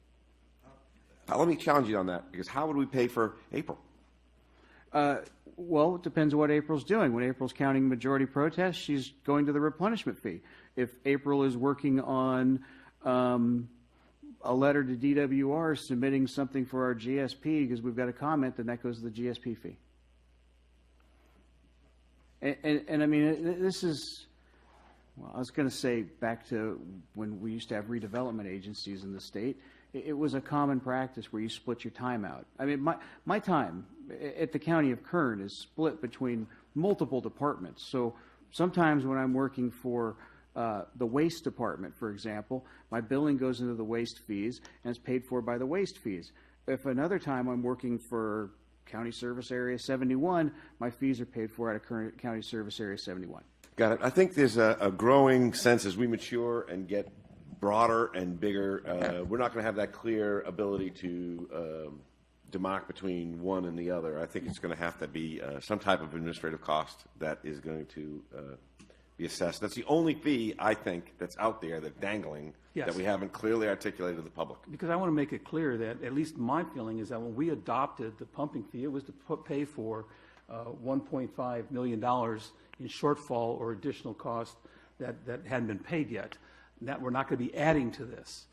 Let me challenge you on that, because how would we pay for April? Well, it depends on what April's doing. When April's counting majority protests, she's going to the replenishment fee. If April is working on a letter to DWR submitting something for our GSP because we've got a comment, then that goes to the GSP fee. And I mean, this is, well, I was going to say back to when we used to have redevelopment agencies in the state, it was a common practice where you split your time out. I mean, my time at the county of Kern is split between multiple departments. So sometimes when I'm working for the waste department, for example, my billing goes into the waste fees and it's paid for by the waste fees. If another time I'm working for County Service Area 71, my fees are paid for out of current County Service Area 71. Got it. I think there's a growing sense as we mature and get broader and bigger, we're not going to have that clear ability to demark between one and the other. I think it's going to have to be some type of administrative cost that is going to be assessed. That's the only fee, I think, that's out there that's dangling that we haven't clearly articulated to the public. Because I want to make it clear that, at least my feeling is that when we adopted the pumping fee, it was to pay for $1.5 million in shortfall or additional cost that hadn't been paid yet. That we're not going to be adding to this.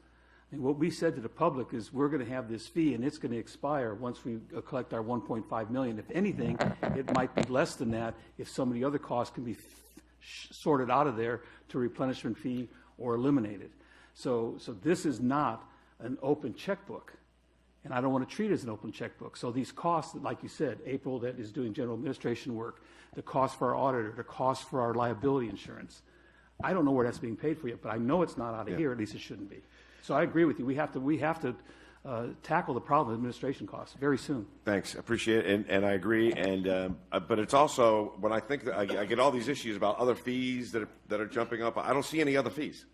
And what we said to the public is we're going to have this fee and it's going to expire once we collect our $1.5 million. If anything, it might be less than that if some of the other costs can be sorted out of there to replenishment fee or eliminated. So this is not an open checkbook. And I don't want to treat it as an open checkbook. So these costs, like you said, April that is doing general administration work, the cost for our auditor, the cost for our liability insurance, I don't know where that's being paid for yet, but I know it's not out of here. At least it shouldn't be. So I agree with you. We have to tackle the problem of administration costs very soon. Thanks. Appreciate it, and I agree. And but it's also when I think that I get all these issues about other fees that are jumping up. I don't see any other fees.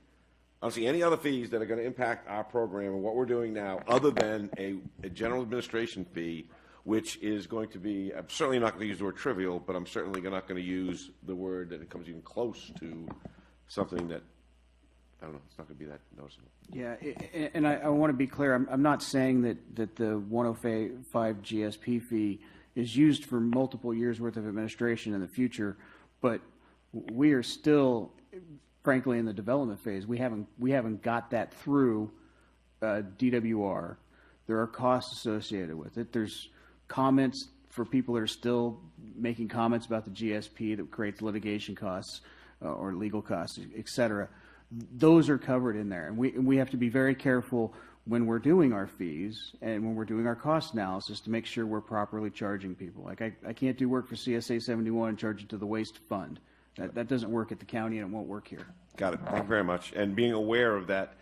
I don't see any other fees that are going to impact our program and what we're doing now, other than a general administration fee, which is going to be. I'm certainly not going to use the word trivial, but I'm certainly not going to use the word that it comes even close to something that, I don't know, it's not going to be that noticeable. Yeah, and I want to be clear. I'm not saying that the 105 GSP fee is used for multiple years' worth of administration in the future, but we are still, frankly, in the development phase. We haven't got that through DWR. There are costs associated with it. There's comments for people that are still making comments about the GSP that creates litigation costs. Or legal costs, et cetera. Those are covered in there. And we have to be very careful when we're doing our fees and when we're doing our cost analysis to make sure we're properly charging people. Like I can't do work for CSA 71 and charge it to the waste fund. That doesn't work at the county and it won't work here. Got it. Thank you very much. And being aware of that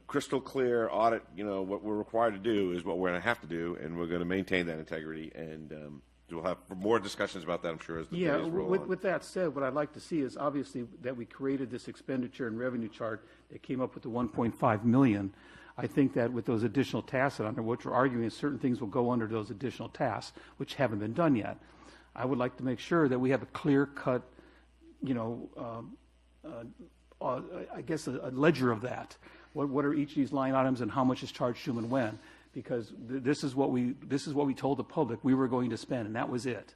crystal clear audit, what we're required to do is what we're going to have to do, and we're going to maintain that integrity. And we'll have more discussions about that, I'm sure, as the days roll on. With that said, what I'd like to see is obviously that we created this expenditure and revenue chart that came up with the $1.5 million. I think that with those additional tasks that under what we're arguing is certain things will go under those additional tasks, which haven't been done yet. I would like to make sure that we have a clear-cut, I guess a ledger of that. What are each of these line items and how much is charged to them and when? Because this is what we told the public we were going to spend, and that was it.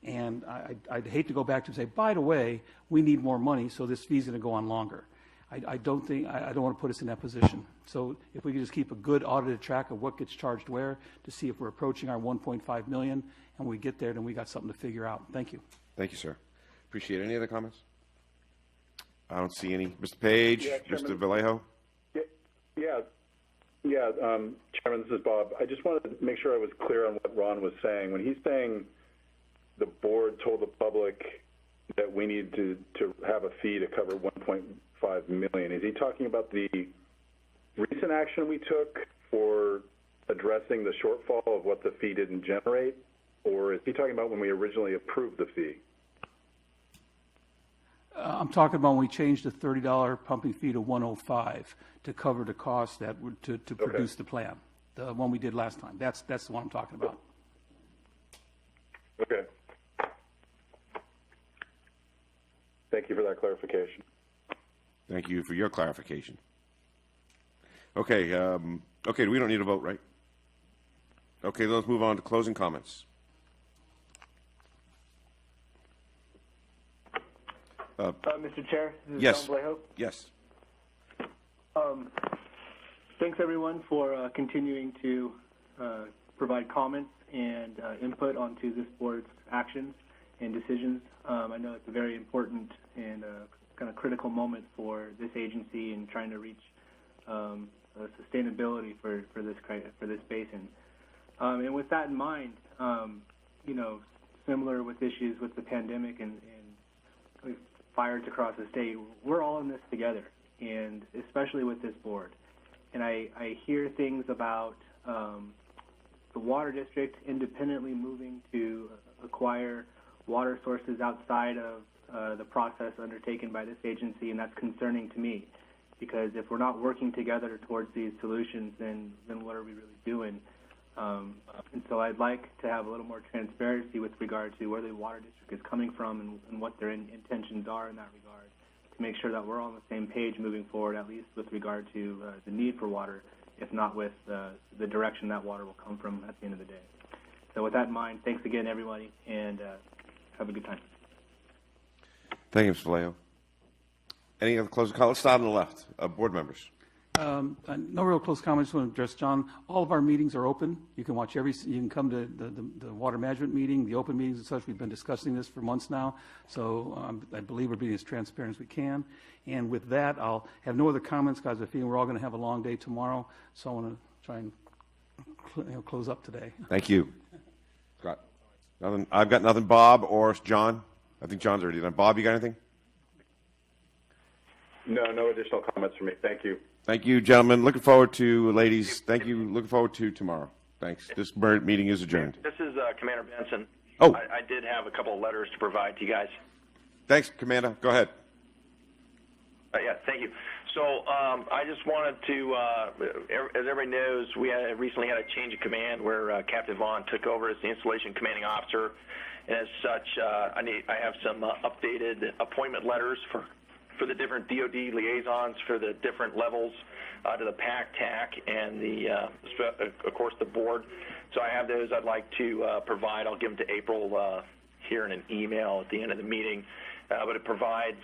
And I'd hate to go back to and say, by the way, we need more money, so this fee's going to go on longer. I don't want to put us in that position. So if we could just keep a good audited track of what gets charged where to see if we're approaching our $1.5 million, and when we get there, then we got something to figure out. Thank you. Thank you, sir. Appreciate it. Any other comments? I don't see any. Mr. Page, Yeah, Mr. Chairman. Vallejo? Chairman, this is Bob. I just wanted to make sure I was clear on what Ron was saying. When he's saying the board told the public that we need to have a fee to cover 1.5 million, is he talking about the recent action we took for addressing the shortfall of what the fee didn't generate, or is he talking about when we originally approved the fee? I'm talking about when we changed the $30 pumping fee to $105 to cover the cost that would to produce the plan, the one we did last time. That's the one I'm talking about. Okay. Thank you for that clarification. Thank you for your clarification. Okay, okay, we don't need a vote, right? Okay, let's move on to closing comments. Mr. Chair, this is Yes. John Vallejo. Yes. Thanks, everyone, for continuing to provide comments and input onto this board's actions and decisions. I know it's a very important and kind of critical moment for this agency in trying to reach sustainability for this basin. And with that in mind, you know, similar with issues with the pandemic and fires across the state, we're all in this together, and especially with this board. And I hear things about the water district independently moving to acquire water sources outside of the process undertaken by this agency, and that's concerning to me, because if we're not working together towards these solutions, then what are we really doing? And so I'd like to have a little more transparency with regard to where the water district is coming from and what their intentions are in that regard, to make sure that we're all on the same page moving forward, at least with regard to the need for water, if not with the direction that water will come from at the end of the day. So with that in mind, thanks again, everybody, and have a good time. Thank you, Mr. Vallejo. Any other closing comments? Let's start on the left. Board members. No real close comments. I want to address John. All of our meetings are open. You can watch you can come to the water management meeting, the open meetings and such. We've been discussing this for months now. So I believe we're being as transparent as we can. And with that, I'll have no other comments because I feel we're all going to have a long day tomorrow. So I want to try and close up today. Thank you. Scott. Nothing. I've got nothing. Bob or John? I think John's already done. Bob, you got anything? No additional comments from me. Thank you. Thank you, gentlemen. Looking forward to, ladies. Thank you. Looking forward to tomorrow. Thanks. This meeting is adjourned. This is Commander Benson. Oh. I did have a couple of letters to provide to you guys. Thanks, Commander. Go ahead. Yeah, thank you. So I just wanted to, as everybody knows, we recently had a change of command where Captain Vaughn took over as the installation commanding officer. And as such, I have some updated appointment letters for the different DOD liaisons for the different levels to the PAC, TAC, and of course, the board. So I have those I'd like to provide. I'll give them to April here in an email at the end of the meeting. But it provides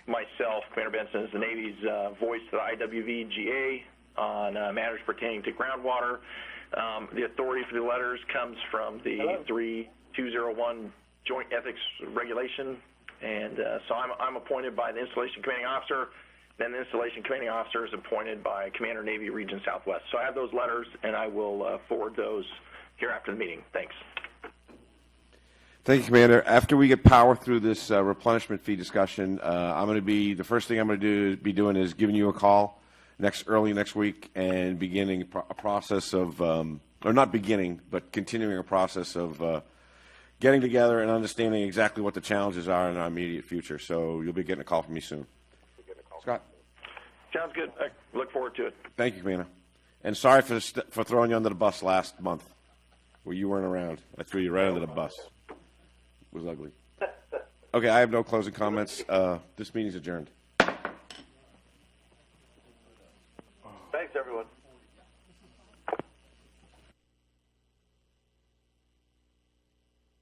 myself, Commander Benson, as the Navy's voice to the IWV GA on matters pertaining to groundwater. The authority for the letters comes from the 3201 Joint Ethics Regulation. And so I'm appointed by the Installation Commanding Officer. Then the Installation Commanding Officer is appointed by Commander Navy Region Southwest. So I have those letters, and I will forward those here after the meeting. Thanks. Thank you, Commander. After we get power through this replenishment fee discussion, the first thing I'm going to be doing is giving you a call early next week and beginning a process of, or not beginning, but continuing a process of getting together and understanding exactly what the challenges are in our immediate future. So you'll be getting a call from me soon. Scott. Sounds good. I look forward to it. Thank you, Commander. And sorry for throwing you under the bus last month where you weren't around. I threw you right under the bus. It was ugly. Okay, I have no closing comments. This meeting's adjourned. Thanks, everyone.